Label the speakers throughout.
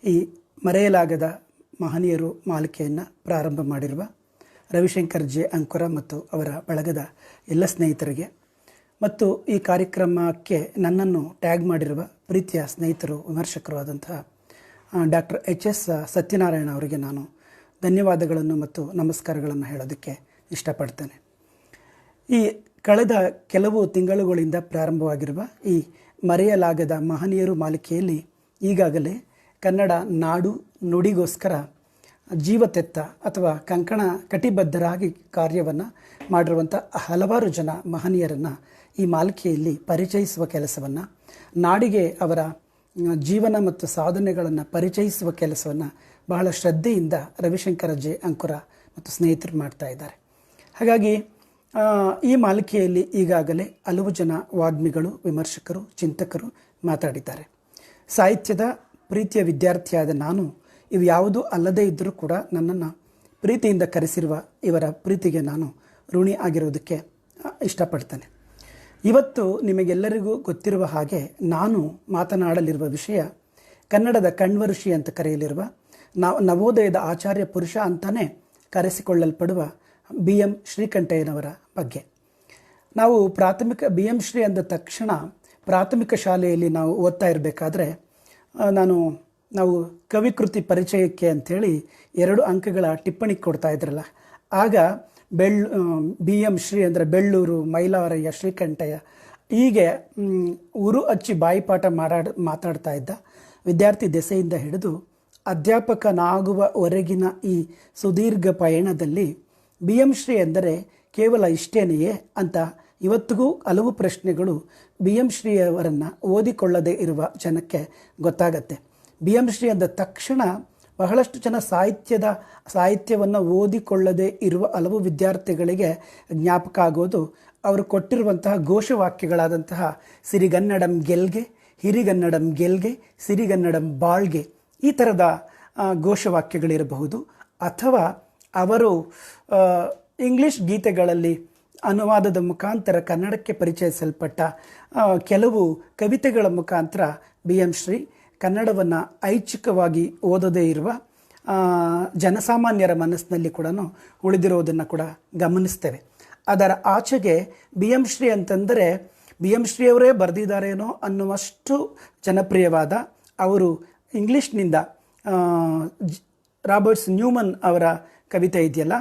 Speaker 1: ಈ ಮರೆಯಲಾಗದ ಮಹನೀಯರು ಮಾಲಿಕೆಯನ್ನು ಪ್ರಾರಂಭ ಮಾಡಿರುವ ರವಿಶಂಕರ್ ಜೆ ಅಂಕುರ ಮತ್ತು ಅವರ ಬಳಗದ ಎಲ್ಲ ಸ್ನೇಹಿತರಿಗೆ ಮತ್ತು ಈ ಕಾರ್ಯಕ್ರಮಕ್ಕೆ ನನ್ನನ್ನು ಟ್ಯಾಗ್ ಮಾಡಿರುವ ಪ್ರೀತಿಯ ಸ್ನೇಹಿತರು ವಿಮರ್ಶಕರು ಆದಂತಹ ಡಾಕ್ಟರ್ ಎಚ್.ಎಸ್. ಸತ್ಯನಾರಾಯಣ ಅವರಿಗೆ ನಾನು ಧನ್ಯವಾದಗಳನ್ನು ಮತ್ತು ನಮಸ್ಕಾರಗಳನ್ನು ಹೇಳೋದಕ್ಕೆ ಇಷ್ಟಪಡ್ತೇನೆ. ಈ ಕಳೆದ ಕೆಲವು ತಿಂಗಳುಗಳಿಂದ ಪ್ರಾರಂಭವಾಗಿರುವ ಈ ಮರೆಯಲಾಗದ ಮಹನೀಯರು ಮಾಲಿಕೆಯಲ್ಲಿ ಈಗಾಗಲೇ ಕನ್ನಡ ನಾಡು ನುಡಿಗೋಸ್ಕರ ಜೀವತೆತ್ತ ಅಥವಾ ಕಂಕಣ ಕಟಿಬದ್ಧರಾಗಿ ಕಾರ್ಯವನ್ನು ಮಾಡಿರುವಂಥ ಹಲವಾರು ಜನ ಮಹನೀಯರನ್ನು ಈ ಮಾಲಿಕೆಯಲ್ಲಿ ಪರಿಚಯಿಸುವ ಕೆಲಸವನ್ನು, ನಾಡಿಗೆ ಅವರ ಜೀವನ ಮತ್ತು ಸಾಧನೆಗಳನ್ನು ಪರಿಚಯಿಸುವ ಕೆಲಸವನ್ನು ಬಹಳ ಶ್ರದ್ಧೆಯಿಂದ ರವಿಶಂಕರ ಜೆ ಅಂಕುರ ಮತ್ತು ಸ್ನೇಹಿತರು ಮಾಡ್ತಾ ಇದ್ದಾರೆ. ಹಾಗಾಗಿ ಈ ಮಾಲಿಕೆಯಲ್ಲಿ ಈಗಾಗಲೇ ಹಲವು ಜನ ವಾಗ್ಮಿಗಳು, ವಿಮರ್ಶಕರು, ಚಿಂತಕರು ಮಾತಾಡಿದ್ದಾರೆ. ಸಾಹಿತ್ಯದ ಪ್ರೀತಿಯ ವಿದ್ಯಾರ್ಥಿಯಾದ ನಾನು ಇವು ಯಾವುದೂ ಅಲ್ಲದೇ ಇದ್ದರೂ ಕೂಡ ನನ್ನನ್ನು ಪ್ರೀತಿಯಿಂದ ಕರೆಸಿರುವ ಇವರ ಪ್ರೀತಿಗೆ ನಾನು ಋಣಿ ಆಗಿರೋದಕ್ಕೆ ಇಷ್ಟಪಡ್ತೇನೆ. ಇವತ್ತು ನಿಮಗೆಲ್ಲರಿಗೂ ಗೊತ್ತಿರುವ ಹಾಗೆ ನಾನು ಮಾತನಾಡಲಿರುವ ವಿಷಯ ಕನ್ನಡದ ಕಣ್ವಋಷಿ ಅಂತ ಕರೆಯಲಿರುವ ನವೋದಯದ ಆಚಾರ್ಯ ಪುರುಷ ಅಂತಲೇ ಕರೆಸಿಕೊಳ್ಳಲ್ಪಡುವ ಬಿ.ಎಂ. ಶ್ರೀಕಂಠಯ್ಯನವರ ಬಗ್ಗೆ. ನಾವು ಪ್ರಾಥಮಿಕ ಬಿ.ಎಂ. ಶ್ರೀ ಅಂದ ತಕ್ಷಣ ಪ್ರಾಥಮಿಕ ಶಾಲೆಯಲ್ಲಿ ನಾವು ಓದ್ತಾ ಇರಬೇಕಾದ್ರೆ ನಾವು ಕವಿಕೃತಿ ಪರಿಚಯಕ್ಕೆ ಅಂಥೇಳಿ 2 ಅಂಕಗಳ ಟಿಪ್ಪಣಿ ಕೊಡ್ತಾ ಇದ್ರಲ್ಲ, ಆಗ ಬಿ.ಎಂ. ಶ್ರೀ ಅಂದರೆ ಬೆಳ್ಳೂರು, ಮೈಲಾರಯ್ಯ, ಶ್ರೀಕಂಠಯ್ಯ ಹೀಗೆ ಉರು ಹಚ್ಚಿ ಬಾಯಿಪಾಠ ಮಾತಾಡ್ತಾ ಇದ್ದ ವಿದ್ಯಾರ್ಥಿ ದೆಸೆಯಿಂದ ಹಿಡಿದು ಅಧ್ಯಾಪಕನಾಗುವವರೆಗಿನ ಈ ಸುದೀರ್ಘ ಪಯಣದಲ್ಲಿ ಬಿ.ಎಂ. ಶ್ರೀ ಎಂದರೆ ಕೇವಲ ಇಷ್ಟೇನೆಯೇ ಅಂತ ಇವತ್ತಿಗೂ ಹಲವು ಪ್ರಶ್ನೆಗಳು ಬಿ.ಎಂ. ಶ್ರೀಯವರನ್ನು ಓದಿಕೊಳ್ಳದೇ ಇರುವ ಜನಕ್ಕೆ ಗೊತ್ತಾಗತ್ತೆ. ಬಿ.ಎಂ. ಶ್ರೀ ಅಂದ ತಕ್ಷಣ ಬಹಳಷ್ಟು ಜನ ಸಾಹಿತ್ಯವನ್ನು ಓದಿಕೊಳ್ಳದೇ ಇರುವ ಹಲವು ವಿದ್ಯಾರ್ಥಿಗಳಿಗೆ ಜ್ಞಾಪಕ ಆಗೋದು ಅವರು ಕೊಟ್ಟಿರುವಂತಹ ಘೋಷವಾಕ್ಯಗಳಾದಂತಹ ಸಿರಿಗನ್ನಡಂ ಗೆಲ್ಗೆ, ಹಿರಿಗನ್ನಡಂ ಗೆಲ್ಗೆ, ಸಿರಿಗನ್ನಡಂ ಬಾಳ್ಗೆ ಈ ಥರದ ಘೋಷವಾಕ್ಯಗಳಿರಬಹುದು. ಅಥವಾ ಅವರು ಇಂಗ್ಲಿಷ್ ಗೀತೆಗಳಲ್ಲಿ ಅನುವಾದದ ಮುಖಾಂತರ ಕನ್ನಡಕ್ಕೆ ಪರಿಚಯಿಸಲ್ಪಟ್ಟ ಕೆಲವು ಕವಿತೆಗಳ ಮುಖಾಂತರ ಬಿ.ಎಂ. ಶ್ರೀ ಕನ್ನಡವನ್ನು ಐಚ್ಛಿಕವಾಗಿ ಓದದೇ ಇರುವ ಜನಸಾಮಾನ್ಯರ ಮನಸ್ಸಿನಲ್ಲಿ ಕೂಡ ಉಳಿದಿರೋದನ್ನು ಕೂಡ ಗಮನಿಸ್ತೇವೆ. ಅದರ ಆಚೆಗೆ ಬಿ.ಎಂ. ಶ್ರೀ ಅಂತಂದರೆ ಬಿ.ಎಂ. ಶ್ರೀಯವರೇ ಬರೆದಿದ್ದಾರೇನೋ ಅನ್ನುವಷ್ಟು ಜನಪ್ರಿಯವಾದ, ಅವರು ಇಂಗ್ಲೀಷ್ನಿಂದ ರಾಬರ್ಟ್ಸ್ ನ್ಯೂಮನ್ ಅವರ ಕವಿತೆ ಇದೆಯಲ್ಲ,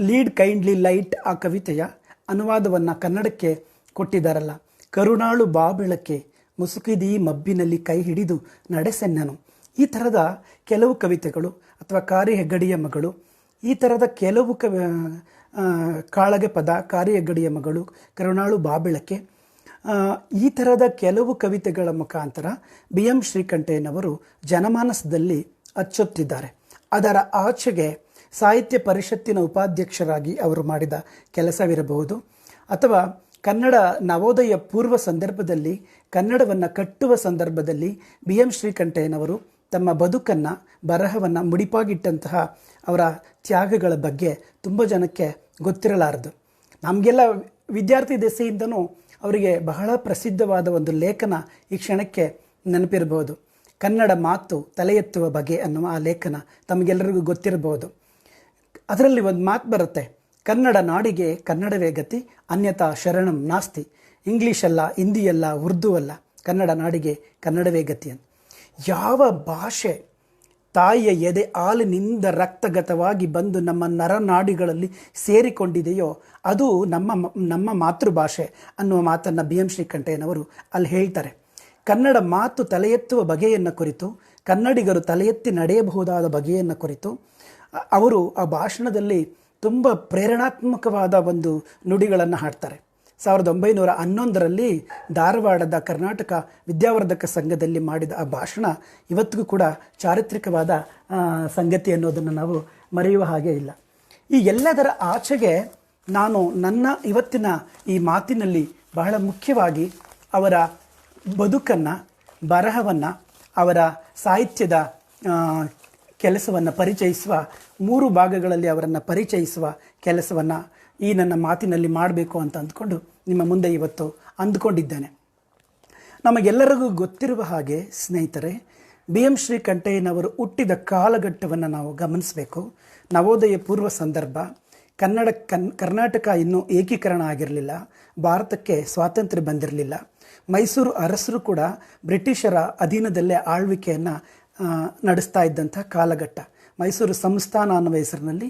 Speaker 1: ಲೀಡ್ ಕೈಂಡ್ಲಿ ಲೈಟ್, ಆ ಕವಿತೆಯ ಅನುವಾದವನ್ನು ಕನ್ನಡಕ್ಕೆ ಕೊಟ್ಟಿದ್ದಾರಲ್ಲ. ಕರುಣಾಳು ಬಾಬೆಳಕೆ ಮುಸುಕಿದೀ ಮಬ್ಬಿನಲ್ಲಿ ಕೈ ಹಿಡಿದು ನಡೆಸೆನ್ನನು, ಈ ಥರದ ಕೆಲವು ಕವಿತೆಗಳು, ಅಥವಾ ಕಾರಿ ಹೆಗ್ಗಡಿಯ ಮಗಳು, ಈ ಥರದ ಕೆಲವು ಕಾಳಗೆ ಪದ, ಕಾರಿ ಹೆಗ್ಗಡಿಯ ಮಗಳು, ಕರುಣಾಳು ಬಾಬೆಳಕೆ, ಈ ಥರದ ಕೆಲವು ಕವಿತೆಗಳ ಮುಖಾಂತರ ಬಿ.ಎಂ. ಶ್ರೀಕಂಠಯ್ಯನವರು ಜನಮಾನಸದಲ್ಲಿ ಅಚ್ಚೊತ್ತಿದ್ದಾರೆ. ಅದರ ಆಚೆಗೆ ಸಾಹಿತ್ಯ ಪರಿಷತ್ತಿನ ಉಪಾಧ್ಯಕ್ಷರಾಗಿ ಅವರು ಮಾಡಿದ ಕೆಲಸವಿರಬಹುದು, ಅಥವಾ ಕನ್ನಡ ನವೋದಯ ಪೂರ್ವ ಸಂದರ್ಭದಲ್ಲಿ ಕನ್ನಡವನ್ನು ಕಟ್ಟುವ ಸಂದರ್ಭದಲ್ಲಿ ಬಿ.ಎಂ. ಶ್ರೀಕಂಠಯ್ಯನವರು ತಮ್ಮ ಬದುಕನ್ನು, ಬರಹವನ್ನು ಮುಡಿಪಾಗಿಟ್ಟಂತಹ ಅವರ ತ್ಯಾಗಗಳ ಬಗ್ಗೆ ತುಂಬ ಜನಕ್ಕೆ ಗೊತ್ತಿರಲಾರದು. ನಮಗೆಲ್ಲ ವಿದ್ಯಾರ್ಥಿ ದೆಸೆಯಿಂದನೂ ಅವರಿಗೆ ಬಹಳ ಪ್ರಸಿದ್ಧವಾದ ಒಂದು ಲೇಖನ ಈ ಕ್ಷಣಕ್ಕೆ ನೆನಪಿರಬಹುದು. ಕನ್ನಡ ಮಾತು ತಲೆ ಎತ್ತುವ ಬಗೆ ಅನ್ನುವ ಆ ಲೇಖನ ತಮಗೆಲ್ಲರಿಗೂ ಗೊತ್ತಿರಬಹುದು. ಅದರಲ್ಲಿ ಒಂದು ಮಾತು ಬರುತ್ತೆ, ಕನ್ನಡ ನಾಡಿಗೆ ಕನ್ನಡವೇ ಗತಿ, ಅನ್ಯತಾ ಶರಣಂ ನಾಸ್ತಿ. ಇಂಗ್ಲೀಷಲ್ಲ, ಹಿಂದಿಯಲ್ಲ, ಉರ್ದು ಅಲ್ಲ, ಕನ್ನಡ ನಾಡಿಗೆ ಕನ್ನಡವೇ ಗತಿ ಅಂತ. ಯಾವ ಭಾಷೆ ತಾಯಿಯ ಎದೆ ಹಾಲಿನಿಂದ ರಕ್ತಗತವಾಗಿ ಬಂದು ನಮ್ಮ ನರನಾಡಿಗಳಲ್ಲಿ ಸೇರಿಕೊಂಡಿದೆಯೋ ಅದು ನಮ್ಮ ಮಾತೃಭಾಷೆ ಅನ್ನುವ ಮಾತನ್ನು ಬಿ.ಎಂ. ಶ್ರೀಕಂಠಯ್ಯನವರು ಅಲ್ಲಿ ಹೇಳ್ತಾರೆ. ಕನ್ನಡ ಮಾತು ತಲೆ ಎತ್ತುವ ಬಗೆಯನ್ನು ಕುರಿತು, ಕನ್ನಡಿಗರು ತಲೆ ಎತ್ತಿ ನಡೆಯಬಹುದಾದ ಬಗೆಯನ್ನು ಕುರಿತು ಅವರು ಆ ಭಾಷಣದಲ್ಲಿ ತುಂಬ ಪ್ರೇರಣಾತ್ಮಕವಾದ ಒಂದು ನುಡಿಗಳನ್ನು ಹಾಡ್ತಾರೆ. 1911ರಲ್ಲಿ ಧಾರವಾಡದ ಕರ್ನಾಟಕ ವಿದ್ಯಾವರ್ಧಕ ಸಂಘದಲ್ಲಿ ಮಾಡಿದ ಆ ಭಾಷಣ ಇವತ್ತಿಗೂ ಕೂಡ ಚಾರಿತ್ರಿಕವಾದ ಸಂಗತಿ ಅನ್ನೋದನ್ನು ನಾವು ಮರೆಯುವ ಹಾಗೆ ಇಲ್ಲ. ಈ ಎಲ್ಲದರ ಆಚೆಗೆ ನಾನು ನನ್ನ ಇವತ್ತಿನ ಈ ಮಾತಿನಲ್ಲಿ ಬಹಳ ಮುಖ್ಯವಾಗಿ ಅವರ ಬದುಕನ್ನು, ಬರಹವನ್ನು, ಅವರ ಸಾಹಿತ್ಯದ ಕೆಲಸವನ್ನು ಪರಿಚಯಿಸುವ 3 ಭಾಗಗಳಲ್ಲಿ ಅವರನ್ನು ಪರಿಚಯಿಸುವ ಕೆಲಸವನ್ನು ಈ ನನ್ನ ಮಾತಿನಲ್ಲಿ ಮಾಡಬೇಕು ಅಂತ ಅಂದ್ಕೊಂಡು ನಿಮ್ಮ ಮುಂದೆ ಇವತ್ತು ಅಂದ್ಕೊಂಡಿದ್ದೇನೆ. ನಮಗೆಲ್ಲರಿಗೂ ಗೊತ್ತಿರುವ ಹಾಗೆ ಸ್ನೇಹಿತರೆ, ಬಿ ಎಂ ಶ್ರೀಕಂಠಯ್ಯನವರು ಹುಟ್ಟಿದ ಕಾಲಘಟ್ಟವನ್ನು ನಾವು ಗಮನಿಸಬೇಕು. ನವೋದಯ ಪೂರ್ವ ಸಂದರ್ಭ. ಕರ್ನಾಟಕ ಇನ್ನೂ ಏಕೀಕರಣ ಆಗಿರಲಿಲ್ಲ, ಭಾರತಕ್ಕೆ ಸ್ವಾತಂತ್ರ್ಯ ಬಂದಿರಲಿಲ್ಲ. ಮೈಸೂರು ಅರಸರು ಕೂಡ ಬ್ರಿಟಿಷರ ಅಧೀನದಲ್ಲೇ ಆಳ್ವಿಕೆಯನ್ನು ನಡೆಸ್ತಾ ಇದ್ದಂಥ ಕಾಲಘಟ್ಟ. ಮೈಸೂರು ಸಂಸ್ಥಾನ ಅನ್ನುವ ಹೆಸರಿನಲ್ಲಿ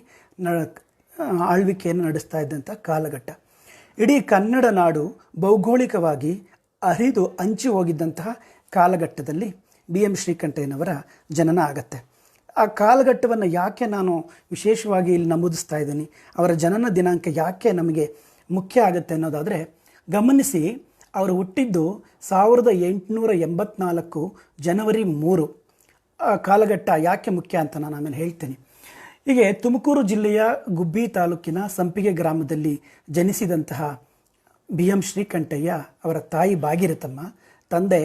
Speaker 1: ಆಳ್ವಿಕೆಯನ್ನು ನಡೆಸ್ತಾ ಇದ್ದಂಥ ಕಾಲಘಟ್ಟ. ಇಡೀ ಕನ್ನಡ ನಾಡು ಭೌಗೋಳಿಕವಾಗಿ ಹರಿದು ಹಂಚಿ ಹೋಗಿದ್ದಂತಹ ಕಾಲಘಟ್ಟದಲ್ಲಿ ಬಿ ಎಂ ಶ್ರೀಕಂಠಯ್ಯನವರ ಜನನ ಆಗತ್ತೆ. ಆ ಕಾಲಘಟ್ಟವನ್ನು ಯಾಕೆ ನಾನು ವಿಶೇಷವಾಗಿ ಇಲ್ಲಿ ನಮೂದಿಸ್ತಾ ಇದ್ದೀನಿ, ಅವರ ಜನನ ದಿನಾಂಕ ಯಾಕೆ ನಮಗೆ ಮುಖ್ಯ ಆಗುತ್ತೆ ಅನ್ನೋದಾದರೆ, ಗಮನಿಸಿ, ಅವರು ಹುಟ್ಟಿದ್ದು 1884 ಜನವರಿ 3. ಆ ಕಾಲಘಟ್ಟ ಯಾಕೆ ಮುಖ್ಯ ಅಂತ ನಾನು ಆಮೇಲೆ ಹೇಳ್ತೀನಿ. ಹೀಗೆ ತುಮಕೂರು ಜಿಲ್ಲೆಯ ಗುಬ್ಬಿ ತಾಲೂಕಿನ ಸಂಪಿಗೆ ಗ್ರಾಮದಲ್ಲಿ ಜನಿಸಿದಂತಹ ಬಿ ಎಂ ಶ್ರೀಕಂಠಯ್ಯ ಅವರ ತಾಯಿ ಭಾಗೀರಥಮ್ಮ, ತಂದೆ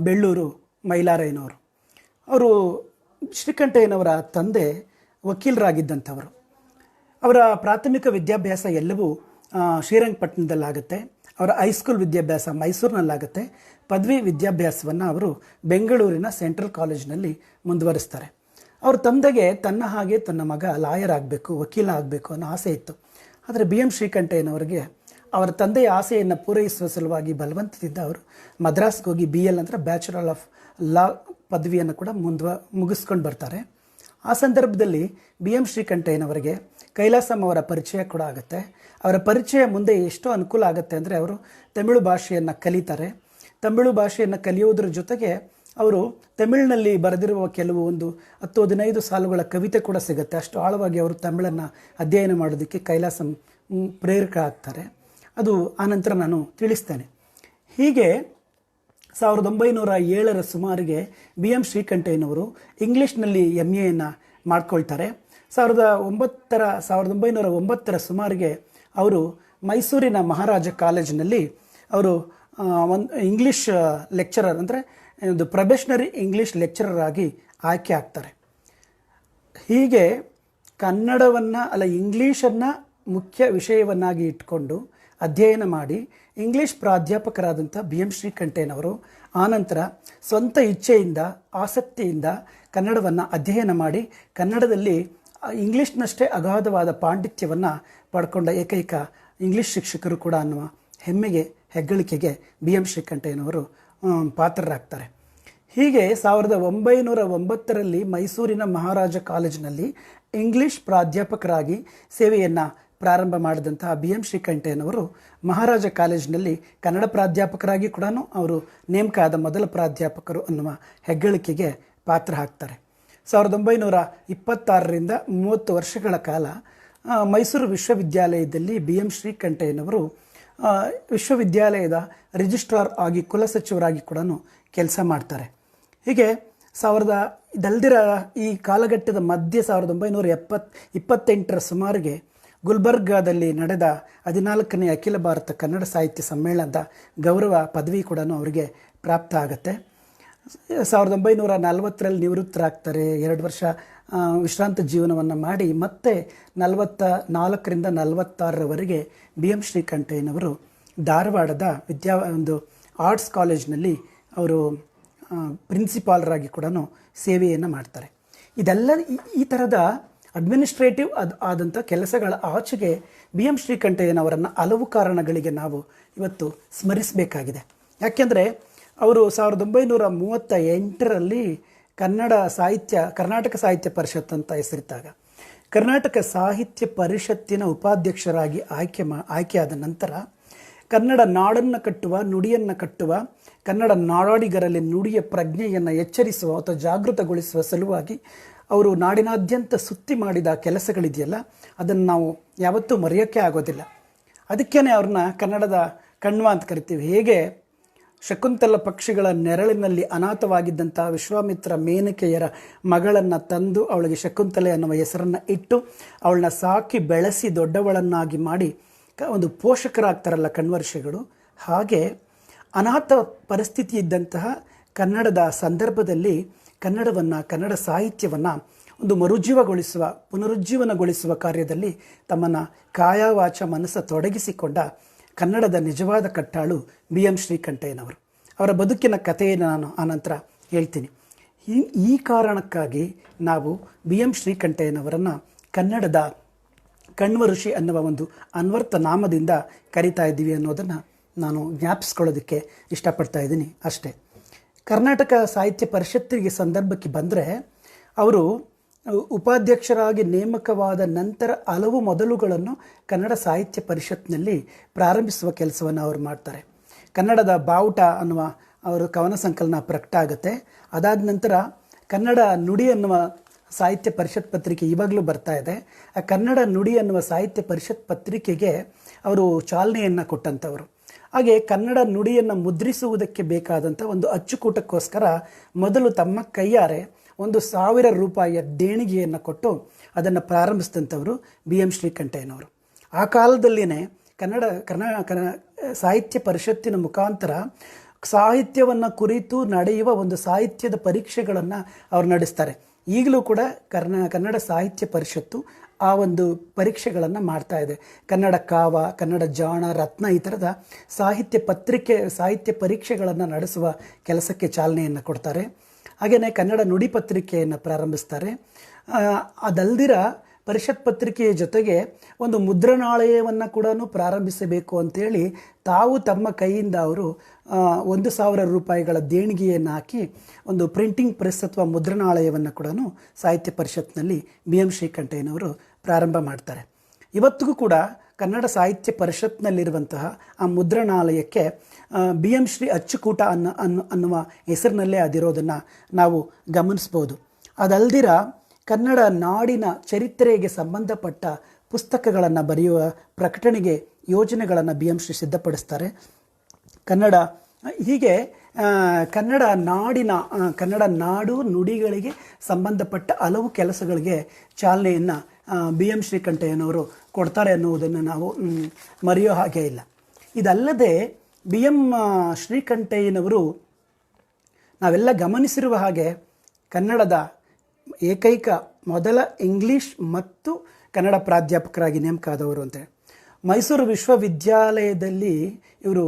Speaker 1: ಬೆಳ್ಳೂರು ಮೈಲಾರಯ್ಯನವರು. ಅವರು ಶ್ರೀಕಂಠಯ್ಯನವರ ತಂದೆ ವಕೀಲರಾಗಿದ್ದಂಥವರು. ಅವರ ಪ್ರಾಥಮಿಕ ವಿದ್ಯಾಭ್ಯಾಸ ಎಲ್ಲವೂ ಶ್ರೀರಂಗಪಟ್ಟಣದಲ್ಲಾಗುತ್ತೆ. ಅವರ ಹೈಸ್ಕೂಲ್ ವಿದ್ಯಾಭ್ಯಾಸ ಮೈಸೂರಿನಲ್ಲಾಗುತ್ತೆ. ಪದವಿ ವಿದ್ಯಾಭ್ಯಾಸವನ್ನು ಅವರು ಬೆಂಗಳೂರಿನ ಸೆಂಟ್ರಲ್ ಕಾಲೇಜಿನಲ್ಲಿ ಮುಂದುವರಿಸ್ತಾರೆ. ಅವ್ರ ತಂದೆಗೆ ತನ್ನ ಹಾಗೆ ತನ್ನ ಮಗ ಲಾಯರ್ ಆಗಬೇಕು, ವಕೀಲ ಆಗಬೇಕು ಅನ್ನೋ ಆಸೆ ಇತ್ತು. ಆದರೆ ಬಿ ಎಂ ಶ್ರೀಕಂಠಯ್ಯನವರಿಗೆ ಅವರ ತಂದೆಯ ಆಸೆಯನ್ನು ಪೂರೈಸುವ ಸಲುವಾಗಿ ಬಲವಂತದಿಂದ ಅವರು ಮದ್ರಾಸ್ಗೆ ಹೋಗಿ BL ಅಂದರೆ ಬ್ಯಾಚುಲರ್ ಆಫ್ ಲಾ ಪದವಿಯನ್ನು ಕೂಡ ಮುಗಿಸ್ಕೊಂಡು ಬರ್ತಾರೆ. ಆ ಸಂದರ್ಭದಲ್ಲಿ ಬಿ ಎಂ ಶ್ರೀಕಂಠಯ್ಯನವರಿಗೆ ಕೈಲಾಸಂ ಅವರ ಪರಿಚಯ ಕೂಡ ಆಗುತ್ತೆ. ಅವರ ಪರಿಚಯ ಮುಂದೆ ಎಷ್ಟೋ ಅನುಕೂಲ ಆಗುತ್ತೆ ಅಂದರೆ, ಅವರು ತಮಿಳು ಭಾಷೆಯನ್ನು ಕಲಿತಾರೆ. ತಮಿಳು ಭಾಷೆಯನ್ನು ಕಲಿಯೋದ್ರ ಜೊತೆಗೆ ಅವರು ತಮಿಳಿನಲ್ಲಿ ಬರೆದಿರುವ ಕೆಲವು 10-15 ಸಾಲುಗಳ ಕವಿತೆ ಕೂಡ ಸಿಗುತ್ತೆ. ಅಷ್ಟು ಆಳವಾಗಿ ಅವರು ತಮಿಳನ್ನು ಅಧ್ಯಯನ ಮಾಡೋದಕ್ಕೆ ಕೈಲಾಸಂ ಪ್ರೇರಕ ಆಗ್ತಾರೆ. ಅದು ಆನಂತರ ನಾನು ತಿಳಿಸ್ತೇನೆ. ಹೀಗೆ 1907 ಸುಮಾರಿಗೆ ಬಿ ಎಂ ಶ್ರೀಕಂಠಯ್ಯನವರು ಇಂಗ್ಲೀಷ್ನಲ್ಲಿ MAಯನ್ನು ಮಾಡ್ಕೊಳ್ತಾರೆ. 1909 ಸುಮಾರಿಗೆ ಅವರು ಮೈಸೂರಿನ ಮಹಾರಾಜ ಕಾಲೇಜಿನಲ್ಲಿ ಅವರು ಇಂಗ್ಲೀಷ್ ಲೆಕ್ಚರರ್ ಅಂದರೆ ಒಂದು ಪ್ರೊಬೆಷನರಿ ಇಂಗ್ಲೀಷ್ ಲೆಕ್ಚರರ್ ಆಗಿ ಆಯ್ಕೆ ಆಗ್ತಾರೆ. ಹೀಗೆ ಇಂಗ್ಲೀಷನ್ನು ಮುಖ್ಯ ವಿಷಯವನ್ನಾಗಿ ಇಟ್ಕೊಂಡು ಅಧ್ಯಯನ ಮಾಡಿ ಇಂಗ್ಲೀಷ್ ಪ್ರಾಧ್ಯಾಪಕರಾದಂಥ ಬಿ ಎಂ ಶ್ರೀಕಂಠಯ್ಯನವರು ಆನಂತರ ಸ್ವಂತ ಇಚ್ಛೆಯಿಂದ ಆಸಕ್ತಿಯಿಂದ ಕನ್ನಡವನ್ನು ಅಧ್ಯಯನ ಮಾಡಿ ಕನ್ನಡದಲ್ಲಿ ಇಂಗ್ಲೀಷ್ನಷ್ಟೇ ಅಗಾಧವಾದ ಪಾಂಡಿತ್ಯವನ್ನು ಪಡ್ಕೊಂಡ ಏಕೈಕ ಇಂಗ್ಲೀಷ್ ಶಿಕ್ಷಕರು ಕೂಡ ಅನ್ನುವ ಹೆಗ್ಗಳಿಕೆಗೆ ಬಿ ಎಂ ಶ್ರೀಕಂಠಯ್ಯನವರು ಪಾತ್ರರಾಗ್ತಾರೆ. ಹೀಗೆ 1909 ಮೈಸೂರಿನ ಮಹಾರಾಜ ಕಾಲೇಜಿನಲ್ಲಿ ಇಂಗ್ಲೀಷ್ ಪ್ರಾಧ್ಯಾಪಕರಾಗಿ ಸೇವೆಯನ್ನು ಪ್ರಾರಂಭ ಮಾಡಿದಂತಹ ಬಿ ಎಂ ಶ್ರೀಕಂಠಯ್ಯನವರು ಮಹಾರಾಜ ಕಾಲೇಜಿನಲ್ಲಿ ಕನ್ನಡ ಪ್ರಾಧ್ಯಾಪಕರಾಗಿ ಕೂಡ ಅವರು ನೇಮಕ ಆದ ಮೊದಲ ಪ್ರಾಧ್ಯಾಪಕರು ಅನ್ನುವ ಹೆಗ್ಗಳಿಕೆಗೆ ಪಾತ್ರ ಹಾಕ್ತಾರೆ. 1926ರಿಂದ 30 ವರ್ಷಗಳ ಕಾಲ ಮೈಸೂರು ವಿಶ್ವವಿದ್ಯಾಲಯದಲ್ಲಿ ಬಿ ಎಂ ಶ್ರೀಕಂಠಯ್ಯನವರು ವಿಶ್ವವಿದ್ಯಾಲಯದ ರಿಜಿಸ್ಟ್ರಾರ್ ಆಗಿ ಕುಲಸಚಿವರಾಗಿ ಕೂಡ ಕೆಲಸ ಮಾಡ್ತಾರೆ. ಹೀಗೆ ಇದಲ್ದಿರ ಈ ಕಾಲಘಟ್ಟದ ಮಧ್ಯೆ 1928 ಸುಮಾರಿಗೆ ಗುಲ್ಬರ್ಗಾದಲ್ಲಿ ನಡೆದ 14ನೇ ಅಖಿಲ ಭಾರತ ಕನ್ನಡ ಸಾಹಿತ್ಯ ಸಮ್ಮೇಳನದ ಗೌರವ ಪದವಿ ಕೂಡ ಅವರಿಗೆ ಪ್ರಾಪ್ತ ಆಗುತ್ತೆ. 1940 ನಿವೃತ್ತರಾಗ್ತಾರೆ. 2 ವರ್ಷ ವಿಶ್ರಾಂತ ಜೀವನವನ್ನು ಮಾಡಿ ಮತ್ತೆ 44ರಿಂದ 46ರವರೆಗೆ ಬಿ ಎಂ ಶ್ರೀಕಂಠಯ್ಯನವರು ಧಾರವಾಡದ ಆರ್ಟ್ಸ್ ಕಾಲೇಜ್ನಲ್ಲಿ ಅವರು ಪ್ರಿನ್ಸಿಪಾಲರಾಗಿ ಕೂಡ ಸೇವೆಯನ್ನು ಮಾಡ್ತಾರೆ. ಇದೆಲ್ಲ ಈ ಥರದ ಅಡ್ಮಿನಿಸ್ಟ್ರೇಟಿವ್ ಆದಂಥ ಕೆಲಸಗಳ ಆಚೆಗೆ ಬಿ ಎಂ ಶ್ರೀಕಂಠಯ್ಯನವರನ್ನು ಹಲವು ಕಾರಣಗಳಿಗೆ ನಾವು ಇವತ್ತು ಸ್ಮರಿಸಬೇಕಾಗಿದೆ. ಯಾಕೆಂದರೆ ಅವರು 1938ರಲ್ಲಿ ಕರ್ನಾಟಕ ಸಾಹಿತ್ಯ ಪರಿಷತ್ ಅಂತ ಹೆಸರಿದ್ದಾಗ ಕರ್ನಾಟಕ ಸಾಹಿತ್ಯ ಪರಿಷತ್ತಿನ ಉಪಾಧ್ಯಕ್ಷರಾಗಿ ಆಯ್ಕೆಯಾದ ನಂತರ ಕನ್ನಡ ನಾಡನ್ನು ಕಟ್ಟುವ, ನುಡಿಯನ್ನು ಕಟ್ಟುವ, ಕನ್ನಡ ನಾಡೋಡಿಗರಲ್ಲಿ ನುಡಿಯ ಪ್ರಜ್ಞೆಯನ್ನು ಎಚ್ಚರಿಸುವ ಅಥವಾ ಜಾಗೃತಗೊಳಿಸುವ ಸಲುವಾಗಿ ಅವರು ನಾಡಿನಾದ್ಯಂತ ಸುತ್ತಿ ಮಾಡಿದ ಕೆಲಸಗಳಿದೆಯಲ್ಲ, ಅದನ್ನು ನಾವು ಯಾವತ್ತೂ ಮರೆಯೋಕ್ಕೆ ಆಗೋದಿಲ್ಲ. ಅದಕ್ಕೇ ಅವ್ರನ್ನ ಕನ್ನಡದ ಕಣ್ವ ಅಂತ ಕರಿತೀವಿ. ಹೇಗೆ ಶಕುಂತಲ ಪಕ್ಷಿಗಳ ನೆರಳಿನಲ್ಲಿ ಅನಾಥವಾಗಿದ್ದಂಥ ವಿಶ್ವಾಮಿತ್ರ ಮೇನಕೆಯರ ಮಗಳನ್ನು ತಂದು ಅವಳಿಗೆ ಶಕುಂತಲೆ ಅನ್ನುವ ಹೆಸರನ್ನು ಇಟ್ಟು ಅವಳನ್ನ ಸಾಕಿ ಬೆಳೆಸಿ ದೊಡ್ಡವಳನ್ನಾಗಿ ಮಾಡಿ ಒಂದು ಪೋಷಕರಾಗ್ತಾರಲ್ಲ ಕಣ್ವರ್ಷಿಗಳು, ಹಾಗೆ ಅನಾಥ ಪರಿಸ್ಥಿತಿ ಇದ್ದಂತಹ ಕನ್ನಡದ ಸಂದರ್ಭದಲ್ಲಿ ಕನ್ನಡ ಸಾಹಿತ್ಯವನ್ನು ಒಂದು ಪುನರುಜ್ಜೀವನಗೊಳಿಸುವ ಕಾರ್ಯದಲ್ಲಿ ತಮ್ಮನ್ನು ಕಾಯವಾಚ ಮನಸ್ಸ ತೊಡಗಿಸಿಕೊಂಡ ಕನ್ನಡದ ನಿಜವಾದ ಕಟ್ಟಾಳು ಬಿ ಎಂ ಶ್ರೀಕಂಠಯ್ಯನವರು. ಅವರ ಬದುಕಿನ ಕಥೆಯನ್ನು ನಾನು ಆನಂತರ ಹೇಳ್ತೀನಿ. ಈ ಕಾರಣಕ್ಕಾಗಿ ನಾವು ಬಿ ಎಂ ಶ್ರೀಕಂಠಯ್ಯನವರನ್ನು ಕನ್ನಡದ ಕಣ್ವ ಋಷಿ ಅನ್ನುವ ಒಂದು ಅನ್ವರ್ಥ ನಾಮದಿಂದ ಕರಿತಾ ಇದ್ದೀವಿ ಅನ್ನೋದನ್ನು ನಾನು ಜ್ಞಾಪಿಸ್ಕೊಳ್ಳೋದಕ್ಕೆ ಇಷ್ಟಪಡ್ತಾ ಇದ್ದೀನಿ ಅಷ್ಟೇ. ಕರ್ನಾಟಕ ಸಾಹಿತ್ಯ ಪರಿಷತ್ತಿಗೆ ಸಂದರ್ಭಕ್ಕೆ ಬಂದರೆ ಅವರು ಉಪಾಧ್ಯಕ್ಷರಾಗಿ ನೇಮಕವಾದ ನಂತರ ಹಲವು ಮೊದಲುಗಳನ್ನು ಕನ್ನಡ ಸಾಹಿತ್ಯ ಪರಿಷತ್ನಲ್ಲಿ ಪ್ರಾರಂಭಿಸುವ ಕೆಲಸವನ್ನು ಅವರು ಮಾಡ್ತಾರೆ. ಕನ್ನಡದ ಬಾವುಟ ಅನ್ನುವ ಅವರ ಕವನ ಸಂಕಲನ ಪ್ರಕಟ ಆಗುತ್ತೆ. ಅದಾದ ನಂತರ ಕನ್ನಡ ನುಡಿ ಅನ್ನುವ ಸಾಹಿತ್ಯ ಪರಿಷತ್ ಪತ್ರಿಕೆ ಇವಾಗಲೂ ಬರ್ತಾ ಇದೆ. ಆ ಕನ್ನಡ ನುಡಿ ಅನ್ನುವ ಸಾಹಿತ್ಯ ಪರಿಷತ್ ಪತ್ರಿಕೆಗೆ ಅವರು ಚಾಲನೆಯನ್ನು ಕೊಟ್ಟಂಥವರು. ಹಾಗೆ ಕನ್ನಡ ನುಡಿಯನ್ನು ಮುದ್ರಿಸುವುದಕ್ಕೆ ಬೇಕಾದಂಥ ಒಂದು ಅಚ್ಚುಕೂಟಕ್ಕೋಸ್ಕರ ಮೊದಲು ತಮ್ಮ ಕೈಯಾರೆ 1,000 ರೂಪಾಯಿಯ ದೇಣಿಗೆಯನ್ನು ಕೊಟ್ಟು ಅದನ್ನು ಪ್ರಾರಂಭಿಸಿದಂಥವರು ಬಿ ಎಂ ಶ್ರೀಕಂಠಯ್ಯನವರು. ಆ ಕಾಲದಲ್ಲಿಯೇ ಕನ್ನಡ ಸಾಹಿತ್ಯ ಪರಿಷತ್ತಿನ ಮುಖಾಂತರ ಸಾಹಿತ್ಯವನ್ನು ಕುರಿತು ನಡೆಯುವ ಒಂದು ಸಾಹಿತ್ಯದ ಪರೀಕ್ಷೆಗಳನ್ನು ಅವರು ನಡೆಸ್ತಾರೆ. ಈಗಲೂ ಕೂಡ ಕನ್ನಡ ಸಾಹಿತ್ಯ ಪರಿಷತ್ತು ಆ ಒಂದು ಪರೀಕ್ಷೆಗಳನ್ನು ಮಾಡ್ತಾ ಇದೆ. ಕನ್ನಡ ಕಾವ, ಕನ್ನಡ ಜಾಣ, ರತ್ನ ಈ ಥರದ ಸಾಹಿತ್ಯ ಪರೀಕ್ಷೆಗಳನ್ನು ನಡೆಸುವ ಕೆಲಸಕ್ಕೆ ಚಾಲನೆಯನ್ನು ಕೊಡ್ತಾರೆ. ಹಾಗೆಯೇ ಕನ್ನಡ ನುಡಿ ಪತ್ರಿಕೆಯನ್ನು ಪ್ರಾರಂಭಿಸ್ತಾರೆ. ಅದಲ್ದಿರ ಪರಿಷತ್ ಪತ್ರಿಕೆಯ ಜೊತೆಗೆ ಒಂದು ಮುದ್ರಣಾಲಯವನ್ನು ಕೂಡ ಪ್ರಾರಂಭಿಸಬೇಕು ಅಂತೇಳಿ ತಾವು ತಮ್ಮ ಕೈಯಿಂದ ಅವರು 1,000 ರೂಪಾಯಿಗಳ ದೇಣಿಗೆಯನ್ನು ಹಾಕಿ ಒಂದು ಪ್ರಿಂಟಿಂಗ್ ಪ್ರೆಸ್ ಅಥವಾ ಮುದ್ರಣಾಲಯವನ್ನು ಕೂಡ ಸಾಹಿತ್ಯ ಪರಿಷತ್ನಲ್ಲಿ ಬಿ ಎಂ ಶ್ರೀಕಂಠಯ್ಯನವರು ಪ್ರಾರಂಭ ಮಾಡ್ತಾರೆ. ಇವತ್ತಿಗೂ ಕೂಡ ಕನ್ನಡ ಸಾಹಿತ್ಯ ಪರಿಷತ್ನಲ್ಲಿರುವಂತಹ ಆ ಮುದ್ರಣಾಲಯಕ್ಕೆ ಬಿ ಎಂ ಶ್ರೀ ಅಚ್ಚುಕೂಟ ಅನ್ನುವ ಹೆಸರಿನಲ್ಲೇ ಅದಿರೋದನ್ನು ನಾವು ಗಮನಿಸ್ಬೋದು. ಅದಲ್ದಿರ ಕನ್ನಡ ನಾಡಿನ ಚರಿತ್ರೆಗೆ ಸಂಬಂಧಪಟ್ಟ ಪುಸ್ತಕಗಳನ್ನು ಬರೆಯುವ ಪ್ರಕಟಣೆಗೆ ಯೋಜನೆಗಳನ್ನು ಬಿ ಎಂ ಶ್ರೀ ಸಿದ್ಧಪಡಿಸ್ತಾರೆ. ಹೀಗೆ ಕನ್ನಡ ನಾಡು ನುಡಿಗಳಿಗೆ ಸಂಬಂಧಪಟ್ಟ ಹಲವು ಕೆಲಸಗಳಿಗೆ ಚಾಲನೆಯನ್ನು ಬಿ ಎಂ ಶ್ರೀಕಂಠಯ್ಯನವರು ಕೊಡ್ತಾರೆ ಅನ್ನುವುದನ್ನು ನಾವು ಮರೆಯೋ ಹಾಗೆ ಇಲ್ಲ. ಇದಲ್ಲದೆ ಬಿ ಎಂ ಶ್ರೀಕಂಠಯ್ಯನವರು ನಾವೆಲ್ಲ ಗಮನಿಸಿರುವ ಹಾಗೆ ಕನ್ನಡದ ಏಕೈಕ ಮೊದಲ ಇಂಗ್ಲೀಷ್ ಮತ್ತು ಕನ್ನಡ ಪ್ರಾಧ್ಯಾಪಕರಾಗಿ ನೇಮಕ ಆದವರು ಅಂತ. ಮೈಸೂರು ವಿಶ್ವವಿದ್ಯಾಲಯದಲ್ಲಿ ಇವರು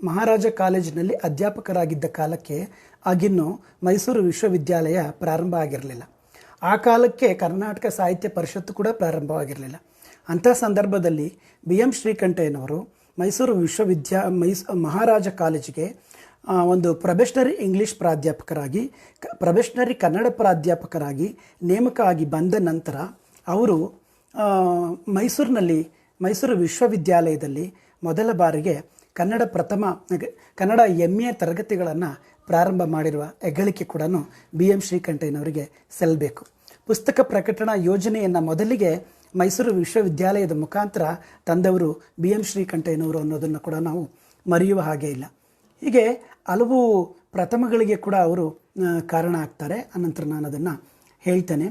Speaker 1: ಮಹಾರಾಜ ಕಾಲೇಜಿನಲ್ಲಿ ಅಧ್ಯಾಪಕರಾಗಿದ್ದ ಕಾಲಕ್ಕೆ ಆಗಿನ್ನೂ ಮೈಸೂರು ವಿಶ್ವವಿದ್ಯಾಲಯ ಪ್ರಾರಂಭ ಆಗಿರಲಿಲ್ಲ. ಆ ಕಾಲಕ್ಕೆ ಕರ್ನಾಟಕ ಸಾಹಿತ್ಯ ಪರಿಷತ್ತು ಕೂಡ ಪ್ರಾರಂಭವಾಗಿರಲಿಲ್ಲ. ಅಂಥ ಸಂದರ್ಭದಲ್ಲಿ ಬಿ ಎಂ ಶ್ರೀಕಂಠಯ್ಯನವರು ಮೈಸೂರು ಮಹಾರಾಜ ಕಾಲೇಜಿಗೆ ಒಂದು ಪ್ರೊಬೆಷನರಿ ಇಂಗ್ಲೀಷ್ ಪ್ರಾಧ್ಯಾಪಕರಾಗಿ ಪ್ರೊಬೆಷನರಿ ಕನ್ನಡ ಪ್ರಾಧ್ಯಾಪಕರಾಗಿ ನೇಮಕ ಆಗಿ ಬಂದ ನಂತರ ಅವರು ಮೈಸೂರು ವಿಶ್ವವಿದ್ಯಾಲಯದಲ್ಲಿ ಮೊದಲ ಬಾರಿಗೆ ಕನ್ನಡ MA ತರಗತಿಗಳನ್ನು ಪ್ರಾರಂಭ ಮಾಡಿರುವ ಹೆಗ್ಗಳಿಕೆ ಕೂಡ ಬಿ ಎಂ ಶ್ರೀಕಂಠಯ್ಯನವರಿಗೆ ಸಲ್ಲಬೇಕು. ಪುಸ್ತಕ ಪ್ರಕಟಣಾ ಯೋಜನೆಯನ್ನು ಮೊದಲಿಗೆ ಮೈಸೂರು ವಿಶ್ವವಿದ್ಯಾಲಯದ ಮುಖಾಂತರ ತಂದವರು ಬಿ ಎಂ ಶ್ರೀಕಂಠಯ್ಯನವರು ಅನ್ನೋದನ್ನು ಕೂಡ ನಾವು ಮರೆಯುವ ಹಾಗೆ ಇಲ್ಲ. ಹೀಗೆ ಹಲವು ಪ್ರಥಮಗಳಿಗೆ ಕೂಡ ಅವರು ಕಾರಣ ಆಗ್ತಾರೆ. ಅನಂತರ ನಾನು ಅದನ್ನು ಹೇಳ್ತೇನೆ.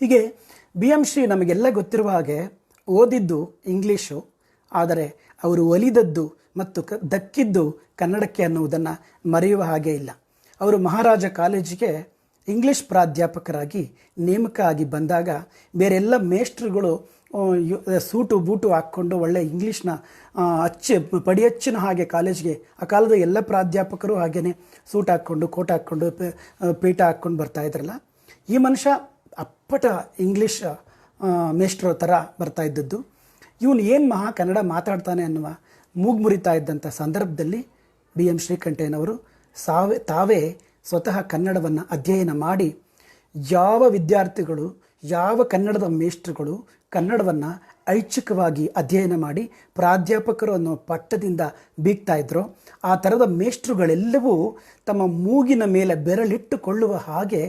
Speaker 1: ಹೀಗೆ ಬಿ ಎಂ ಶ್ರೀ ನಮಗೆಲ್ಲ ಗೊತ್ತಿರುವ ಹಾಗೆ ಓದಿದ್ದು ಇಂಗ್ಲೀಷು, ಆದರೆ ಅವರು ಒಲಿದದ್ದು ಮತ್ತು ದಕ್ಕಿದ್ದು ಕನ್ನಡಕ್ಕೆ ಅನ್ನುವುದನ್ನು ಮರೆಯುವ ಹಾಗೆ ಇಲ್ಲ. ಅವರು ಮಹಾರಾಜ ಕಾಲೇಜಿಗೆ ಇಂಗ್ಲೀಷ್ ಪ್ರಾಧ್ಯಾಪಕರಾಗಿ ನೇಮಕ ಆಗಿ ಬಂದಾಗ ಬೇರೆಲ್ಲ ಮೇಷ್ಟ್ರುಗಳು ಸೂಟು ಬೂಟು ಹಾಕ್ಕೊಂಡು ಒಳ್ಳೆ ಇಂಗ್ಲೀಷ್ನ ಪಡಿಯಚ್ಚಿನ ಹಾಗೆ ಕಾಲೇಜ್ಗೆ ಆ ಕಾಲದ ಎಲ್ಲ ಪ್ರಾಧ್ಯಾಪಕರು ಹಾಗೆಯೇ ಸೂಟ್ ಹಾಕ್ಕೊಂಡು ಕೋಟ್ ಹಾಕ್ಕೊಂಡು ಪೀಠ ಹಾಕ್ಕೊಂಡು ಬರ್ತಾ ಇದ್ರಲ್ಲ. ಈ ಮನುಷ್ಯ ಅಪ್ಪಟ ಇಂಗ್ಲೀಷ್ ಮೇಷ್ಟ್ರು ಥರ ಬರ್ತಾ ಇದ್ದದ್ದು. ಇವನು ಏನು ಕನ್ನಡ ಮಾತಾಡ್ತಾನೆ ಅನ್ನುವ ಮೂಗ್ಮುರಿತಾ ಇದ್ದಂಥ ಸಂದರ್ಭದಲ್ಲಿ ಬಿ ಎಂ ಶ್ರೀಕಂಠಯ್ಯನವರು ತಾವೇ ಸ್ವತಃ ಕನ್ನಡವನ್ನು ಅಧ್ಯಯನ ಮಾಡಿ ಯಾವ ವಿದ್ಯಾರ್ಥಿಗಳು ಯಾವ ಕನ್ನಡದ ಮೇಷ್ಟ್ರುಗಳು ಕನ್ನಡವನ್ನು ಐಚ್ಛಿಕವಾಗಿ ಅಧ್ಯಯನ ಮಾಡಿ ಪ್ರಾಧ್ಯಾಪಕರು ಅನ್ನೋ ಪಟ್ಟದಿಂದ ಬೀಗ್ತಾ ಇದ್ರೋ ಆ ಥರದ ಮೇಷ್ಟ್ರುಗಳೆಲ್ಲವೂ ತಮ್ಮ ಮೂಗಿನ ಮೇಲೆ ಬೆರಳಿಟ್ಟುಕೊಳ್ಳುವ ಹಾಗೆ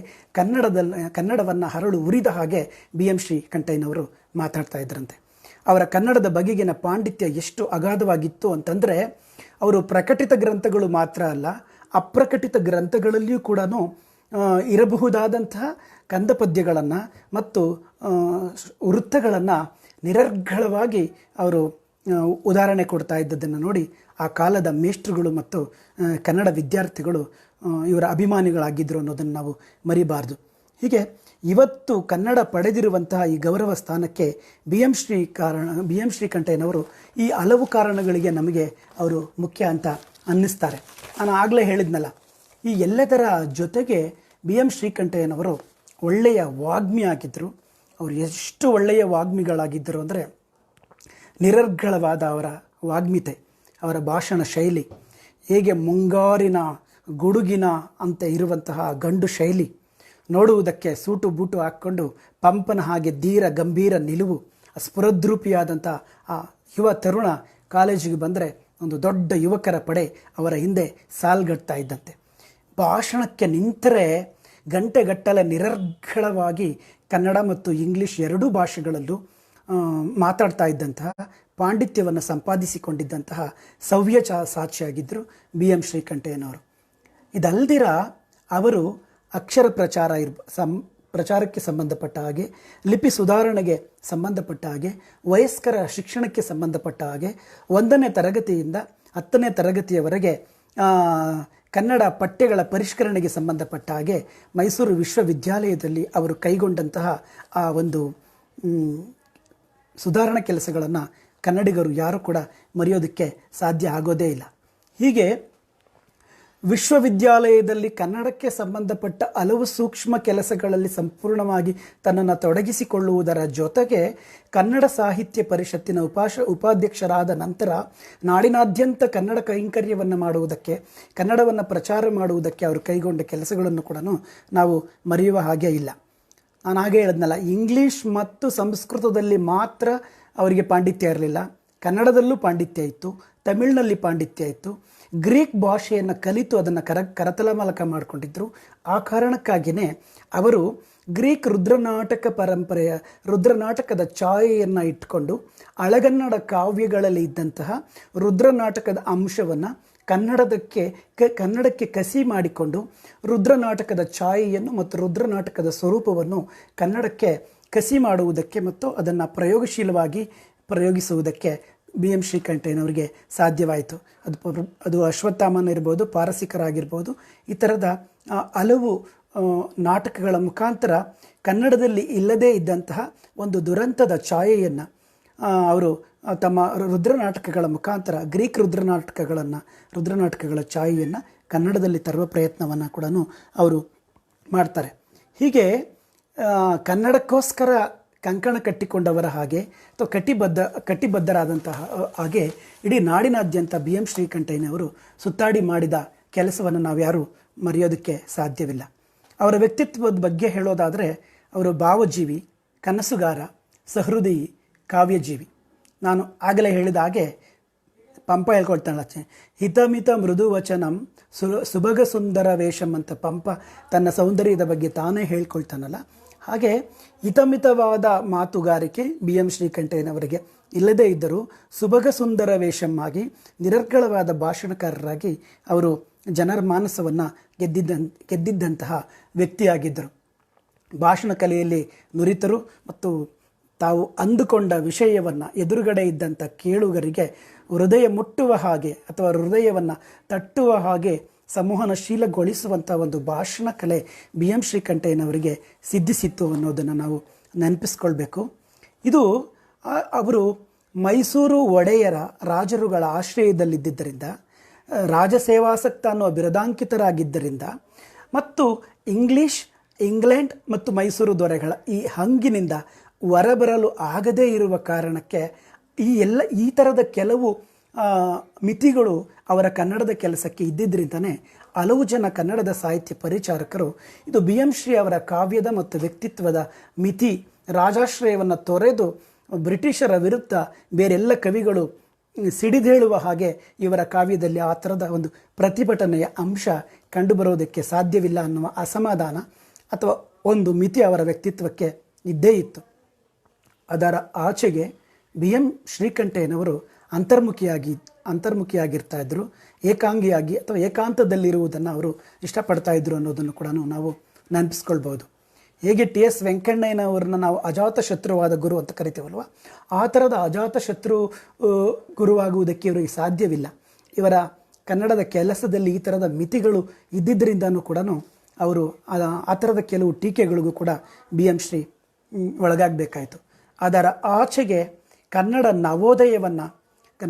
Speaker 1: ಕನ್ನಡವನ್ನು ಹರಳು ಉರಿದ ಹಾಗೆ ಬಿ ಎಂ ಶ್ರೀಕಂಠಯ್ಯನವರು ಮಾತಾಡ್ತಾ ಇದ್ರಂತೆ. ಅವರ ಕನ್ನಡದ ಬಗೆಗಿನ ಪಾಂಡಿತ್ಯ ಎಷ್ಟು ಅಗಾಧವಾಗಿತ್ತು ಅಂತಂದರೆ ಅವರು ಪ್ರಕಟಿತ ಗ್ರಂಥಗಳು ಮಾತ್ರ ಅಲ್ಲ, ಅಪ್ರಕಟಿತ ಗ್ರಂಥಗಳಲ್ಲಿಯೂ ಕೂಡ ಇರಬಹುದಾದಂತಹ ಕಂದಪದ್ಯಗಳನ್ನು ಮತ್ತು ವೃತ್ತಗಳನ್ನು ನಿರರ್ಗಳವಾಗಿ ಅವರು ಉದಾಹರಣೆ ಕೊಡ್ತಾ ಇದ್ದದ್ದನ್ನು ನೋಡಿ ಆ ಕಾಲದ ಮೇಷ್ಟ್ರುಗಳು ಮತ್ತು ಕನ್ನಡ ವಿದ್ಯಾರ್ಥಿಗಳು ಇವರ ಅಭಿಮಾನಿಗಳಾಗಿದ್ದರು ಅನ್ನೋದನ್ನು ನಾವು ಮರಿಬಾರ್ದು. ಹೀಗೆ ಇವತ್ತು ಕನ್ನಡ ಪಡೆದಿರುವಂತಹ ಈ ಗೌರವ ಸ್ಥಾನಕ್ಕೆ ಬಿ ಎಂ ಶ್ರೀಕಂಠಯ್ಯನವರು ಈ ಹಲವು ಕಾರಣಗಳಿಗೆ ನಮಗೆ ಅವರು ಮುಖ್ಯ ಅಂತ ಅನ್ನಿಸ್ತಾರೆ. ನಾನು ಆಗಲೇ ಹೇಳಿದ್ನಲ್ಲ, ಈ ಎಲ್ಲದರ ಜೊತೆಗೆ ಬಿ ಎಂ ಶ್ರೀಕಂಠಯ್ಯನವರು ಒಳ್ಳೆಯ ವಾಗ್ಮಿ ಆಗಿದ್ದರು. ಅವರು ಎಷ್ಟು ಒಳ್ಳೆಯ ವಾಗ್ಮಿಗಳಾಗಿದ್ದರು ಅಂದರೆ ನಿರರ್ಗಳವಾದ ಅವರ ವಾಗ್ಮಿತೆ, ಅವರ ಭಾಷಣ ಶೈಲಿ, ಹೇಗೆ ಮುಂಗಾರಿನ ಗುಡುಗಿನ ಅಂತ ಇರುವಂತಹ ಗಂಡು ಶೈಲಿ, ನೋಡುವುದಕ್ಕೆ ಸೂಟು ಬೂಟು ಹಾಕ್ಕೊಂಡು ಪಂಪನ ಹಾಗೆ ಧೀರ ಗಂಭೀರ ನಿಲುವು, ಸ್ಫುರದ್ರೂಪಿಯಾದಂಥ ಆ ಯುವ ತರುಣ ಕಾಲೇಜಿಗೆ ಬಂದರೆ ಒಂದು ದೊಡ್ಡ ಯುವಕರ ಪಡೆ ಅವರ ಹಿಂದೆ ಸಾಲ್ಗಟ್ತಾ ಇದ್ದಂತೆ. ಭಾಷಣಕ್ಕೆ ನಿಂತರೆ ಗಂಟೆಗಟ್ಟಲೆ ನಿರರ್ಗಳವಾಗಿ ಕನ್ನಡ ಮತ್ತು ಇಂಗ್ಲೀಷ್ ಎರಡೂ ಭಾಷೆಗಳಲ್ಲೂ ಮಾತಾಡ್ತಾ ಇದ್ದಂತಹ ಪಾಂಡಿತ್ಯವನ್ನು ಸಂಪಾದಿಸಿಕೊಂಡಿದ್ದಂತಹ ಸವ್ಯ ಸಾಕ್ಷಿಯಾಗಿದ್ದರು ಬಿ ಎಂ ಶ್ರೀಕಂಠಯ್ಯನವರು. ಇದಲ್ದಿರ ಅವರು ಅಕ್ಷರ ಪ್ರಚಾರಕ್ಕೆ ಸಂಬಂಧಪಟ್ಟ ಹಾಗೆ, ಲಿಪಿ ಸುಧಾರಣೆಗೆ ಸಂಬಂಧಪಟ್ಟ ಹಾಗೆ, ವಯಸ್ಕರ ಶಿಕ್ಷಣಕ್ಕೆ ಸಂಬಂಧಪಟ್ಟ ಹಾಗೆ 1ನೇ ತರಗತಿಯಿಂದ 10ನೇ ತರಗತಿಯವರೆಗೆ ಕನ್ನಡ ಪಠ್ಯಗಳ ಪರಿಷ್ಕರಣೆಗೆ ಸಂಬಂಧಪಟ್ಟ ಹಾಗೆ ಮೈಸೂರು ವಿಶ್ವವಿದ್ಯಾಲಯದಲ್ಲಿ ಅವರು ಕೈಗೊಂಡಂತಹ ಆ ಒಂದು ಸುಧಾರಣಾ ಕೆಲಸಗಳನ್ನು ಕನ್ನಡಿಗರು ಯಾರೂ ಕೂಡ ಮರೆಯೋದಕ್ಕೆ ಸಾಧ್ಯ ಆಗೋದೇ ಇಲ್ಲ. ಹೀಗೆ ವಿಶ್ವವಿದ್ಯಾಲಯದಲ್ಲಿ ಕನ್ನಡಕ್ಕೆ ಸಂಬಂಧಪಟ್ಟ ಹಲವು ಸೂಕ್ಷ್ಮ ಕೆಲಸಗಳಲ್ಲಿ ಸಂಪೂರ್ಣವಾಗಿ ತನ್ನನ್ನು ತೊಡಗಿಸಿಕೊಳ್ಳುವುದರ ಜೊತೆಗೆ ಕನ್ನಡ ಸಾಹಿತ್ಯ ಪರಿಷತ್ತಿನ ಉಪಾಧ್ಯಕ್ಷರಾದ ನಂತರ ನಾಡಿನಾದ್ಯಂತ ಕನ್ನಡ ಕೈಂಕರ್ಯವನ್ನು ಮಾಡುವುದಕ್ಕೆ, ಕನ್ನಡವನ್ನು ಪ್ರಚಾರ ಮಾಡುವುದಕ್ಕೆ ಅವರು ಕೈಗೊಂಡ ಕೆಲಸಗಳನ್ನು ಕೂಡ ನಾವು ಮರೆಯುವ ಹಾಗೆ ಇಲ್ಲ. ನಾನು ಹಾಗೆ ಹೇಳಿದ್ನಲ್ಲ, ಇಂಗ್ಲೀಷ್ ಮತ್ತು ಸಂಸ್ಕೃತದಲ್ಲಿ ಮಾತ್ರ ಅವರಿಗೆ ಪಾಂಡಿತ್ಯ ಇರಲಿಲ್ಲ, ಕನ್ನಡದಲ್ಲೂ ಪಾಂಡಿತ್ಯ ಇತ್ತು, ತಮಿಳಿನಲ್ಲಿ ಪಾಂಡಿತ್ಯ ಇತ್ತು, ಗ್ರೀಕ್ ಭಾಷೆಯನ್ನು ಕಲಿತು ಅದನ್ನು ಕರತಲ ಮೂಲಕ ಮಾಡಿಕೊಂಡಿದ್ದರು. ಆ ಕಾರಣಕ್ಕಾಗಿಯೇ ಅವರು ಗ್ರೀಕ್ ರುದ್ರನಾಟಕ ಪರಂಪರೆಯ ರುದ್ರನಾಟಕದ ಛಾಯೆಯನ್ನು ಇಟ್ಕೊಂಡು ಹಳೆಗನ್ನಡ ಕಾವ್ಯಗಳಲ್ಲಿ ಇದ್ದಂತಹ ರುದ್ರನಾಟಕದ ಅಂಶವನ್ನು ಕನ್ನಡಕ್ಕೆ ಕಸಿ ಮಾಡಿಕೊಂಡು ರುದ್ರನಾಟಕದ ಛಾಯೆಯನ್ನು ಮತ್ತು ರುದ್ರನಾಟಕದ ಸ್ವರೂಪವನ್ನು ಕನ್ನಡಕ್ಕೆ ಕಸಿ ಮಾಡುವುದಕ್ಕೆ ಮತ್ತು ಅದನ್ನು ಪ್ರಯೋಗಶೀಲವಾಗಿ ಪ್ರಯೋಗಿಸುವುದಕ್ಕೆ ಬಿ ಎಂ ಶ್ರೀಕಂಠಯ್ಯನವರಿಗೆ ಸಾಧ್ಯವಾಯಿತು. ಅದು ಅಶ್ವತ್ಥಾಮನ ಇರ್ಬೋದು, ಪಾರಸಿಕರಾಗಿರ್ಬೋದು, ಈ ಥರದ ಹಲವು ನಾಟಕಗಳ ಮುಖಾಂತರ ಕನ್ನಡದಲ್ಲಿ ಇಲ್ಲದೇ ಇದ್ದಂತಹ ಒಂದು ದುರಂತದ ಛಾಯೆಯನ್ನು ಅವರು ತಮ್ಮ ರುದ್ರನಾಟಕಗಳ ಮುಖಾಂತರ ಗ್ರೀಕ್ ರುದ್ರನಾಟಕಗಳ ಛಾಯೆಯನ್ನು ಕನ್ನಡದಲ್ಲಿ ತರುವ ಪ್ರಯತ್ನವನ್ನು ಕೂಡ ಅವರು ಮಾಡ್ತಾರೆ. ಹೀಗೆ ಕನ್ನಡಕ್ಕೋಸ್ಕರ ಕಂಕಣ ಕಟ್ಟಿಕೊಂಡವರ ಹಾಗೆ ಅಥವಾ ಕಟ್ಟಿಬದ್ಧರಾದಂತಹ ಹಾಗೆ ಇಡೀ ನಾಡಿನಾದ್ಯಂತ ಬಿ ಎಂ ಶ್ರೀಕಂಠಯ್ಯನವರು ಸುತ್ತಾಡಿ ಮಾಡಿದ ಕೆಲಸವನ್ನು ನಾವು ಯಾರೂ ಮರೆಯೋದಕ್ಕೆ ಸಾಧ್ಯವಿಲ್ಲ. ಅವರ ವ್ಯಕ್ತಿತ್ವದ ಬಗ್ಗೆ ಹೇಳೋದಾದರೆ ಅವರು ಭಾವಜೀವಿ, ಕನಸುಗಾರ, ಸಹೃದಯಿ, ಕಾವ್ಯಜೀವಿ. ನಾನು ಆಗಲೇ ಹೇಳಿದ ಹಾಗೆ ಪಂಪ ಹೇಳ್ಕೊಳ್ತಾಳೆ, ಹಿತಮಿತ ಮೃದು ವಚನಂ ಸುಭಗ ಸುಂದರ ವೇಷಂ ಅಂತ ಪಂಪ ತನ್ನ ಸೌಂದರ್ಯದ ಬಗ್ಗೆ ತಾನೇ ಹೇಳ್ಕೊಳ್ತಾನಲ್ಲ, ಹಾಗೆ ಹಿತಮಿತವಾದ ಮಾತುಗಾರಿಕೆ ಬಿ ಎಂ ಶ್ರೀಕಂಠಯ್ಯನವರಿಗೆ ಇಲ್ಲದೇ ಇದ್ದರೂ ಸುಭಗ ಸುಂದರ ವೇಷಮ್ಮಾಗಿ ನಿರರ್ಗಳವಾದ ಭಾಷಣಕಾರರಾಗಿ ಅವರು ಜನರ ಮಾನಸವನ್ನು ಗೆದ್ದಿದ್ದಂತಹ ವ್ಯಕ್ತಿಯಾಗಿದ್ದರು. ಭಾಷಣ ಕಲೆಯಲ್ಲಿ ನುರಿತರು ಮತ್ತು ತಾವು ಅಂದುಕೊಂಡ ವಿಷಯವನ್ನು ಎದುರುಗಡೆ ಇದ್ದಂಥ ಕೇಳುಗರಿಗೆ ಹೃದಯ ಮುಟ್ಟುವ ಹಾಗೆ ಅಥವಾ ಹೃದಯವನ್ನು ತಟ್ಟುವ ಹಾಗೆ ಸಂವಹನಶೀಲಗೊಳಿಸುವಂಥ ಒಂದು ಭಾಷಣ ಕಲೆ ಬಿ ಎಂ ಶ್ರೀಕಂಠಯ್ಯನವರಿಗೆ ಸಿದ್ಧಿಸಿತ್ತು ಅನ್ನೋದನ್ನು ನಾವು ನೆನಪಿಸ್ಕೊಳ್ಬೇಕು. ಇದು ಅವರು ಮೈಸೂರು ಒಡೆಯರ ರಾಜರುಗಳ ಆಶ್ರಯದಲ್ಲಿದ್ದರಿಂದ, ರಾಜಸೇವಾಸಕ್ತ ಅನ್ನುವ ಬಿರುದಾಂಕಿತರಾಗಿದ್ದರಿಂದ ಮತ್ತು ಇಂಗ್ಲೆಂಡ್ ಮತ್ತು ಮೈಸೂರು ದೊರೆಗಳ ಈ ಹಂಗಿನಿಂದ ಹೊರಬರಲು ಆಗದೇ ಇರುವ ಕಾರಣಕ್ಕೆ ಈ ಥರದ ಕೆಲವು ಮಿತಿಗಳು ಅವರ ಕನ್ನಡದ ಕೆಲಸಕ್ಕೆ ಇದ್ದಿದ್ದರಿಂದನೇ ಹಲವು ಜನ ಕನ್ನಡದ ಸಾಹಿತ್ಯ ಪರಿಚಾರಕರು ಇದು ಬಿ ಎಂ ಶ್ರೀ ಅವರ ಕಾವ್ಯದ ಮತ್ತು ವ್ಯಕ್ತಿತ್ವದ ಮಿತಿ ರಾಜಾಶ್ರಯವನ್ನು ತೊರೆದು ಬ್ರಿಟಿಷರ ವಿರುದ್ಧ ಬೇರೆಲ್ಲ ಕವಿಗಳು ಸಿಡಿದೇಳುವ ಹಾಗೆ ಇವರ ಕಾವ್ಯದಲ್ಲಿ ಆ ಥರದ ಒಂದು ಪ್ರತಿಭಟನೆಯ ಅಂಶ ಕಂಡುಬರೋದಕ್ಕೆ ಸಾಧ್ಯವಿಲ್ಲ ಅನ್ನುವ ಅಸಮಾಧಾನ ಅಥವಾ ಒಂದು ಮಿತಿ ಅವರ ವ್ಯಕ್ತಿತ್ವಕ್ಕೆ ಇದ್ದೇ ಇತ್ತು. ಅದರ ಆಚೆಗೆ ಬಿ ಎಂ ಶ್ರೀಕಂಠಯ್ಯನವರು ಅಂತರ್ಮುಖಿಯಾಗಿರ್ತಾ ಇದ್ದರು, ಏಕಾಂಗಿಯಾಗಿ ಅಥವಾ ಏಕಾಂತದಲ್ಲಿರುವುದನ್ನು ಅವರು ಇಷ್ಟಪಡ್ತಾ ಇದ್ರು ಅನ್ನೋದನ್ನು ಕೂಡ ನಾವು ನೆನಪಿಸ್ಕೊಳ್ಬೋದು. ಹೇಗೆ ಟಿ ಎಸ್ ವೆಂಕಣ್ಣಯ್ಯನವ್ರನ್ನ ನಾವು ಅಜಾತ ಶತ್ರುವಾದ ಗುರು ಅಂತ ಕರಿತೀವಲ್ವ, ಆ ಥರದ ಅಜಾತ ಶತ್ರು ಗುರುವಾಗುವುದಕ್ಕೆ ಇವರಿಗೆ ಸಾಧ್ಯವಿಲ್ಲ. ಇವರ ಕನ್ನಡದ ಕೆಲಸದಲ್ಲಿ ಈ ಥರದ ಮಿತಿಗಳು ಇದ್ದಿದ್ದರಿಂದನೂ ಕೂಡ ಅವರು ಆ ಥರದ ಕೆಲವು ಟೀಕೆಗಳಿಗೂ ಕೂಡ ಬಿ ಎಂ ಶ್ರೀ ಒಳಗಾಗಬೇಕಾಯಿತು. ಅದರ ಆಚೆಗೆ ಕನ್ನಡ ನವೋದಯವನ್ನು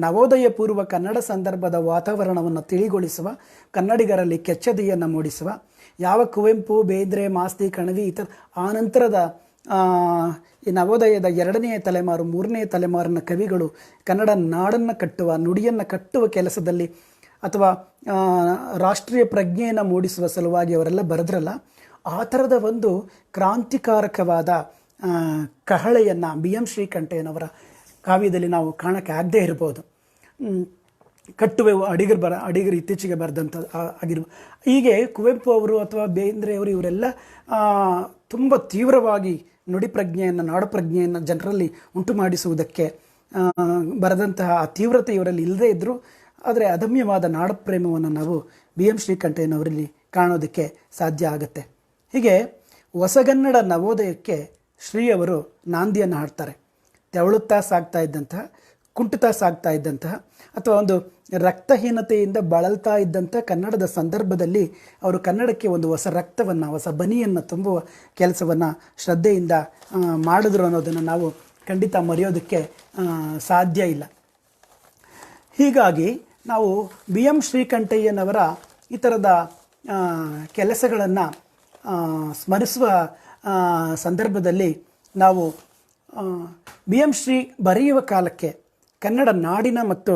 Speaker 1: ನವೋದಯ ಪೂರ್ವ ಕನ್ನಡ ಸಂದರ್ಭದ ವಾತಾವರಣವನ್ನು ತಿಳಿಗೊಳಿಸುವ, ಕನ್ನಡಿಗರಲ್ಲಿ ಕೆಚ್ಚೆದೆಯನ್ನು ಮೂಡಿಸುವ, ಯಾವ ಕುವೆಂಪು, ಬೇಂದ್ರೆ, ಮಾಸ್ತಿ, ಕಣವಿ ಇತರ ಆನಂತರದ ಈ ನವೋದಯದ 2ನೇ ತಲೆಮಾರು 3ನೇ ತಲೆಮಾರಿನ ಕವಿಗಳು ಕನ್ನಡ ನಾಡನ್ನು ಕಟ್ಟುವ, ನುಡಿಯನ್ನು ಕಟ್ಟುವ ಕೆಲಸದಲ್ಲಿ ಅಥವಾ ರಾಷ್ಟ್ರೀಯ ಪ್ರಜ್ಞೆಯನ್ನು ಮೂಡಿಸುವ ಸಲುವಾಗಿ ಅವರೆಲ್ಲ ಬರೆದ್ರಲ್ಲ, ಆ ಥರದ ಒಂದು ಕ್ರಾಂತಿಕಾರಕವಾದ ಕಹಳೆಯನ್ನು ಬಿ ಎಂ ಶ್ರೀಕಂಠಯ್ಯನವರ ಕಾವ್ಯದಲ್ಲಿ ನಾವು ಕಾಣಕ್ಕೆ ಆಗದೇ ಇರ್ಬೋದು. ಕಟ್ಟುವೆವು ಅಡಿಗರು ಇತ್ತೀಚೆಗೆ ಬರೆದಂಥ ಆಗಿರ್ಬೋದು. ಹೀಗೆ ಕುವೆಂಪು ಅವರು ಅಥವಾ ಬೇಂದ್ರೆ ಅವರು ಇವರೆಲ್ಲ ತುಂಬ ತೀವ್ರವಾಗಿ ನುಡಿ ಪ್ರಜ್ಞೆಯನ್ನು, ನಾಡು ಪ್ರಜ್ಞೆಯನ್ನು ಜನರಲ್ಲಿ ಉಂಟು ಮಾಡಿಸುವುದಕ್ಕೆ ಬರೆದಂತಹ ಆ ತೀವ್ರತೆ ಇವರಲ್ಲಿ ಇಲ್ಲದೇ ಇದ್ದರೂ, ಆದರೆ ಅದಮ್ಯವಾದ ನಾಡ ಪ್ರೇಮವನ್ನು ನಾವು ಬಿ ಎಂ ಶ್ರೀಕಂಠಯ್ಯನವರಲ್ಲಿ ಕಾಣೋದಕ್ಕೆ ಸಾಧ್ಯ ಆಗುತ್ತೆ. ಹೀಗೆ ಹೊಸಗನ್ನಡ ನವೋದಯಕ್ಕೆ ಶ್ರೀಯವರು ನಾಂದಿಯನ್ನು ಹಾಡ್ತಾರೆ. ತೆವಳುತ್ತಾ ಸಾಗ್ತಾ ಇದ್ದಂತಹ, ಕುಂಟುತ್ತಾ ಸಾಗ್ತಾ ಇದ್ದಂತಹ ಅಥವಾ ಒಂದು ರಕ್ತಹೀನತೆಯಿಂದ ಬಳಲ್ತಾ ಇದ್ದಂಥ ಕನ್ನಡದ ಸಂದರ್ಭದಲ್ಲಿ ಅವರು ಕನ್ನಡಕ್ಕೆ ಒಂದು ಹೊಸ ರಕ್ತವನ್ನು, ಹೊಸ ಬನಿಯನ್ನು ತುಂಬುವ ಕೆಲಸವನ್ನು ಶ್ರದ್ಧೆಯಿಂದ ಮಾಡಿದ್ರು ಅನ್ನೋದನ್ನು ನಾವು ಖಂಡಿತ ಮರೆಯೋದಕ್ಕೆ ಸಾಧ್ಯ ಇಲ್ಲ. ಹೀಗಾಗಿ ನಾವು ಬಿ ಎಂ ಶ್ರೀಕಂಠಯ್ಯನವರ ಈ ಥರದ ಕೆಲಸಗಳನ್ನು ಸ್ಮರಿಸುವ ಸಂದರ್ಭದಲ್ಲಿ ನಾವು ಬಿ ಎಂ ಶ್ರೀ ಬರೆಯುವ ಕಾಲಕ್ಕೆ ಕನ್ನಡ ನಾಡಿನ ಮತ್ತು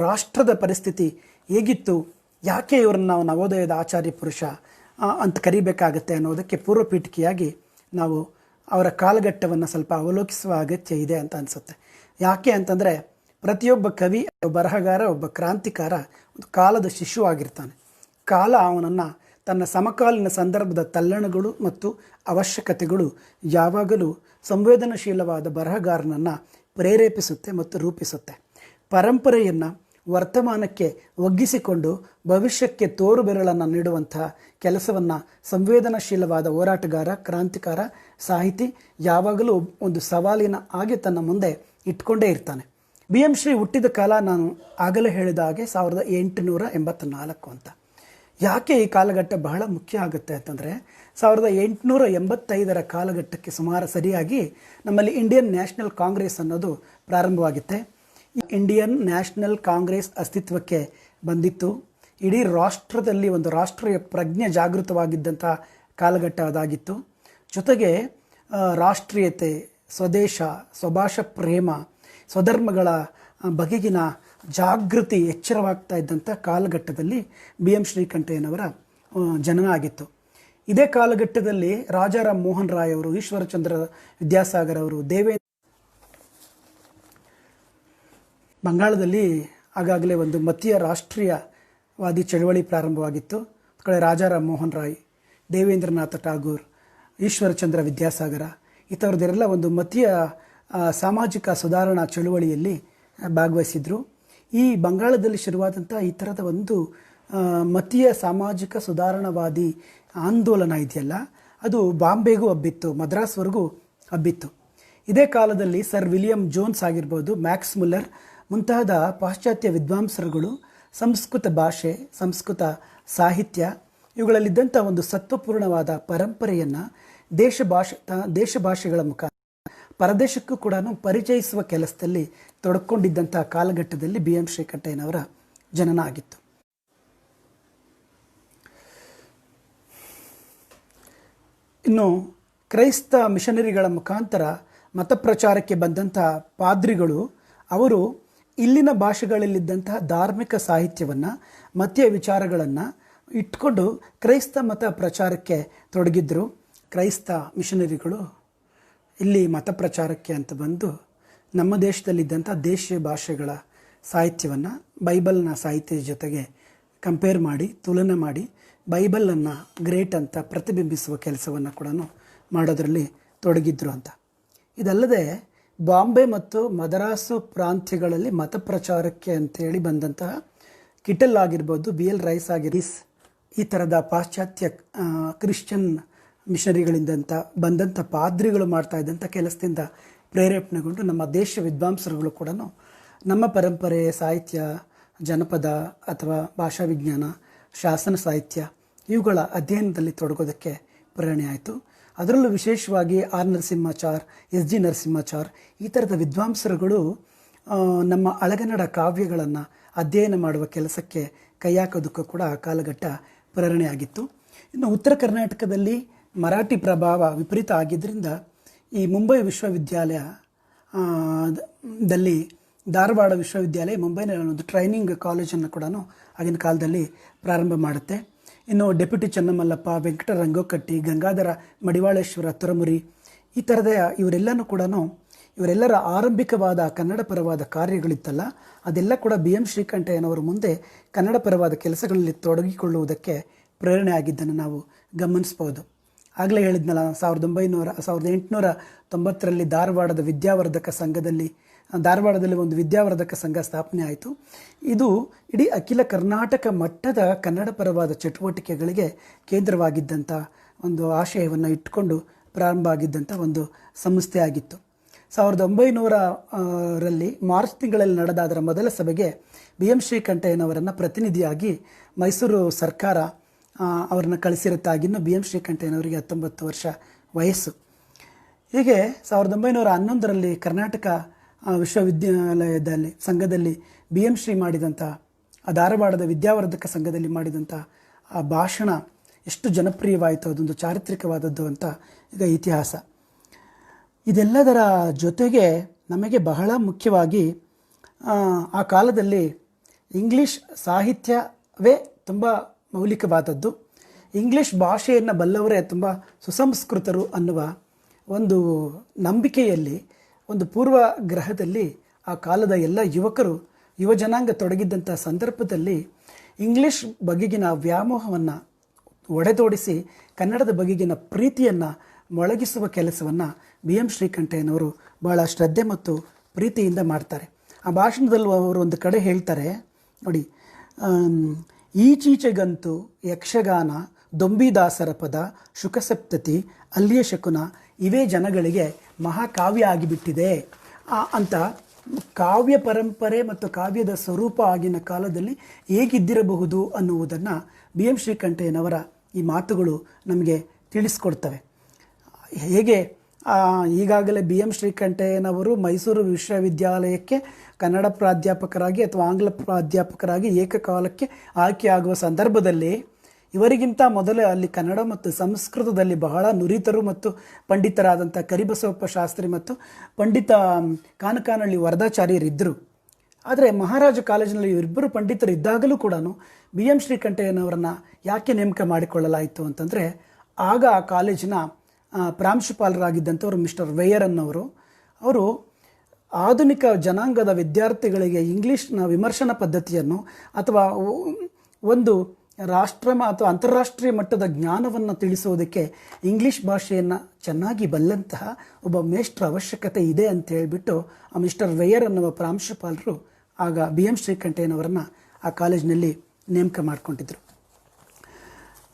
Speaker 1: ರಾಷ್ಟ್ರದ ಪರಿಸ್ಥಿತಿ ಹೇಗಿತ್ತು, ಯಾಕೆ ಇವರನ್ನು ನಾವು ನವೋದಯದ ಆಚಾರ್ಯ ಪುರುಷ ಅಂತ ಕರಿಬೇಕಾಗತ್ತೆ ಅನ್ನೋದಕ್ಕೆ ಪೂರ್ವಪೀಠಿಕೆಯಾಗಿ ನಾವು ಅವರ ಕಾಲಘಟ್ಟವನ್ನು ಸ್ವಲ್ಪ ಅವಲೋಕಿಸುವ ಅಗತ್ಯ ಇದೆ ಅಂತ ಅನಿಸುತ್ತೆ. ಯಾಕೆ ಅಂತಂದರೆ ಪ್ರತಿಯೊಬ್ಬ ಕವಿ, ಬರಹಗಾರ, ಒಬ್ಬ ಕ್ರಾಂತಿಕಾರ ಒಂದು ಕಾಲದ ಶಿಶು ಆಗಿರ್ತಾನೆ. ಕಾಲ ಅವನನ್ನು ತನ್ನ ಸಮಕಾಲೀನ ಸಂದರ್ಭದ ತಲ್ಲಣಗಳು ಮತ್ತು ಅವಶ್ಯಕತೆಗಳು ಯಾವಾಗಲೂ ಸಂವೇದನಶೀಲವಾದ ಬರಹಗಾರನನ್ನು ಪ್ರೇರೇಪಿಸುತ್ತೆ ಮತ್ತು ರೂಪಿಸುತ್ತೆ. ಪರಂಪರೆಯನ್ನು ವರ್ತಮಾನಕ್ಕೆ ಒಗ್ಗಿಸಿಕೊಂಡು ಭವಿಷ್ಯಕ್ಕೆ ತೋರು ಬೆರಳನ್ನು ನೀಡುವಂತಹ ಕೆಲಸವನ್ನು ಸಂವೇದನಶೀಲವಾದ ಹೋರಾಟಗಾರ, ಕ್ರಾಂತಿಕಾರ, ಸಾಹಿತಿ ಯಾವಾಗಲೂ ಒಂದು ಸವಾಲಿನ ಹಾಗೆ ತನ್ನ ಮುಂದೆ ಇಟ್ಕೊಂಡೇ ಇರ್ತಾನೆ. ಬಿ ಎಂ ಶ್ರೀ ಹುಟ್ಟಿದ ಕಾಲ ನಾನು ಆಗಲೇ ಹೇಳಿದ ಹಾಗೆ 1884 ಅಂತ. ಯಾಕೆ ಈ ಕಾಲಘಟ್ಟ ಬಹಳ ಮುಖ್ಯ ಆಗುತ್ತೆ ಅಂತಂದರೆ 1885 ಕಾಲಘಟ್ಟಕ್ಕೆ ಸುಮಾರು ಸರಿಯಾಗಿ ನಮ್ಮಲ್ಲಿ ಇಂಡಿಯನ್ ನ್ಯಾಷನಲ್ ಕಾಂಗ್ರೆಸ್ ಅನ್ನೋದು ಪ್ರಾರಂಭವಾಗುತ್ತೆ. ಈ ಇಂಡಿಯನ್ ನ್ಯಾಷನಲ್ ಕಾಂಗ್ರೆಸ್ ಅಸ್ತಿತ್ವಕ್ಕೆ ಬಂದಿತ್ತು. ಇಡೀ ರಾಷ್ಟ್ರದಲ್ಲಿ ಒಂದು ರಾಷ್ಟ್ರೀಯ ಪ್ರಜ್ಞೆ ಜಾಗೃತವಾಗಿದ್ದಂಥ ಕಾಲಘಟ್ಟ ಅದಾಗಿತ್ತು. ಜೊತೆಗೆ ರಾಷ್ಟ್ರೀಯತೆ, ಸ್ವದೇಶ, ಸ್ವಭಾಷಾ ಪ್ರೇಮ, ಸ್ವಧರ್ಮಗಳ ಬಗೆಗಿನ ಜಾಗೃತಿ ಎಚ್ಚರವಾಗ್ತಾ ಇದ್ದಂಥ ಕಾಲಘಟ್ಟದಲ್ಲಿ ಬಿ ಎಂ ಶ್ರೀಕಂಠಯ್ಯನವರ ಜನನ ಆಗಿತ್ತು. ಇದೇ ಕಾಲಘಟ್ಟದಲ್ಲಿ ರಾಜಾರಾಮ್ ಮೋಹನ್ ರಾಯ್ ಅವರು, ಈಶ್ವರಚಂದ್ರ ವಿದ್ಯಾಸಾಗರ್ ಅವರು, ಬಂಗಾಳದಲ್ಲಿ ಆಗಾಗಲೇ ಒಂದು ಮತೀಯ ರಾಷ್ಟ್ರೀಯವಾದಿ ಚಳವಳಿ ಪ್ರಾರಂಭವಾಗಿತ್ತು. ಕಡೆ ರಾಜಾರಾಮ್ ಮೋಹನ್ ರಾಯ್, ದೇವೇಂದ್ರನಾಥ ಠಾಗೂರ್, ಈಶ್ವರಚಂದ್ರ ವಿದ್ಯಾಸಾಗರ ಈ ಥರದ್ದೆಲ್ಲ ಒಂದು ಮತೀಯ ಸಾಮಾಜಿಕ ಸುಧಾರಣಾ ಚಳುವಳಿಯಲ್ಲಿ ಭಾಗವಹಿಸಿದರು. ಈ ಬಂಗಾಳದಲ್ಲಿ ಶುರುವಾದಂಥ ಈ ಥರದ ಒಂದು ಮತೀಯ ಸಾಮಾಜಿಕ ಸುಧಾರಣಾವಾದಿ ಆಂದೋಲನ ಇದೆಯಲ್ಲ, ಅದು ಬಾಂಬೆಗೂ ಹಬ್ಬಿತ್ತು, ಮದ್ರಾಸ್ವರೆಗೂ ಹಬ್ಬಿತ್ತು. ಇದೇ ಕಾಲದಲ್ಲಿ ಸರ್ ವಿಲಿಯಂ ಜೋನ್ಸ್ ಆಗಿರ್ಬೋದು, ಮ್ಯಾಕ್ಸ್ ಮುಲ್ಲರ್ ಮುಂತಾದ ಪಾಶ್ಚಾತ್ಯ ವಿದ್ವಾಂಸರುಗಳು ಸಂಸ್ಕೃತ ಭಾಷೆ, ಸಂಸ್ಕೃತ ಸಾಹಿತ್ಯ ಇವುಗಳಲ್ಲಿದ್ದಂಥ ಒಂದು ಸತ್ವಪೂರ್ಣವಾದ ಪರಂಪರೆಯನ್ನು ದೇಶ ಭಾಷೆಗಳ ಮುಖಾಂತರ ಪರದೇಶಕ್ಕೂ ಕೂಡ ಪರಿಚಯಿಸುವ ಕೆಲಸದಲ್ಲಿ ತೊಡಕೊಂಡಿದ್ದಂಥ ಕಾಲಘಟ್ಟದಲ್ಲಿ ಬಿ ಎಂ ಶ್ರೀಕಂಠಯ್ಯನವರ ಜನನ ಆಗಿತ್ತು. ಇನ್ನು ಕ್ರೈಸ್ತ ಮಿಷನರಿಗಳ ಮುಖಾಂತರ ಮತ ಪ್ರಚಾರಕ್ಕೆ ಬಂದಂಥ ಪಾದ್ರಿಗಳು ಅವರು ಇಲ್ಲಿನ ಭಾಷೆಗಳಲ್ಲಿದ್ದಂತಹ ಧಾರ್ಮಿಕ ಸಾಹಿತ್ಯವನ್ನು, ಮತೀಯ ವಿಚಾರಗಳನ್ನು ಇಟ್ಕೊಂಡು ಕ್ರೈಸ್ತ ಮತ ಪ್ರಚಾರಕ್ಕೆ ತೊಡಗಿದ್ರು. ಕ್ರೈಸ್ತ ಮಿಷನರಿಗಳು ಇಲ್ಲಿ ಮತ ಪ್ರಚಾರಕ್ಕೆ ಅಂತ ಬಂದು ನಮ್ಮ ದೇಶದಲ್ಲಿದ್ದಂಥ ದೇಶೀಯ ಭಾಷೆಗಳ ಸಾಹಿತ್ಯವನ್ನು ಬೈಬಲ್ನ ಸಾಹಿತ್ಯದ ಜೊತೆಗೆ ಕಂಪೇರ್ ಮಾಡಿ, ತುಲನೆ ಮಾಡಿ ಬೈಬಲನ್ನು ಗ್ರೇಟ್ ಅಂತ ಪ್ರತಿಬಿಂಬಿಸುವ ಕೆಲಸವನ್ನು ಕೂಡ ಮಾಡೋದರಲ್ಲಿ ತೊಡಗಿದ್ರು ಅಂತ. ಇದಲ್ಲದೆ ಬಾಂಬೆ ಮತ್ತು ಮದರಾಸು ಪ್ರಾಂತ್ಯಗಳಲ್ಲಿ ಮತ ಪ್ರಚಾರಕ್ಕೆ ಅಂತೇಳಿ ಬಂದಂತಹ ಕಿಟಲ್ ಆಗಿರ್ಬೋದು, ಬಿ ಎಲ್ ರೈಸ್ ಈ ಥರದ ಪಾಶ್ಚಾತ್ಯ ಕ್ರಿಶ್ಚಿಯನ್ ಮಿಷನರಿಗಳಿಂದಂಥ ಬಂದಂಥ ಪಾದ್ರಿಗಳು ಮಾಡ್ತಾ ಇದ್ದಂಥ ಕೆಲಸದಿಂದ ಪ್ರೇರೇಪಣೆಗೊಂಡು ನಮ್ಮ ದೇಶ ವಿದ್ವಾಂಸರುಗಳು ಕೂಡ ನಮ್ಮ ಪರಂಪರೆ, ಸಾಹಿತ್ಯ, ಜನಪದ ಅಥವಾ ಭಾಷಾ ವಿಜ್ಞಾನ, ಶಾಸನ ಸಾಹಿತ್ಯ ಇವುಗಳ ಅಧ್ಯಯನದಲ್ಲಿ ತೊಡಗೋದಕ್ಕೆ ಪ್ರೇರಣೆ ಆಯಿತು. ಅದರಲ್ಲೂ ವಿಶೇಷವಾಗಿ R Narasimhachar, S G Narasimhachar ಈ ಥರದ ವಿದ್ವಾಂಸರುಗಳು ನಮ್ಮ ಹಳೆಗನ್ನಡ ಕಾವ್ಯಗಳನ್ನು ಅಧ್ಯಯನ ಮಾಡುವ ಕೆಲಸಕ್ಕೆ ಕೈ ಹಾಕೋದಕ್ಕೂ ಕೂಡ ಆ ಕಾಲಘಟ್ಟ ಪ್ರೇರಣೆಯಾಗಿತ್ತು. ಇನ್ನು ಉತ್ತರ ಕರ್ನಾಟಕದಲ್ಲಿ ಮರಾಠಿ ಪ್ರಭಾವ ವಿಪರೀತ ಆಗಿದ್ದರಿಂದ ಈ ಮುಂಬೈ ವಿಶ್ವವಿದ್ಯಾಲಯ ದಲ್ಲಿ ಧಾರವಾಡ ವಿಶ್ವವಿದ್ಯಾಲಯ ಮುಂಬೈನಲ್ಲಿ ಒಂದು ಟ್ರೈನಿಂಗ್ ಕಾಲೇಜನ್ನು ಕೂಡ ಆಗಿನ ಕಾಲದಲ್ಲಿ ಪ್ರಾರಂಭ ಮಾಡುತ್ತೆ. ಇನ್ನು ಡೆಪ್ಯೂಟಿ ಚೆನ್ನಮಲ್ಲಪ್ಪ, ವೆಂಕಟ ರಂಗೋಕಟ್ಟಿ, ಗಂಗಾಧರ ಮಡಿವಾಳೇಶ್ವರ, ತುರಮುರಿ ಈ ಥರದ ಇವರೆಲ್ಲರ ಆರಂಭಿಕವಾದ ಕನ್ನಡ ಪರವಾದ ಕಾರ್ಯಗಳಿತ್ತಲ್ಲ, ಅದೆಲ್ಲ ಕೂಡ ಬಿ ಎಂ ಶ್ರೀಕಂಠಯ್ಯನವರು ಮುಂದೆ ಕನ್ನಡ ಪರವಾದ ಕೆಲಸಗಳಲ್ಲಿ ತೊಡಗಿಕೊಳ್ಳುವುದಕ್ಕೆ ಪ್ರೇರಣೆ ಆಗಿದ್ದನ್ನು ನಾವು ಗಮನಿಸ್ಬೋದು. ಆಗಲೇ ಹೇಳಿದ್ನಲ್ಲ, 1890ರಲ್ಲಿ ಧಾರವಾಡದಲ್ಲಿ ಒಂದು ವಿದ್ಯಾವರ್ಧಕ ಸಂಘ ಸ್ಥಾಪನೆ ಆಯಿತು. ಇದು ಇಡೀ ಅಖಿಲ ಕರ್ನಾಟಕ ಮಟ್ಟದ ಕನ್ನಡ ಪರವಾದ ಚಟುವಟಿಕೆಗಳಿಗೆ ಕೇಂದ್ರವಾಗಿದ್ದಂಥ ಒಂದು ಆಶಯವನ್ನು ಇಟ್ಟುಕೊಂಡು ಪ್ರಾರಂಭ ಆಗಿದ್ದಂಥ ಒಂದು ಸಂಸ್ಥೆ ಆಗಿತ್ತು. 1900ರಲ್ಲಿ ಮಾರ್ಚ್ ತಿಂಗಳಲ್ಲಿ ನಡೆದ ಅದರ ಮೊದಲ ಸಭೆಗೆ ಬಿ ಎಂ ಶ್ರೀಕಂಠಯ್ಯನವರನ್ನು ಪ್ರತಿನಿಧಿಯಾಗಿ ಮೈಸೂರು ಸರ್ಕಾರ ಅವರನ್ನು ಕಳಿಸಿರುತ್ತಾಗಿನ್ನು ಬಿ ಎಂ ಶ್ರೀಕಂಠಯ್ಯನವರಿಗೆ 19 ವರ್ಷ ವಯಸ್ಸು. ಹೀಗೆ 1911ರಲ್ಲಿ ಕರ್ನಾಟಕ ವಿಶ್ವವಿದ್ಯಾಲಯದಲ್ಲಿ ಸಂಘದಲ್ಲಿ ಬಿ ಎಂ ಶ್ರೀ ಮಾಡಿದಂಥ ಧಾರವಾಡದ ವಿದ್ಯಾವರ್ಧಕ ಸಂಘದಲ್ಲಿ ಮಾಡಿದಂಥ ಆ ಭಾಷಣ ಎಷ್ಟು ಜನಪ್ರಿಯವಾಯಿತು, ಅದೊಂದು ಚಾರಿತ್ರಿಕವಾದದ್ದು ಅಂತ ಈಗ ಇತಿಹಾಸ. ಇದೆಲ್ಲದರ ಜೊತೆಗೆ ನಮಗೆ ಬಹಳ ಮುಖ್ಯವಾಗಿ ಆ ಕಾಲದಲ್ಲಿ ಇಂಗ್ಲೀಷ್ ಸಾಹಿತ್ಯವೇ ತುಂಬ ಮೌಲಿಕವಾದದ್ದು. ಇಂಗ್ಲೀಷ್ ಭಾಷೆಯನ್ನು ಬಲ್ಲವರೇ ತುಂಬ ಸುಸಂಸ್ಕೃತರು ಅನ್ನುವ ಒಂದು ನಂಬಿಕೆಯಲ್ಲಿ, ಒಂದು ಪೂರ್ವ ಗ್ರಹದಲ್ಲಿ ಆ ಕಾಲದ ಎಲ್ಲ ಯುವ ಜನಾಂಗ ತೊಡಗಿದ್ದಂಥ ಸಂದರ್ಭದಲ್ಲಿ ಇಂಗ್ಲೀಷ್ ಬಗೆಗಿನ ವ್ಯಾಮೋಹವನ್ನು ಒಡೆದೋಡಿಸಿ ಕನ್ನಡದ ಬಗೆಗಿನ ಪ್ರೀತಿಯನ್ನು ಮೊಳಗಿಸುವ ಕೆಲಸವನ್ನು ಬಿ ಎಂ ಶ್ರೀಕಂಠಯ್ಯನವರು ಭಾಳ ಶ್ರದ್ಧೆ ಮತ್ತು ಪ್ರೀತಿಯಿಂದ ಮಾಡ್ತಾರೆ. ಆ ಭಾಷಣದಲ್ಲಿ ಅವರು ಒಂದು ಕಡೆ ಹೇಳ್ತಾರೆ ನೋಡಿ, ಈಚೀಚೆಗಂತೂ ಯಕ್ಷಗಾನ, ದೊಂಬಿದಾಸರ ಪದ, ಶುಕಸಪ್ತತಿ, ಅಲ್ಲಿಯ ಶಕುನ ಇವೇ ಜನಗಳಿಗೆ ಮಹಾಕಾವ್ಯ ಆಗಿಬಿಟ್ಟಿದೆ ಅಂತ ಕಾವ್ಯ ಪರಂಪರೆ ಮತ್ತು ಕಾವ್ಯದ ಸ್ವರೂಪ ಆಗಿನ ಕಾಲದಲ್ಲಿ ಹೇಗಿದ್ದಿರಬಹುದು ಅನ್ನುವುದನ್ನು ಬಿ ಎಂ ಶ್ರೀಕಂಠಯ್ಯನವರ ಈ ಮಾತುಗಳು ನಮಗೆ ತಿಳಿಸ್ಕೊಡ್ತವೆ. ಹೇಗೆ ಈಗಾಗಲೇ ಬಿ ಎಂ ಶ್ರೀಕಂಠಯ್ಯನವರು ಮೈಸೂರು ವಿಶ್ವವಿದ್ಯಾಲಯಕ್ಕೆ ಕನ್ನಡ ಪ್ರಾಧ್ಯಾಪಕರಾಗಿ ಅಥವಾ ಆಂಗ್ಲ ಪ್ರಾಧ್ಯಾಪಕರಾಗಿ ಏಕಕಾಲಕ್ಕೆ ಆಯ್ಕೆಯಾಗುವ ಸಂದರ್ಭದಲ್ಲಿ ಇವರಿಗಿಂತ ಮೊದಲೇ ಅಲ್ಲಿ ಕನ್ನಡ ಮತ್ತು ಸಂಸ್ಕೃತದಲ್ಲಿ ಬಹಳ ನುರಿತರು ಮತ್ತು ಪಂಡಿತರಾದಂಥ ಕರಿಬಸವಪ್ಪ ಶಾಸ್ತ್ರಿ ಮತ್ತು ಪಂಡಿತ ಕಾನಕಾನಹಳ್ಳಿ ವರದಾಚಾರ್ಯರಿದ್ದರು. ಆದರೆ ಮಹಾರಾಜ ಕಾಲೇಜಿನಲ್ಲಿ ಇವರಿಬ್ಬರು ಪಂಡಿತರು ಇದ್ದಾಗಲೂ ಕೂಡ ಬಿ ಎಂ ಶ್ರೀಕಂಠಯ್ಯನವರನ್ನು ಯಾಕೆ ನೇಮಕ ಮಾಡಿಕೊಳ್ಳಲಾಯಿತು ಅಂತಂದರೆ, ಆಗ ಆ ಕಾಲೇಜಿನ ಪ್ರಾಂಶುಪಾಲರಾಗಿದ್ದಂಥವರು ಮಿಸ್ಟರ್ ವೇಯರ್ ಅನ್ನೋರು, ಅವರು ಆಧುನಿಕ ಜನಾಂಗದ ವಿದ್ಯಾರ್ಥಿಗಳಿಗೆ ಇಂಗ್ಲೀಷ್ನ ವಿಮರ್ಶನ ಪದ್ಧತಿಯನ್ನು ಅಥವಾ ಒಂದು ರಾಷ್ಟ್ರ ಅಥವಾ ಅಂತಾರಾಷ್ಟ್ರೀಯ ಮಟ್ಟದ ಜ್ಞಾನವನ್ನು ತಿಳಿಸೋದಕ್ಕೆ ಇಂಗ್ಲೀಷ್ ಭಾಷೆಯನ್ನು ಚೆನ್ನಾಗಿ ಬಲ್ಲಂತಹ ಒಬ್ಬ ಮೇಷ್ಟ್ರ ಅವಶ್ಯಕತೆ ಇದೆ ಅಂತ ಹೇಳಿಬಿಟ್ಟು ಆ ಮಿಸ್ಟರ್ ವೇಯರ್ ಅನ್ನುವ ಪ್ರಾಂಶುಪಾಲರು ಆಗ ಬಿ ಎಂ ಶ್ರೀಕಂಠಯ್ಯನವರನ್ನು ಆ ಕಾಲೇಜಿನಲ್ಲಿ ನೇಮಕ ಮಾಡಿಕೊಂಡಿದ್ದರು.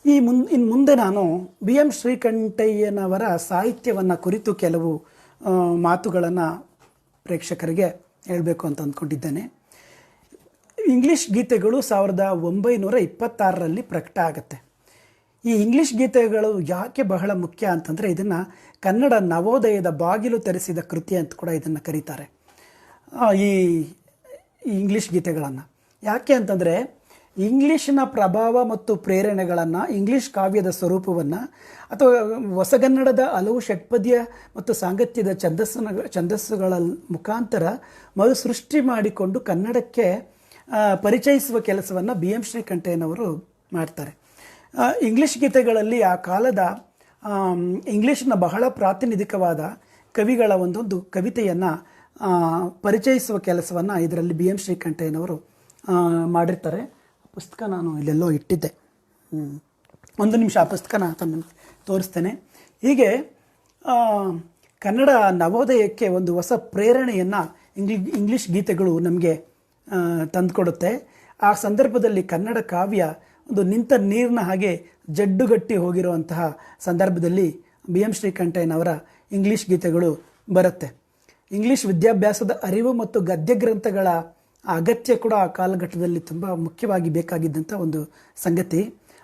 Speaker 1: ಇನ್ನು ಮುಂದೆ ನಾನು ಬಿ ಎಂ ಶ್ರೀಕಂಠಯ್ಯನವರ ಸಾಹಿತ್ಯವನ್ನು ಕುರಿತು ಕೆಲವು ಮಾತುಗಳನ್ನು ಪ್ರೇಕ್ಷಕರಿಗೆ ಹೇಳಬೇಕು ಅಂತ ಅಂದ್ಕೊಂಡಿದ್ದೇನೆ. ಇಂಗ್ಲೀಷ್ ಗೀತೆಗಳು 1926ರಲ್ಲಿ ಪ್ರಕಟ ಆಗುತ್ತೆ. ಈ ಇಂಗ್ಲೀಷ್ ಗೀತೆಗಳು ಯಾಕೆ ಬಹಳ ಮುಖ್ಯ ಅಂತಂದರೆ, ಇದನ್ನು ಕನ್ನಡ ನವೋದಯದ ಬಾಗಿಲು ತೆರೆಸಿದ ಕೃತಿ ಅಂತ ಕೂಡ ಇದನ್ನು ಕರೀತಾರೆ. ಈ ಇಂಗ್ಲೀಷ್ ಗೀತೆಗಳನ್ನು ಯಾಕೆ ಅಂತಂದರೆ, ಇಂಗ್ಲೀಷಿನ ಪ್ರಭಾವ ಮತ್ತು ಪ್ರೇರಣೆಗಳನ್ನು, ಇಂಗ್ಲೀಷ್ ಕಾವ್ಯದ ಸ್ವರೂಪವನ್ನು ಅಥವಾ ಹೊಸಗನ್ನಡದ ಹಲವು ಷಟ್ಪದ್ಯ ಮತ್ತು ಸಾಂಗತ್ಯದ ಛಂದಸ್ಸುಗಳ ಮುಖಾಂತರ ಮರುಸೃಷ್ಟಿ ಮಾಡಿಕೊಂಡು ಕನ್ನಡಕ್ಕೆ ಪರಿಚಯಿಸುವ ಕೆಲಸವನ್ನು ಬಿ ಎಂ ಶ್ರೀಕಂಠಯ್ಯನವರು ಮಾಡ್ತಾರೆ. ಇಂಗ್ಲೀಷ್ ಗೀತೆಗಳಲ್ಲಿ ಆ ಕಾಲದ ಇಂಗ್ಲೀಷಿನ ಬಹಳ ಪ್ರಾತಿನಿಧಿಕವಾದ ಕವಿಗಳ ಒಂದೊಂದು ಕವಿತೆಯನ್ನು ಪರಿಚಯಿಸುವ ಕೆಲಸವನ್ನು ಇದರಲ್ಲಿ ಬಿ ಎಂ ಶ್ರೀಕಂಠಯ್ಯನವರು ಮಾಡಿರ್ತಾರೆ. ಪುಸ್ತಕ ನಾನು ಇಲ್ಲೆಲ್ಲೋ ಇಟ್ಟಿದ್ದೆ, ಒಂದು ನಿಮಿಷ ಆ ಪುಸ್ತಕನ ತಮ್ಮನ್ನು ತೋರಿಸ್ತೇನೆ. ಹೀಗೆ ಕನ್ನಡ ನವೋದಯಕ್ಕೆ ಒಂದು ಹೊಸ ಪ್ರೇರಣೆಯನ್ನು ಇಂಗ್ಲೀಷ್ ಗೀತೆಗಳು ನಮಗೆ ತಂದುಕೊಡುತ್ತೆ. ಆ ಸಂದರ್ಭದಲ್ಲಿ ಕನ್ನಡ ಕಾವ್ಯ ಒಂದು ನಿಂತ ನೀರಿನ ಹಾಗೆ ಜಡ್ಡುಗಟ್ಟಿ ಹೋಗಿರುವಂತಹ ಸಂದರ್ಭದಲ್ಲಿ ಬಿ ಎಂ ಶ್ರೀಕಂಠಯ್ಯನವರ ಇಂಗ್ಲೀಷ್ ಗೀತೆಗಳು ಬರುತ್ತೆ. ಇಂಗ್ಲೀಷ್ ವಿದ್ಯಾಭ್ಯಾಸದ ಅರಿವು ಮತ್ತು ಗದ್ಯ ಗ್ರಂಥಗಳ ಅಗತ್ಯ ಕೂಡ ಆ ಕಾಲಘಟ್ಟದಲ್ಲಿ ತುಂಬ ಮುಖ್ಯವಾಗಿ ಬೇಕಾಗಿದ್ದಂಥ ಒಂದು ಸಂಗತಿ.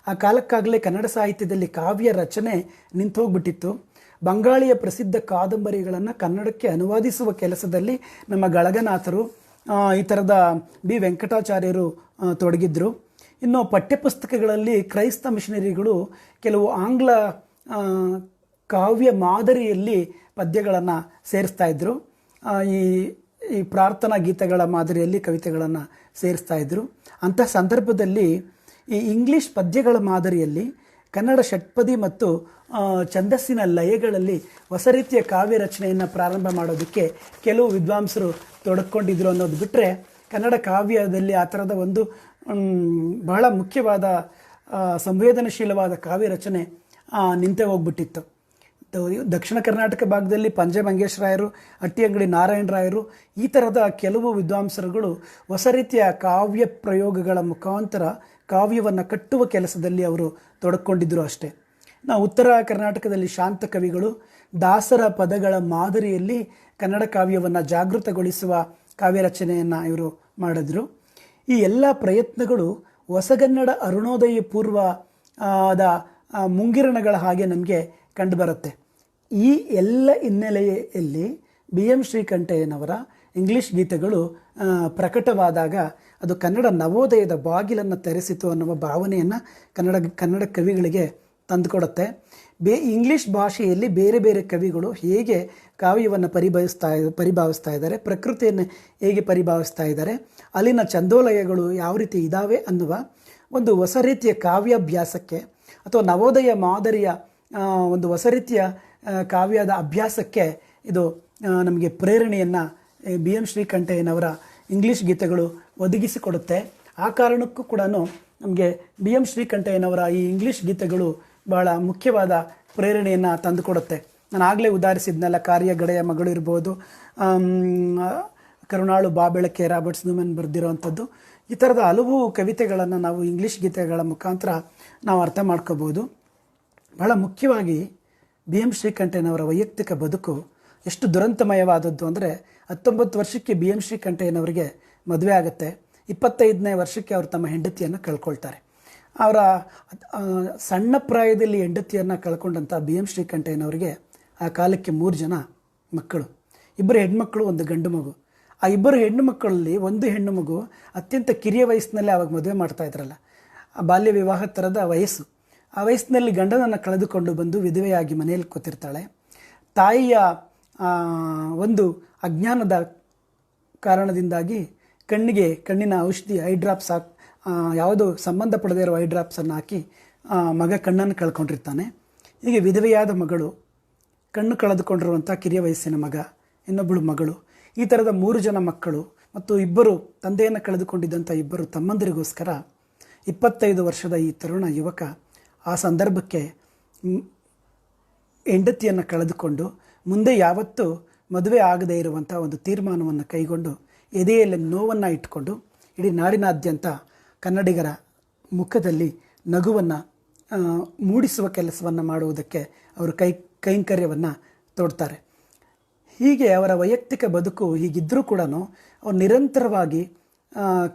Speaker 1: ಆ ಕಾಲಕ್ಕಾಗಲೇ ಕನ್ನಡ ಸಾಹಿತ್ಯದಲ್ಲಿ ಕಾವ್ಯ ರಚನೆ ನಿಂತು ಹೋಗ್ಬಿಟ್ಟಿತ್ತು. ಬಂಗಾಳಿಯ ಪ್ರಸಿದ್ಧ ಕಾದಂಬರಿಗಳನ್ನು ಕನ್ನಡಕ್ಕೆ ಅನುವಾದಿಸುವ ಕೆಲಸದಲ್ಲಿ ನಮ್ಮ ಗಳಗನಾಥರು, ಈ ಥರದ ಬಿ ವೆಂಕಟಾಚಾರ್ಯರು ತೊಡಗಿದ್ರು. ಇನ್ನು ಪಠ್ಯಪುಸ್ತಕಗಳಲ್ಲಿ ಕ್ರೈಸ್ತ ಮಿಷನರಿಗಳು ಕೆಲವು ಆಂಗ್ಲ ಕಾವ್ಯ ಮಾದರಿಯಲ್ಲಿ ಪದ್ಯಗಳನ್ನು ಸೇರಿಸ್ತಾ ಇದ್ದರು. ಈ ಈ ಪ್ರಾರ್ಥನಾ ಗೀತೆಗಳ ಮಾದರಿಯಲ್ಲಿ ಕವಿತೆಗಳನ್ನು ಸೇರಿಸ್ತಾ ಇದ್ದರು. ಅಂತಹ ಸಂದರ್ಭದಲ್ಲಿ ಈ ಇಂಗ್ಲೀಷ್ ಪದ್ಯಗಳ ಮಾದರಿಯಲ್ಲಿ ಕನ್ನಡ ಷಟ್ಪದಿ ಮತ್ತು ಛಂದಸ್ಸಿನ ಲಯಗಳಲ್ಲಿ ಹೊಸ ರೀತಿಯ ಕಾವ್ಯ ರಚನೆಯನ್ನು ಪ್ರಾರಂಭ ಮಾಡೋದಕ್ಕೆ ಕೆಲವು ವಿದ್ವಾಂಸರು ತೊಡಕೊಂಡಿದ್ರು ಅನ್ನೋದು ಬಿಟ್ಟರೆ, ಕನ್ನಡ ಕಾವ್ಯದಲ್ಲಿ ಆ ಥರದ ಒಂದು ಬಹಳ ಮುಖ್ಯವಾದ ಸಂವೇದನಶೀಲವಾದ ಕಾವ್ಯ ರಚನೆ ನಿಂತೇ ಹೋಗ್ಬಿಟ್ಟಿತ್ತು. ದಕ್ಷಿಣ ಕರ್ನಾಟಕ ಭಾಗದಲ್ಲಿ ಪಂಜೆ ಮಂಗೇಶರಾಯರು, ಅಟ್ಟಿಯಂಗಡಿ ನಾರಾಯಣರಾಯರು, ಈ ಥರದ ಕೆಲವು ವಿದ್ವಾಂಸರುಗಳು ಹೊಸ ರೀತಿಯ ಕಾವ್ಯ ಪ್ರಯೋಗಗಳ ಮುಖಾಂತರ ಕಾವ್ಯವನ್ನು ಕಟ್ಟುವ ಕೆಲಸದಲ್ಲಿ ಅವರು ತೊಡಕೊಂಡಿದ್ದರು ಅಷ್ಟೇ. ನಾವು ಉತ್ತರ ಕರ್ನಾಟಕದಲ್ಲಿ ಶಾಂತ ಕವಿಗಳು ದಾಸರ ಪದಗಳ ಮಾದರಿಯಲ್ಲಿ ಕನ್ನಡ ಕಾವ್ಯವನ್ನು ಜಾಗೃತಗೊಳಿಸುವ ಕಾವ್ಯ ರಚನೆಯನ್ನು ಇವರು ಮಾಡಿದ್ರು. ಈ ಎಲ್ಲ ಪ್ರಯತ್ನಗಳು ಹೊಸಗನ್ನಡ ಅರುಣೋದಯ ಪೂರ್ವದ ಮುಂಗಿರಣಗಳ ಹಾಗೆ ನಮಗೆ ಕಂಡುಬರುತ್ತೆ. ಈ ಎಲ್ಲ ಹಿನ್ನೆಲೆಯಲ್ಲಿ ಬಿ ಎಂ ಶ್ರೀಕಂಠಯ್ಯನವರ ಇಂಗ್ಲೀಷ್ ಗೀತೆಗಳು ಪ್ರಕಟವಾದಾಗ ಅದು ಕನ್ನಡ ನವೋದಯದ ಬಾಗಿಲನ್ನು ತೆರೆಸಿತು ಅನ್ನುವ ಭಾವನೆಯನ್ನು ಕನ್ನಡ ಕವಿಗಳಿಗೆ ತಂದುಕೊಡುತ್ತೆ. ಇಂಗ್ಲೀಷ್ ಭಾಷೆಯಲ್ಲಿ ಬೇರೆ ಬೇರೆ ಕವಿಗಳು ಹೇಗೆ ಕಾವ್ಯವನ್ನು ಪರಿಭಾವಿಸ್ತಾ ಇದ್ದಾರೆ, ಪ್ರಕೃತಿಯನ್ನು ಹೇಗೆ ಪರಿಭಾವಿಸ್ತಾ ಇದ್ದಾರೆ, ಅಲ್ಲಿನ ಚಂದೋಲಯಗಳು ಯಾವ ರೀತಿ ಇದ್ದಾವೆ ಅನ್ನುವ ಒಂದು ಹೊಸ ರೀತಿಯ ಕಾವ್ಯಾಭ್ಯಾಸಕ್ಕೆ ಅಥವಾ ನವೋದಯ ಮಾದರಿಯ ಒಂದು ಹೊಸ ರೀತಿಯ ಕಾವ್ಯದ ಅಭ್ಯಾಸಕ್ಕೆ ಇದು ನಮಗೆ ಪ್ರೇರಣೆಯನ್ನು ಬಿ ಎಂ ಶ್ರೀಕಂಠಯ್ಯನವರ ಇಂಗ್ಲೀಷ್ ಗೀತೆಗಳು ಒದಗಿಸಿಕೊಡುತ್ತೆ. ಆ ಕಾರಣಕ್ಕೂ ಕೂಡ ನಮಗೆ ಬಿ ಎಂ ಶ್ರೀಕಂಠಯ್ಯನವರ ಈ ಇಂಗ್ಲೀಷ್ ಗೀತೆಗಳು ಬಹಳ ಮುಖ್ಯವಾದ ಪ್ರೇರಣೆಯನ್ನು ತಂದುಕೊಡುತ್ತೆ. ನಾನು ಆಗಲೇ ಉದಾಹರಿಸಿದ್ನಲ್ಲ, ಕಾರ್ಯಗಡೆಯ ಮಗಳು ಇರ್ಬೋದು, ಕರುಣಾಳು ಬಾಬೆಳಕೆ ರಾಬರ್ಟ್ಸ್ ನ್ಯೂಮನ್ ಬರೆದಿರೋವಂಥದ್ದು, ಈ ಥರದ ಹಲವು ಕವಿತೆಗಳನ್ನು ನಾವು ಇಂಗ್ಲೀಷ್ ಗೀತೆಗಳ ಮುಖಾಂತರ ನಾವು ಅರ್ಥ ಮಾಡ್ಕೋಬೋದು. ಬಹಳ ಮುಖ್ಯವಾಗಿ ಬಿ ಎಂ ಶ್ರೀಕಂಠಯ್ಯನವರ ವೈಯಕ್ತಿಕ ಬದುಕು ಎಷ್ಟು ದುರಂತಮಯವಾದದ್ದು ಅಂದರೆ, 19 ವರ್ಷಕ್ಕೆ ಬಿ ಎಂ ಶ್ರೀಕಂಠಯ್ಯನವರಿಗೆ ಮದುವೆ ಆಗುತ್ತೆ. 25ನೇ ವರ್ಷಕ್ಕೆ ಅವರು ತಮ್ಮ ಹೆಂಡತಿಯನ್ನು ಕಳ್ಕೊಳ್ತಾರೆ. ಅವರ ಸಣ್ಣ ಪ್ರಾಯದಲ್ಲಿ ಹೆಂಡತಿಯನ್ನು ಕಳ್ಕೊಂಡಂಥ ಬಿ ಎಂ ಶ್ರೀಕಂಠಯ್ಯನವರಿಗೆ ಆ ಕಾಲಕ್ಕೆ 3 ಜನ ಮಕ್ಕಳು, 2 ಹೆಣ್ಮಕ್ಕಳು, 1 ಗಂಡು ಮಗು. ಆ 2 ಹೆಣ್ಣು ಮಕ್ಕಳಲ್ಲಿ 1 ಹೆಣ್ಣು ಮಗು ಅತ್ಯಂತ ಕಿರಿಯ ವಯಸ್ಸಿನಲ್ಲಿ ಆವಾಗ ಮದುವೆ ಮಾಡ್ತಾ ಇದ್ರಲ್ಲ, ಆ ಬಾಲ್ಯ ವಿವಾಹ ಥರದ ವಯಸ್ಸು. ಆ ವಯಸ್ಸಿನಲ್ಲಿ ಗಂಡನನ್ನು ಕಳೆದುಕೊಂಡು ಬಂದು ವಿಧವೆಯಾಗಿ ಮನೆಯಲ್ಲಿ ಕೂತಿರ್ತಾಳೆ. ತಾಯಿಯ ಒಂದು ಅಜ್ಞಾನದ ಕಾರಣದಿಂದಾಗಿ ಕಣ್ಣಿನ ಔಷಧಿ ಐ ಡ್ರಾಪ್ಸ್ ಯಾವುದೋ ಸಂಬಂಧಪಡದೇ ಇರೋ ಐ ಡ್ರಾಪ್ಸನ್ನು ಹಾಕಿ ಮಗ ಕಣ್ಣನ್ನು ಕಳ್ಕೊಂಡಿರ್ತಾನೆ. ಹೀಗೆ ವಿಧವೆಯಾದ ಮಗಳು, ಕಣ್ಣು ಕಳೆದುಕೊಂಡಿರುವಂಥ ಕಿರಿಯ ವಯಸ್ಸಿನ ಮಗ, ಇನ್ನೊಬ್ಬಳು ಮಗಳು, ಈ ಥರದ 3 ಜನ ಮಕ್ಕಳು ಮತ್ತು 2 ತಂದೆಯನ್ನು ಕಳೆದುಕೊಂಡಿದ್ದಂಥ 2 ತಮ್ಮಂದಿರಿಗೋಸ್ಕರ 25 ವರ್ಷದ ಈ ತರುಣ ಯುವಕ ಆ ಸಂದರ್ಭಕ್ಕೆ ಹೆಂಡತಿಯನ್ನು ಕಳೆದುಕೊಂಡು ಮುಂದೆ ಯಾವತ್ತೂ ಮದುವೆ ಆಗದೇ ಇರುವಂಥ ಒಂದು ತೀರ್ಮಾನವನ್ನು ಕೈಗೊಂಡು ಎದೆಯಲ್ಲಿ ನೋವನ್ನು ಇಟ್ಕೊಂಡು ಇಡೀ ನಾಡಿನಾದ್ಯಂತ ಕನ್ನಡಿಗರ ಮುಖದಲ್ಲಿ ನಗುವನ್ನು ಮೂಡಿಸುವ ಕೆಲಸವನ್ನು ಮಾಡುವುದಕ್ಕೆ ಅವರು ಕೈಂಕರ್ಯವನ್ನು ತೋಡ್ತಾರೆ. ಹೀಗೆ ಅವರ ವೈಯಕ್ತಿಕ ಬದುಕು ಹೀಗಿದ್ದರೂ ಕೂಡ ಅವರು ನಿರಂತರವಾಗಿ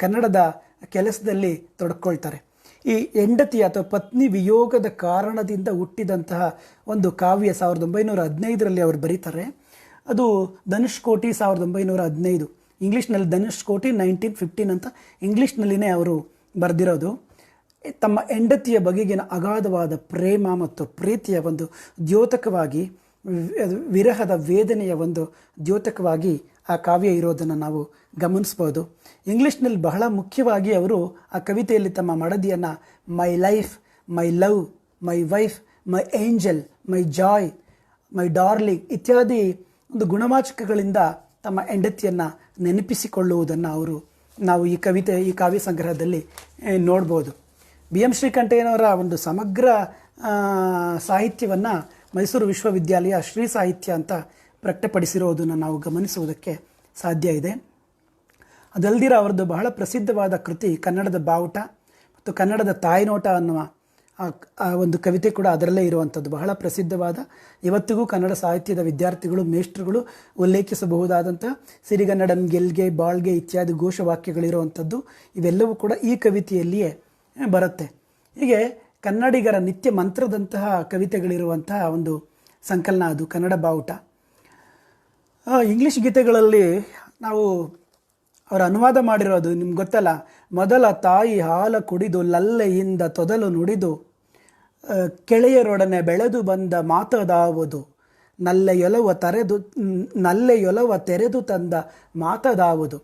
Speaker 1: ಕನ್ನಡದ ಕೆಲಸದಲ್ಲಿ ತೊಡಕೊಳ್ತಾರೆ. ಈ ಹೆಂಡತಿ ಅಥವಾ ಪತ್ನಿ ವಿಯೋಗದ ಕಾರಣದಿಂದ ಹುಟ್ಟಿದಂತಹ ಒಂದು ಕಾವ್ಯ 1915ರಲ್ಲಿ ಅವರು ಬರೀತಾರೆ. ಅದು ಧನುಷ್ಕೋಟಿ 1915, ಇಂಗ್ಲೀಷ್ನಲ್ಲಿ ಧನುಷ್ಕೋಟಿ 1915 ಅಂತ ಇಂಗ್ಲೀಷ್ನಲ್ಲಿನೇ ಅವರು ಬರೆದಿರೋದು. ತಮ್ಮ ಹೆಂಡತಿಯ ಬಗೆಗಿನ ಅಗಾಧವಾದ ಪ್ರೇಮ ಮತ್ತು ಪ್ರೀತಿಯ ಒಂದು ದ್ಯೋತಕವಾಗಿ, ವಿರಹದ ವೇದನೆಯ ಒಂದು ದ್ಯೋತಕವಾಗಿ ಆ ಕಾವ್ಯ ಇರೋದನ್ನು ನಾವು ಗಮನಿಸ್ಬೋದು. ಇಂಗ್ಲೀಷ್ನಲ್ಲಿ ಬಹಳ ಮುಖ್ಯವಾಗಿ ಅವರು ಆ ಕವಿತೆಯಲ್ಲಿ ತಮ್ಮ ಮಡದಿಯನ್ನು my life, my love, my wife, my angel, my joy, my darling ಇತ್ಯಾದಿ ಒಂದು ಗುಣವಾಚಕಗಳಿಂದ ತಮ್ಮ ಹೆಂಡತಿಯನ್ನು ನೆನಪಿಸಿಕೊಳ್ಳುವುದನ್ನು ನಾವು ಈ ಕಾವ್ಯ ಸಂಗ್ರಹದಲ್ಲಿ ನೋಡ್ಬೋದು. ಬಿ ಎಂ ಶ್ರೀಕಂಠಯ್ಯನವರ ಒಂದು ಸಮಗ್ರ ಸಾಹಿತ್ಯವನ್ನು ಮೈಸೂರು ವಿಶ್ವವಿದ್ಯಾಲಯ ಶ್ರೀ ಸಾಹಿತ್ಯ ಅಂತ ಪ್ರಕಟಪಡಿಸಿರೋದನ್ನು ನಾವು ಗಮನಿಸುವುದಕ್ಕೆ ಸಾಧ್ಯ ಇದೆ. ಅದಲ್ದಿರ ಅವರದ್ದು ಬಹಳ ಪ್ರಸಿದ್ಧವಾದ ಕೃತಿ ಕನ್ನಡದ ಬಾವುಟ ಮತ್ತು ಕನ್ನಡದ ತಾಯ್ನೋಟ ಅನ್ನುವ ಆ ಒಂದು ಕವಿತೆ ಕೂಡ ಅದರಲ್ಲೇ ಇರುವಂಥದ್ದು. ಬಹಳ ಪ್ರಸಿದ್ಧವಾದ, ಇವತ್ತಿಗೂ ಕನ್ನಡ ಸಾಹಿತ್ಯದ ವಿದ್ಯಾರ್ಥಿಗಳು, ಮೇಷ್ಟ್ರುಗಳು ಉಲ್ಲೇಖಿಸಬಹುದಾದಂಥ ಸಿರಿಗನ್ನಡಂ ಗೆಲ್ಗೆ, ಬಾಳ್ಗೆ ಇತ್ಯಾದಿ ಘೋಷವಾಕ್ಯಗಳಿರುವಂಥದ್ದು. ಇವೆಲ್ಲವೂ ಕೂಡ ಈ ಕವಿತೆಯಲ್ಲಿಯೇ ಬರುತ್ತೆ. ಹೀಗೆ ಕನ್ನಡಿಗರ ನಿತ್ಯ ಮಂತ್ರದಂತಹ ಕವಿತೆಗಳಿರುವಂತಹ ಒಂದು ಸಂಕಲನ ಅದು, ಕನ್ನಡ ಬಾವುಟ. ಇಂಗ್ಲೀಷ್ ಗೀತೆಗಳಲ್ಲಿ ನಾವು ಅವರು ಅನುವಾದ ಮಾಡಿರೋದು ನಿಮ್ಗೆ ಗೊತ್ತಲ್ಲ. ಮೊದಲ ತಾಯಿ ಹಾಲ ಕುಡಿದು ಲಲ್ಲೆಯಿಂದ ತೊದಲು ನುಡಿದು ಕೆಳೆಯರೊಡನೆ ಬೆಳೆದು ಬಂದ ಮಾತದಾವುದು, ನಲ್ಲೆಯೊಲವ ತೆರೆದು ತಂದ ಮಾತದಾವುದು.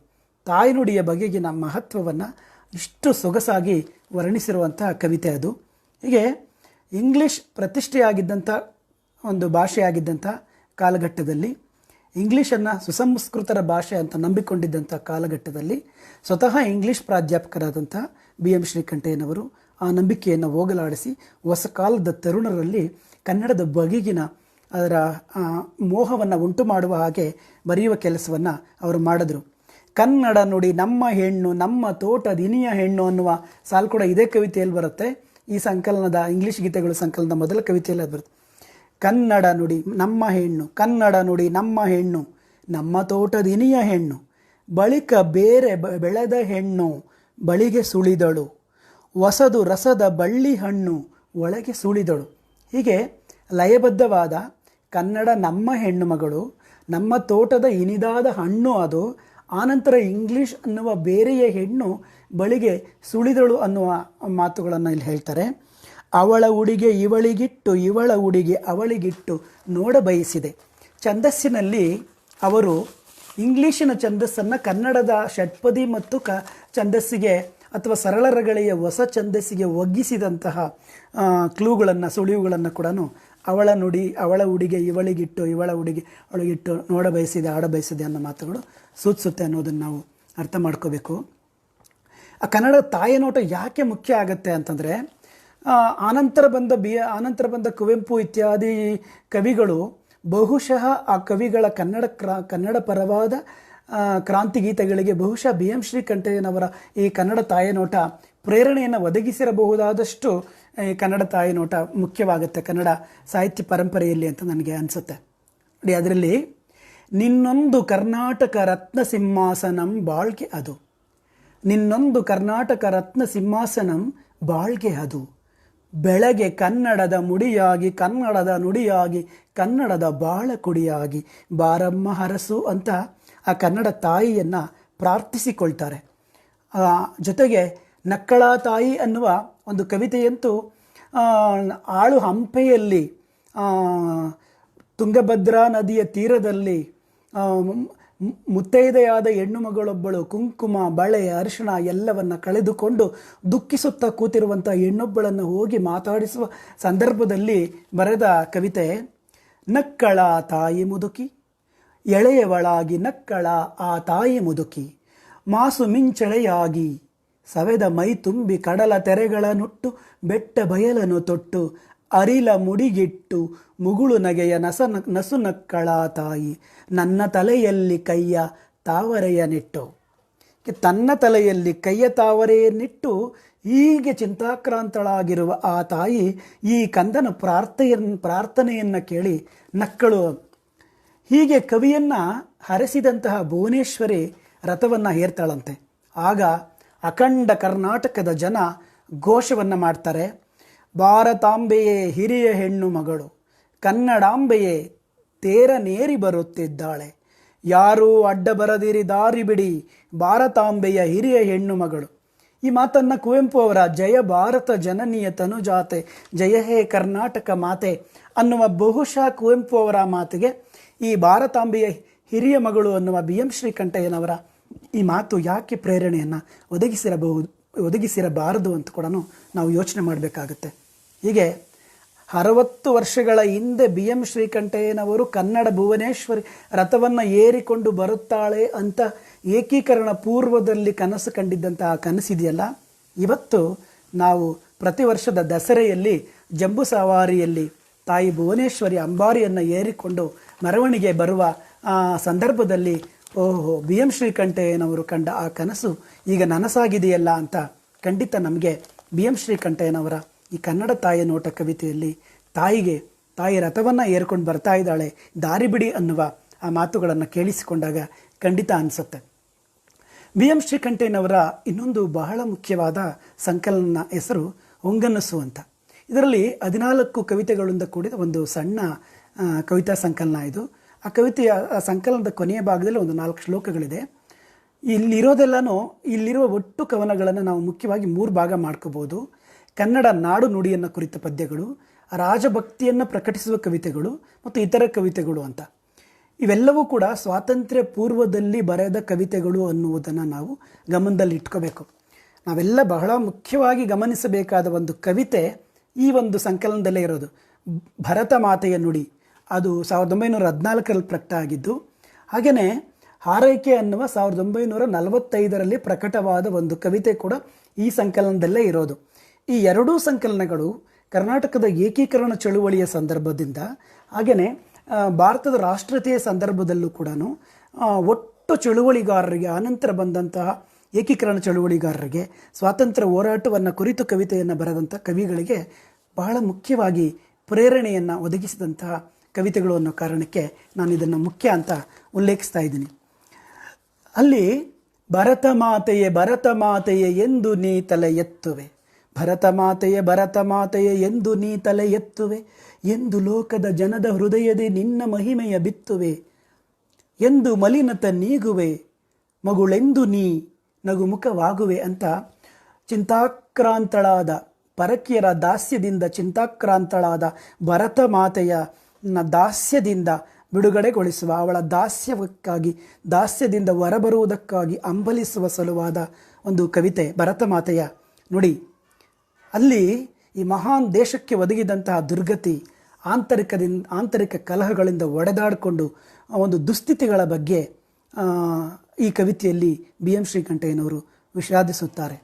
Speaker 1: ತಾಯ್ನುಡಿಯ ಬಗೆಗಿನ ಮಹತ್ವವನ್ನು ಇಷ್ಟು ಸೊಗಸಾಗಿ ವರ್ಣಿಸಿರುವಂತಹ ಕವಿತೆ ಅದು. ಹೀಗೆ ಇಂಗ್ಲೀಷ್ ಪ್ರತಿಷ್ಠೆಯಾಗಿದ್ದಂಥ ಒಂದು ಭಾಷೆಯಾಗಿದ್ದಂಥ ಕಾಲಘಟ್ಟದಲ್ಲಿ, ಇಂಗ್ಲೀಷನ್ನು ಸುಸಂಸ್ಕೃತರ ಭಾಷೆ ಅಂತ ನಂಬಿಕೊಂಡಿದ್ದಂಥ ಕಾಲಘಟ್ಟದಲ್ಲಿ ಸ್ವತಃ ಇಂಗ್ಲೀಷ್ ಪ್ರಾಧ್ಯಾಪಕರಾದಂಥ BM ಶ್ರೀಕಂಠಯ್ಯನವರು ಆ ನಂಬಿಕೆಯನ್ನು ಹೋಗಲಾಡಿಸಿ ಹೊಸ ಕಾಲದ ತರುಣರಲ್ಲಿ ಕನ್ನಡದ ಬಗೆಗಿನ ಅದರ ಮೋಹವನ್ನು ಉಂಟು ಮಾಡುವ ಹಾಗೆ ಬರೆಯುವ ಕೆಲಸವನ್ನು ಅವರು ಮಾಡಿದ್ರು. ಕನ್ನಡ ನುಡಿ ನಮ್ಮ ಹೆಣ್ಣು, ನಮ್ಮ ತೋಟದಿನಿಯ ಹೆಣ್ಣು ಅನ್ನುವ ಸಾಲು ಕೂಡ ಇದೇ ಕವಿತೆಯಲ್ಲಿ ಬರುತ್ತೆ. ಈ ಸಂಕಲನದ ಇಂಗ್ಲೀಷ್ ಗೀತೆಗಳು ಸಂಕಲನದ ಮೊದಲ ಕವಿತೆಯಲ್ಲಿ ಅದು ಬರುತ್ತೆ. ಕನ್ನಡ ನುಡಿ ನಮ್ಮ ಹೆಣ್ಣು, ಕನ್ನಡ ನುಡಿ ನಮ್ಮ ಹೆಣ್ಣು, ನಮ್ಮ ತೋಟದಿನಿಯ ಹೆಣ್ಣು, ಬಳಿಕ ಬೇರೆ ಬೆಳೆದ ಹೆಣ್ಣು ಬಳಿಗೆ ಸುಳಿದಳು, ಹೊಸದು ರಸದ ಬಳ್ಳಿ ಹಣ್ಣು ಒಳಗೆ ಸುಳಿದಳು. ಹೀಗೆ ಲಯಬದ್ಧವಾದ ಕನ್ನಡ ನಮ್ಮ ಹೆಣ್ಣು ಮಗಳು, ನಮ್ಮ ತೋಟದ ಇನಿದಾದ ಹಣ್ಣು ಅದು, ಆನಂತರ ಇಂಗ್ಲೀಷ್ ಅನ್ನುವ ಬೇರೆಯ ಹೆಣ್ಣು ಬಳಿಗೆ ಸುಳಿದಳು ಅನ್ನುವ ಮಾತುಗಳನ್ನು ಇಲ್ಲಿ ಹೇಳ್ತಾರೆ. ಅವಳ ಉಡಿಗೆ ಇವಳಿಗಿಟ್ಟು, ಇವಳ ಉಡಿಗೆ ಅವಳಿಗಿಟ್ಟು ನೋಡ ಬಯಸಿದೆ. ಛಂದಸ್ಸಿನಲ್ಲಿ ಅವರು ಇಂಗ್ಲೀಷಿನ ಛಂದಸ್ಸನ್ನು ಕನ್ನಡದ ಷಟ್ಪದಿ ಮತ್ತು ಛಂದಸ್ಸಿಗೆ ಅಥವಾ ಸರಳರಗಳೆಯ ಹೊಸ ಛಂದಸ್ಸಿಗೆ ಒಗ್ಗಿಸಿದಂತಹ ಕ್ಲೂಗಳನ್ನು, ಸುಳಿವುಗಳನ್ನು ಕೂಡ ಅವಳ ನುಡಿ ಅವಳ ಉಡಿಗೆ ಇವಳಿಗಿಟ್ಟು, ಇವಳ ಉಡಿಗೆ ಅವಳಿಗಿಟ್ಟು ನೋಡ ಬಯಸಿದೆ, ಆಡ ಬಯಸಿದೆ ಅನ್ನೋ ಮಾತುಗಳು ಸೂಚಿಸುತ್ತೆ ಅನ್ನೋದನ್ನು ನಾವು ಅರ್ಥ ಮಾಡ್ಕೋಬೇಕು. ಆ ಕನ್ನಡ ತಾಯಿಯ ನೋಟ ಯಾಕೆ ಮುಖ್ಯ ಆಗುತ್ತೆ ಅಂತಂದರೆ, ಆನಂತರ ಬಂದ ಕುವೆಂಪು ಇತ್ಯಾದಿ ಕವಿಗಳು ಬಹುಶಃ ಆ ಕವಿಗಳ ಕನ್ನಡ ಪರವಾದ ಕ್ರಾಂತಿಗೀತೆಗಳಿಗೆ ಬಹುಶಃ BM ಶ್ರೀಕಂಠಯ್ಯನವರ ಈ ಕನ್ನಡ ತಾಯಿಯ ನೋಟ ಪ್ರೇರಣೆಯನ್ನು ಒದಗಿಸಿರಬಹುದಾದಷ್ಟು ಈ ಕನ್ನಡ ತಾಯಿ ನೋಟ ಮುಖ್ಯವಾಗುತ್ತೆ ಕನ್ನಡ ಸಾಹಿತ್ಯ ಪರಂಪರೆಯಲ್ಲಿ ಅಂತ ನನಗೆ ಅನಿಸುತ್ತೆ. ನೋಡಿ, ಅದರಲ್ಲಿ ನಿನ್ನೊಂದು ಕರ್ನಾಟಕ ರತ್ನ ಸಿಂಹಾಸನಂ ಬಾಳ್ಗೆ ಅದು, ನಿನ್ನೊಂದು ಕರ್ನಾಟಕ ರತ್ನ ಸಿಂಹಾಸನಂ ಬಾಳ್ಗೆ ಅದು, ಬೆಳಗ್ಗೆ ಕನ್ನಡದ ಮುಡಿಯಾಗಿ ಕನ್ನಡದ ನುಡಿಯಾಗಿ ಕನ್ನಡದ ಬಾಳ ಕುಡಿಯಾಗಿ ಬಾರಮ್ಮ ಹರಸು ಅಂತ ಆ ಕನ್ನಡ ತಾಯಿಯನ್ನು ಪ್ರಾರ್ಥಿಸಿಕೊಳ್ತಾರೆ. ಜೊತೆಗೆ ನಕ್ಕಳ ತಾಯಿ ಅನ್ನುವ ಒಂದು ಕವಿತೆಯಂತೂ ಆಳು ಹಂಪೆಯಲ್ಲಿ ತುಂಗಭದ್ರಾ ನದಿಯ ತೀರದಲ್ಲಿ ಮುತ್ತೈದೆಯಾದ ಹೆಣ್ಣು ಮಗಳೊಬ್ಬಳು ಕುಂಕುಮ ಬಳೆ ಅರಿಶಿಣ ಎಲ್ಲವನ್ನು ಕಳೆದುಕೊಂಡು ದುಃಖಿಸುತ್ತಾ ಕೂತಿರುವಂಥ ಹೆಣ್ಣೊಬ್ಬಳನ್ನು ಹೋಗಿ ಮಾತಾಡಿಸುವ ಸಂದರ್ಭದಲ್ಲಿ ಬರೆದ ಕವಿತೆ. ನಕ್ಕಳ ತಾಯಿ ಮುದುಕಿ ಎಳೆಯವಳಾಗಿ ನಕ್ಕಳ ಆ ತಾಯಿ ಮುದುಕಿ, ಮಾಸು ಮಿಂಚಳೆಯಾಗಿ ಸವೆದ ಮೈ ತುಂಬಿ ಕಡಲ ತೆರೆಗಳ ನುಟ್ಟು ಬೆಟ್ಟ ಬಯಲನ್ನು ತೊಟ್ಟು ಅರಿಲ ಮುಡಿಗಿಟ್ಟು ಮುಗುಳು ನಗೆಯ ನಸು ನಕ್ಕಳ ತಾಯಿ, ನನ್ನ ತಲೆಯಲ್ಲಿ ಕೈಯ ತಾವರೆಯ ನೆಟ್ಟು. ತನ್ನ ತಲೆಯಲ್ಲಿ ಕೈಯ ತಾವರೆಯನ್ನಿಟ್ಟು ಹೀಗೆ ಚಿಂತಾಕ್ರಾಂತಳಾಗಿರುವ ಆ ತಾಯಿ ಈ ಕಂದನ ಪ್ರಾರ್ಥನೆಯನ್ನು ಕೇಳಿ ನಕ್ಕಳು. ಹೀಗೆ ಕವಿಯನ್ನು ಹರಸಿದಂತಹ ಭುವನೇಶ್ವರಿ ರಥವನ್ನು ಹೇರ್ತಾಳಂತೆ. ಆಗ ಅಖಂಡ ಕರ್ನಾಟಕದ ಜನ ಘೋಷವನ್ನು ಮಾಡ್ತಾರೆ. ಭಾರತಾಂಬೆಯೇ ಹಿರಿಯ ಹೆಣ್ಣು ಮಗಳು, ಕನ್ನಡಾಂಬೆಯೇ ತೇರನೇರಿ ಬರುತ್ತಿದ್ದಾಳೆ, ಯಾರೂ ಅಡ್ಡ ಬರದಿರಿ ದಾರಿ ಬಿಡಿ, ಭಾರತಾಂಬೆಯ ಹಿರಿಯ ಹೆಣ್ಣು ಮಗಳು. ಈ ಮಾತನ್ನು ಕುವೆಂಪು ಅವರ ಜಯ ಭಾರತ ಜನನಿಯ ತನುಜಾತೆ ಜಯ ಹೇ ಕರ್ನಾಟಕ ಮಾತೆ ಅನ್ನುವ ಬಹುಶಃ ಕುವೆಂಪು ಅವರ ಮಾತಿಗೆ ಈ ಭಾರತಾಂಬೆಯ ಹಿರಿಯ ಮಗಳು ಅನ್ನುವ BM ಶ್ರೀಕಂಠಯ್ಯನವರ ಈ ಮಾತು ಯಾಕೆ ಪ್ರೇರಣೆಯನ್ನು ಒದಗಿಸಿರಬಾರದು ಅಂತ ಕೂಡ ನಾವು ಯೋಚನೆ ಮಾಡಬೇಕಾಗತ್ತೆ. ಹೀಗೆ 60 ವರ್ಷಗಳ ಹಿಂದೆ BM ಶ್ರೀಕಂಠಯ್ಯನವರು ಕನ್ನಡ ಭುವನೇಶ್ವರಿ ರಥವನ್ನು ಏರಿಕೊಂಡು ಬರುತ್ತಾಳೆ ಅಂತ ಏಕೀಕರಣ ಪೂರ್ವದಲ್ಲಿ ಕನಸು ಕಂಡಿದ್ದಂತಹ ಕನಸಿದೆಯಲ್ಲ, ಇವತ್ತು ನಾವು ಪ್ರತಿ ವರ್ಷದ ದಸರೆಯಲ್ಲಿ ಜಂಬೂ ಸವಾರಿಯಲ್ಲಿ ತಾಯಿ ಭುವನೇಶ್ವರಿ ಅಂಬಾರಿಯನ್ನು ಏರಿಕೊಂಡು ಮೆರವಣಿಗೆ ಬರುವ ಸಂದರ್ಭದಲ್ಲಿ ಓಹೋ BM ಶ್ರೀಕಂಠಯ್ಯನವರು ಕಂಡ ಆ ಕನಸು ಈಗ ನನಸಾಗಿದೆಯಲ್ಲ ಅಂತ ಖಂಡಿತ ನಮಗೆ BM ಶ್ರೀಕಂಠಯ್ಯನವರ ಈ ಕನ್ನಡ ತಾಯಿಯ ನೋಟ ಕವಿತೆಯಲ್ಲಿ ತಾಯಿ ರಥವನ್ನು ಏರ್ಕೊಂಡು ಬರ್ತಾ ಇದ್ದಾಳೆ ದಾರಿ ಬಿಡಿ ಅನ್ನುವ ಆ ಮಾತುಗಳನ್ನು ಕೇಳಿಸಿಕೊಂಡಾಗ ಖಂಡಿತ ಅನಿಸುತ್ತೆ. BM ಶ್ರೀಕಂಠಯ್ಯನವರ ಇನ್ನೊಂದು ಬಹಳ ಮುಖ್ಯವಾದ ಸಂಕಲನ ಹೆಸರು ಹೊಂಗನಸು ಅಂತ. ಇದರಲ್ಲಿ 14 ಕವಿತೆಗಳಿಂದ ಕೂಡಿದ ಒಂದು ಸಣ್ಣ ಕವಿತಾ ಸಂಕಲನ ಇದು. ಆ ಕವಿತೆಯ ಸಂಕಲನದ ಕೊನೆಯ ಭಾಗದಲ್ಲಿ ಒಂದು 4 ಶ್ಲೋಕಗಳಿದೆ. ಇಲ್ಲಿರುವ ಒಟ್ಟು ಕವನಗಳನ್ನು ನಾವು ಮುಖ್ಯವಾಗಿ 3 ಭಾಗ ಮಾಡ್ಕೋಬೋದು. ಕನ್ನಡ ನಾಡು ನುಡಿಯನ್ನು ಕುರಿತ ಪದ್ಯಗಳು, ರಾಜಭಕ್ತಿಯನ್ನು ಪ್ರಕಟಿಸುವ ಕವಿತೆಗಳು ಮತ್ತು ಇತರ ಕವಿತೆಗಳು ಅಂತ. ಇವೆಲ್ಲವೂ ಕೂಡ ಸ್ವಾತಂತ್ರ್ಯ ಪೂರ್ವದಲ್ಲಿ ಬರೆದ ಕವಿತೆಗಳು ಅನ್ನುವುದನ್ನು ನಾವು ಗಮನದಲ್ಲಿ ಇಟ್ಕೋಬೇಕು. ನಾವೆಲ್ಲ ಬಹಳ ಮುಖ್ಯವಾಗಿ ಗಮನಿಸಬೇಕಾದ ಒಂದು ಕವಿತೆ ಈ ಒಂದು ಸಂಕಲನದಲ್ಲೇ ಇರೋದು. ಭರತ ಮಾತೆಯ ನುಡಿ, ಅದು 1914ರಲ್ಲಿ ಪ್ರಕಟ ಆಗಿದ್ದು. ಹಾಗೆಯೇ ಹಾರೈಕೆ ಅನ್ನುವ 1945ರಲ್ಲಿ ಪ್ರಕಟವಾದ ಒಂದು ಕವಿತೆ ಕೂಡ ಈ ಸಂಕಲನದಲ್ಲೇ ಇರೋದು. ಈ ಎರಡೂ ಸಂಕಲನಗಳು ಕರ್ನಾಟಕದ ಏಕೀಕರಣ ಚಳುವಳಿಯ ಸಂದರ್ಭದಿಂದ ಹಾಗೆಯೇ ಭಾರತದ ರಾಷ್ಟ್ರೀಯತೆಯ ಸಂದರ್ಭದಲ್ಲೂ ಕೂಡ ಒಟ್ಟು ಚಳುವಳಿಗಾರರಿಗೆ, ಆನಂತರ ಬಂದಂತಹ ಏಕೀಕರಣ ಚಳುವಳಿಗಾರರಿಗೆ, ಸ್ವಾತಂತ್ರ್ಯ ಹೋರಾಟವನ್ನು ಕುರಿತು ಕವಿತೆಯನ್ನು ಬರೆದಂಥ ಕವಿಗಳಿಗೆ ಬಹಳ ಮುಖ್ಯವಾಗಿ ಪ್ರೇರಣೆಯನ್ನು ಒದಗಿಸಿದಂತಹ ಕವಿತೆಗಳು ಅನ್ನೋ ಕಾರಣಕ್ಕೆ ನಾನು ಇದನ್ನು ಮುಖ್ಯ ಅಂತ ಉಲ್ಲೇಖಿಸ್ತಾ ಇದ್ದೀನಿ. ಅಲ್ಲಿ ಭರತ ಮಾತೆಯೇ ಎಂದು ನೀ ತಲೆ ಎತ್ತುವೆ, ಭರತ ಮಾತೆಯೇ ಎಂದು ನೀ ತಲೆ ಎತ್ತುವೆ, ಎಂದು ಲೋಕದ ಜನದ ಹೃದಯದಿ ನಿನ್ನ ಮಹಿಮೆಯ ಬಿತ್ತುವೆ, ಎಂದು ಮಲಿನತ ನೀಗುವೆ, ಮಗುಳೆಂದು ನೀ ನಗುಮುಖವಾಗುವೆ ಅಂತ ಚಿಂತಾಕ್ರಾಂತಳಾದ, ಪರಕೀಯರ ದಾಸ್ಯದಿಂದ ಚಿಂತಾಕ್ರಾಂತಳಾದ ಭರತ ಮಾತೆಯ ದಾಸ್ಯದಿಂದ ಬಿಡುಗಡೆಗೊಳಿಸುವ, ಅವಳ ದಾಸ್ಯದಿಂದ ಹೊರಬರುವುದಕ್ಕಾಗಿ ಹಂಬಲಿಸುವ ಸಲುವಾದ ಒಂದು ಕವಿತೆ ಭರತ ಮಾತೆಯ ನುಡಿ. ಅಲ್ಲಿ ಈ ಮಹಾನ್ ದೇಶಕ್ಕೆ ಒದಗಿದಂತಹ ದುರ್ಗತಿ, ಆಂತರಿಕ ಕಲಹಗಳಿಂದ ಒಡೆದಾಡಿಕೊಂಡು ಒಂದು ದುಸ್ಥಿತಿಗಳ ಬಗ್ಗೆ ಈ ಕವಿತೆಯಲ್ಲಿ BM ಶ್ರೀಕಂಠಯ್ಯನವರು ವಿಷಾದಿಸುತ್ತಾರೆ.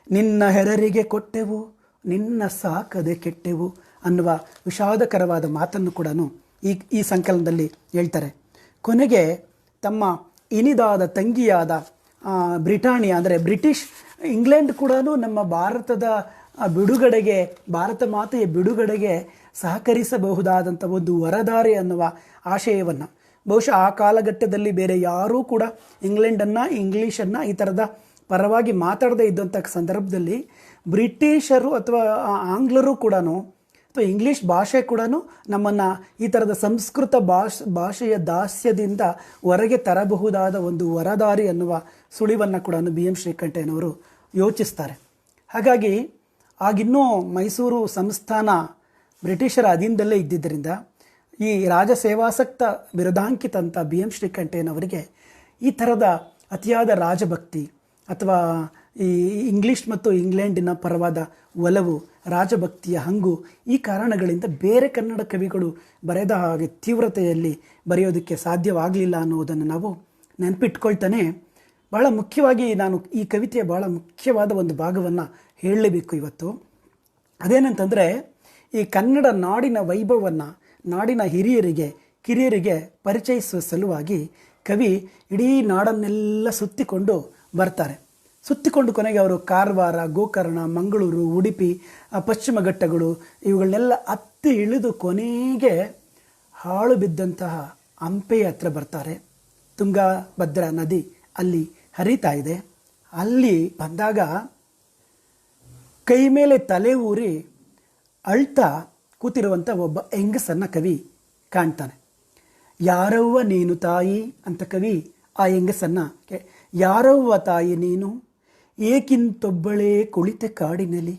Speaker 1: ನಿನ್ನ ಹೆರರಿಗೆ ಕೊಟ್ಟೆವು, ನಿನ್ನ ಸಾಕದೆ ಕೆಟ್ಟೆವು ಅನ್ನುವ ವಿಷಾದಕರವಾದ ಮಾತನ್ನು ಕೂಡ ಈ ಸಂಕಲನದಲ್ಲಿ ಹೇಳ್ತಾರೆ. ಕೊನೆಗೆ ತಮ್ಮ ಇನಿದಾದ ತಂಗಿಯಾದ ಬ್ರಿಟಾನಿಯಾ ಅಂದರೆ ಬ್ರಿಟಿಷ್ ಇಂಗ್ಲೆಂಡ್ ಕೂಡ ನಮ್ಮ ಭಾರತದ ಬಿಡುಗಡೆಗೆ, ಭಾರತ ಮಾತೆಯ ಬಿಡುಗಡೆಗೆ ಸಹಕರಿಸಬಹುದಾದಂಥ ಒಂದು ವರದಾರಿ ಅನ್ನುವ ಆಶಯವನ್ನು, ಬಹುಶಃ ಆ ಕಾಲಘಟ್ಟದಲ್ಲಿ ಬೇರೆ ಯಾರೂ ಕೂಡ ಇಂಗ್ಲೀಷನ್ನು ಈ ಥರದ ಪರವಾಗಿ ಮಾತಾಡದೇ ಇದ್ದಂಥ ಸಂದರ್ಭದಲ್ಲಿ ಬ್ರಿಟಿಷರು ಅಥವಾ ಆಂಗ್ಲರು ಕೂಡ ಅಥವಾ ಇಂಗ್ಲೀಷ್ ಭಾಷೆ ಕೂಡ ನಮ್ಮನ್ನು ಈ ಥರದ ಸಂಸ್ಕೃತ ಭಾಷೆಯ ದಾಸ್ಯದಿಂದ ಹೊರಗೆ ತರಬಹುದಾದ ಒಂದು ವರದಾರಿ ಅನ್ನುವ ಸುಳಿವನ್ನು ಕೂಡ BM ಶ್ರೀಕಂಠಯ್ಯನವರು ಯೋಚಿಸ್ತಾರೆ. ಹಾಗಾಗಿ ಆಗಿನ್ನೂ ಮೈಸೂರು ಸಂಸ್ಥಾನ ಬ್ರಿಟಿಷರ ಅಧೀನದಲ್ಲೇ ಇದ್ದಿದ್ದರಿಂದ ಈ ರಾಜಸೇವಾಸಕ್ತ ಬಿರುದಾಂಕಿತ ಅಂತ BM ಶ್ರೀಕಂಠಯ್ಯನವರಿಗೆ ಈ ಥರದ ಅತಿಯಾದ ರಾಜಭಕ್ತಿ ಅಥವಾ ಈ ಇಂಗ್ಲೀಷ್ ಮತ್ತು ಇಂಗ್ಲೆಂಡಿನ ಪರವಾದ ಒಲವು, ರಾಜಭಕ್ತಿಯ ಹಂಗು, ಈ ಕಾರಣಗಳಿಂದ ಬೇರೆ ಕನ್ನಡ ಕವಿಗಳು ಬರೆದ ಹಾಗೆ ತೀವ್ರತೆಯಲ್ಲಿ ಬರೆಯೋದಕ್ಕೆ ಸಾಧ್ಯವಾಗಲಿಲ್ಲ ಅನ್ನುವುದನ್ನು ನಾವು ನೆನಪಿಟ್ಕೊಳ್ತಾನೆ. ಬಹಳ ಮುಖ್ಯವಾಗಿ ನಾನು ಈ ಕವಿತೆಯ ಬಹಳ ಮುಖ್ಯವಾದ ಒಂದು ಭಾಗವನ್ನು ಹೇಳಲೇಬೇಕು ಇವತ್ತು. ಅದೇನಂತಂದರೆ, ಈ ಕನ್ನಡ ನಾಡಿನ ವೈಭವವನ್ನು ನಾಡಿನ ಕಿರಿಯರಿಗೆ ಪರಿಚಯಿಸುವ ಸಲುವಾಗಿ ಕವಿ ಇಡೀ ನಾಡನ್ನೆಲ್ಲ ಸುತ್ತಿಕೊಂಡು ಬರ್ತಾರೆ. ಸುತ್ತಿಕೊಂಡು ಕೊನೆಗೆ ಅವರು ಕಾರವಾರ, ಗೋಕರ್ಣ, ಮಂಗಳೂರು, ಉಡುಪಿ, ಪಶ್ಚಿಮ ಘಟ್ಟಗಳು ಇವುಗಳನ್ನೆಲ್ಲ ಹತ್ತಿ ಇಳಿದು ಕೊನೆಗೆ ಹಾಳು ಬಿದ್ದಂತಹ ಹಂಪೆಯ ಹತ್ರ ಬರ್ತಾರೆ. ತುಂಗಭದ್ರಾ ನದಿ ಅಲ್ಲಿ ಹರಿತಾ ಇದೆ. ಅಲ್ಲಿ ಬಂದಾಗ ಕೈ ಮೇಲೆ ತಲೆ ಊರಿ ಅಳ್ತಾ ಕೂತಿರುವಂಥ ಒಬ್ಬ ಹೆಂಗಸನ್ನು ಕವಿ ಕಾಣ್ತಾನೆ. ಯಾರವ್ವ ನೀನು ತಾಯಿ ಅಂತ ಕವಿ ಆ ಹೆಂಗಸನ್ನು, ಯಾರವ್ವ ತಾಯಿ ನೀನು, ಏಕಿಂತೊಬ್ಬಳೇ ಕುಳಿತೆ ಕಾಡಿನಲ್ಲಿ,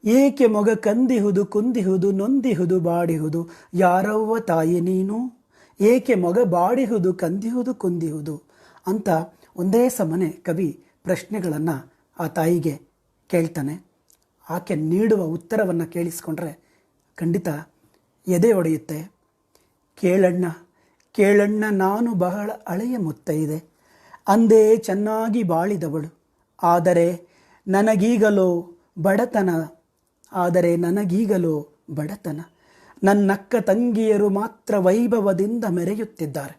Speaker 1: ಏಕೆ ಮೊಗ ಕಂದಿಹುದು ಕುಂದಿಹುದು ನೊಂದಿಹುದು ಬಾಡಿಹುದು, ಯಾರವ್ವ ತಾಯಿ ನೀನು, ಏಕೆ ಮೊಗ ಬಾಡಿಹುದು ಕಂದಿಹುದು ಕುಂದಿಹುದು ಅಂತ ಒಂದೇ ಸಮನೆ ಕವಿ ಪ್ರಶ್ನೆಗಳನ್ನು ಆ ತಾಯಿಗೆ ಕೇಳ್ತಾನೆ. ಆಕೆ ನೀಡುವ ಉತ್ತರವನ್ನು ಕೇಳಿಸ್ಕೊಂಡ್ರೆ ಖಂಡಿತ ಎದೆ ಒಡೆಯುತ್ತೆ. ಕೇಳಣ್ಣ ನಾನು ಬಹಳ ಹಳೆಯ ಮುತ್ತೈದೆ, ಅಂದೇ ಚೆನ್ನಾಗಿ ಬಾಳಿದವಳು, ಆದರೆ ನನಗೀಗಲೋ ಬಡತನ, ನನ್ನಕ್ಕ ತಂಗಿಯರು ಮಾತ್ರ ವೈಭವದಿಂದ ಮೆರೆಯುತ್ತಿದ್ದಾರೆ.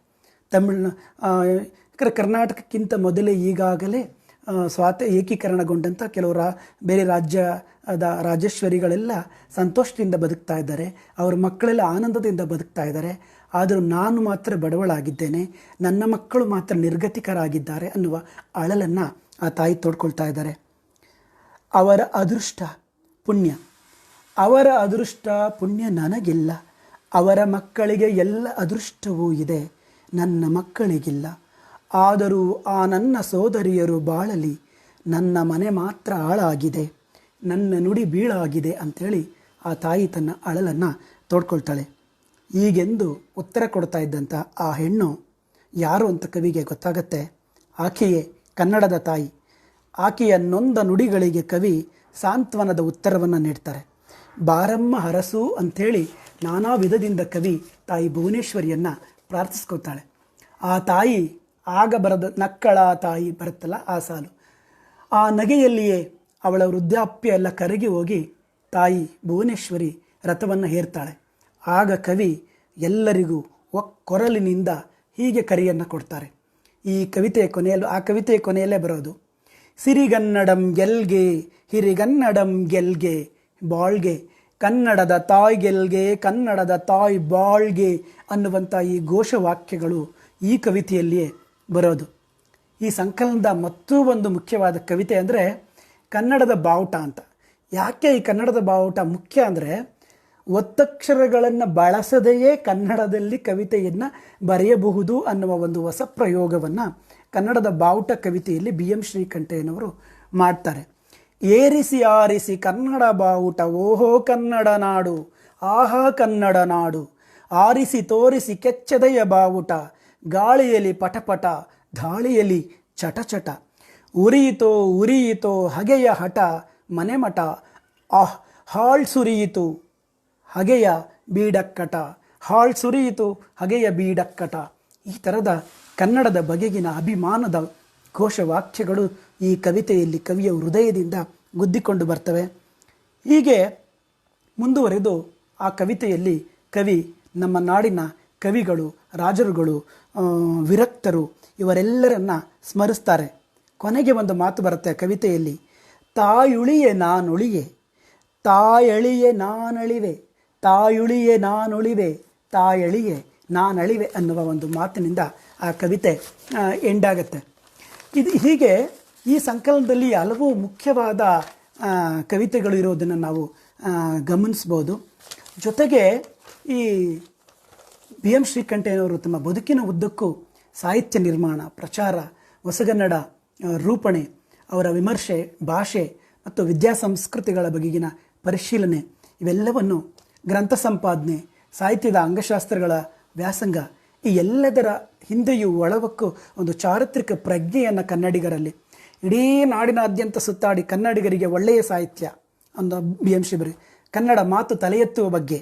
Speaker 1: ಕರ್ನಾಟಕಕ್ಕಿಂತ ಮೊದಲೇ ಈಗಾಗಲೇ ಏಕೀಕರಣಗೊಂಡಂಥ ಕೆಲವು ಬೇರೆ ರಾಜೇಶ್ವರಿಗಳೆಲ್ಲ ಸಂತೋಷದಿಂದ ಬದುಕ್ತಾ ಇದ್ದಾರೆ, ಅವ್ರ ಮಕ್ಕಳೆಲ್ಲ ಆನಂದದಿಂದ ಬದುಕ್ತಾ ಇದ್ದಾರೆ. ಆದರೂ ನಾನು ಮಾತ್ರ ಬಡವಳಾಗಿದ್ದೇನೆ, ನನ್ನ ಮಕ್ಕಳು ಮಾತ್ರ ನಿರ್ಗತಿಕರಾಗಿದ್ದಾರೆ ಅನ್ನುವ ಅಳಲನ್ನು ಆ ತಾಯಿ ತೋಡ್ಕೊಳ್ತಾ ಇದ್ದಾರೆ. ಅವರ ಅದೃಷ್ಟ ಪುಣ್ಯ ನನಗಿಲ್ಲ, ಅವರ ಮಕ್ಕಳಿಗೆ ಎಲ್ಲ ಅದೃಷ್ಟವೂ ಇದೆ, ನನ್ನ ಮಕ್ಕಳಿಗಿಲ್ಲ. ಆದರೂ ಆ ನನ್ನ ಸೋದರಿಯರು ಬಾಳಲಿ, ನನ್ನ ಮನೆ ಮಾತ್ರ ಹಾಳಾಗಿದೆ, ನನ್ನ ನುಡಿ ಬೀಳಾಗಿದೆ ಅಂಥೇಳಿ ಆ ತಾಯಿ ತನ್ನ ಅಳಲನ್ನು ತೋಡ್ಕೊಳ್ತಾಳೆ. ಹೀಗೆಂದು ಉತ್ತರ ಕೊಡ್ತಾ ಇದ್ದಂಥ ಆ ಹೆಣ್ಣು ಯಾರು ಅಂತ ಕವಿಗೆ ಗೊತ್ತಾಗತ್ತೆ. ಆಕೆಯೇ ಕನ್ನಡದ ತಾಯಿ. ಆಕೆಯ ನೊಂದ ನುಡಿಗಳಿಗೆ ಕವಿ ಸಾಂತ್ವನದ ಉತ್ತರವನ್ನು ನೀಡ್ತಾರೆ. ಬಾರಮ್ಮ ಹರಸು ಅಂಥೇಳಿ ನಾನಾ ವಿಧದಿಂದ ಕವಿ ತಾಯಿ ಭುವನೇಶ್ವರಿಯನ್ನು ಪ್ರಾರ್ಥಿಸ್ಕೊತಾಳೆ. ಆ ತಾಯಿ ಆಗ ಬರದ ನಕ್ಕಳ ತಾಯಿ ಬರುತ್ತಲ್ಲ ಆ ಸಾಲು, ಆ ನಗೆಯಲ್ಲಿಯೇ ಅವಳ ವೃದ್ಧಾಪ್ಯ ಎಲ್ಲ ಕರಗಿ ಹೋಗಿ ತಾಯಿ ಭುವನೇಶ್ವರಿ ರಥವನ್ನು ಹೇರ್ತಾಳೆ. ಆಗ ಕವಿ ಎಲ್ಲರಿಗೂ ಕೊರಲಿನಿಂದ ಹೀಗೆ ಕರೆಯನ್ನು ಕೊಡ್ತಾರೆ. ಈ ಕವಿತೆಯ ಕೊನೆಯಲ್ಲೂ ಆ ಕವಿತೆಯ ಕೊನೆಯಲ್ಲೇ ಬರೋದು, ಸಿರಿಗನ್ನಡಂ ಗೆಲ್ಗೆ ಹಿರಿಗನ್ನಡಂ ಗೆಲ್ಗೆ ಬಾಳ್ಗೆ, ಕನ್ನಡದ ತಾಯಿ ಗೆಲ್ಗೆ ಕನ್ನಡದ ತಾಯಿ ಬಾಳ್ಗೆ ಅನ್ನುವಂಥ ಈ ಘೋಷವಾಕ್ಯಗಳು ಈ ಕವಿತೆಯಲ್ಲಿಯೇ ಬರೋದು. ಈ ಸಂಕಲನದ ಮತ್ತೂ ಒಂದು ಮುಖ್ಯವಾದ ಕವಿತೆ ಅಂದರೆ ಕನ್ನಡದ ಬಾವುಟ ಅಂತ. ಯಾಕೆ ಈ ಕನ್ನಡದ ಬಾವುಟ ಮುಖ್ಯ ಅಂದರೆ, ಒತ್ತಕ್ಷರಗಳನ್ನು ಬಳಸದೆಯೇ ಕನ್ನಡದಲ್ಲಿ ಕವಿತೆಯನ್ನು ಬರೆಯಬಹುದು ಅನ್ನುವ ಒಂದು ಹೊಸ ಪ್ರಯೋಗವನ್ನು ಕನ್ನಡದ ಬಾವುಟ ಕವಿತೆಯಲ್ಲಿ BM ಶ್ರೀಕಂಠಯ್ಯನವರು ಮಾಡ್ತಾರೆ. ಏರಿಸಿ ಆರಿಸಿ ಕನ್ನಡ ಬಾವುಟ ಓಹೋ ಕನ್ನಡ ನಾಡು, ಆಹಾ ಕನ್ನಡ ನಾಡು, ಆರಿಸಿ ತೋರಿಸಿ ಕೆಚ್ಚದೆಯ ಬಾವುಟ, ಗಾಳಿಯಲ್ಲಿ ಪಟಪಟ ಧಾಳಿಯಲ್ಲಿ ಚಟಚಟ, ಉರಿಯಿತೋ ಉರಿಯಿತೋ ಹಗೆಯ ಹಠ ಮನೆಮಠ, ಹಾಳ್ ಸುರಿಯಿತು ಹಗೆಯ ಬೀಡಕ್ಕಟ, ಹಾಳ್ ಸುರಿಯಿತು ಹಗೆಯ ಬೀಡಕ್ಕಟ. ಈ ಥರದ ಕನ್ನಡದ ಬಗೆಗಿನ ಅಭಿಮಾನದ ಘೋಷವಾಕ್ಯಗಳು ಈ ಕವಿತೆಯಲ್ಲಿ ಕವಿಯ ಹೃದಯದಿಂದ ಗುದ್ದಿಕೊಂಡು ಬರ್ತವೆ. ಹೀಗೆ ಮುಂದುವರೆದು ಆ ಕವಿತೆಯಲ್ಲಿ ಕವಿ ನಮ್ಮ ನಾಡಿನ ಕವಿಗಳು, ರಾಜರುಗಳು, ವಿರಕ್ತರು ಇವರೆಲ್ಲರನ್ನ ಸ್ಮರಿಸ್ತಾರೆ. ಕೊನೆಗೆ ಒಂದು ಮಾತು ಬರುತ್ತೆ ಕವಿತೆಯಲ್ಲಿ, ತಾಯುಳಿಯೆ ನಾನುಳಿಯೆ ತಾಯಳಿಯೆ ನಾನಳಿವೆ, ತಾಯುಳಿಯೆ ನಾನುಳಿವೆ ತಾಯಳಿಯೆ ನಾನಳಿವೆ ಅನ್ನುವ ಒಂದು ಮಾತಿನಿಂದ ಆ ಕವಿತೆ ಎಂಡಾಗತ್ತೆ. ಇದು ಹೀಗೆ ಈ ಸಂಕಲನದಲ್ಲಿ ಹಲವು ಮುಖ್ಯವಾದ ಕವಿತೆಗಳು ಇರೋದನ್ನು ನಾವು ಗಮನಿಸ್ಬೋದು. ಜೊತೆಗೆ ಈ BM ಶ್ರೀಕಂಠಯ್ಯನವರು ತಮ್ಮ ಬದುಕಿನ ಉದ್ದಕ್ಕೂ ಸಾಹಿತ್ಯ ನಿರ್ಮಾಣ, ಪ್ರಚಾರ, ಹೊಸಗನ್ನಡ ರೂಪಣೆ, ಅವರ ವಿಮರ್ಶೆ, ಭಾಷೆ ಮತ್ತು ವಿದ್ಯಾಸಂಸ್ಕೃತಿಗಳ ಬಗೆಗಿನ ಪರಿಶೀಲನೆ ಇವೆಲ್ಲವನ್ನು, ಗ್ರಂಥ ಸಂಪಾದನೆ, ಸಾಹಿತ್ಯದ ಅಂಗಶಾಸ್ತ್ರಗಳ ವ್ಯಾಸಂಗ, ಈ ಎಲ್ಲದರ ಹಿಂದೆಯೂ ಒಳವಕ್ಕೂ ಒಂದು ಚಾರಿತ್ರಿಕ ಪ್ರಜ್ಞೆಯನ್ನು ಕನ್ನಡಿಗರಲ್ಲಿ, ಇಡೀ ನಾಡಿನಾದ್ಯಂತ ಸುತ್ತಾಡಿ ಕನ್ನಡಿಗರಿಗೆ ಒಳ್ಳೆಯ ಸಾಹಿತ್ಯ ಅನ್ನೋ BM ಶ್ರೀ ಕನ್ನಡ ಮಾತು ತಲೆ ಎತ್ತುವ ಬಗ್ಗೆ,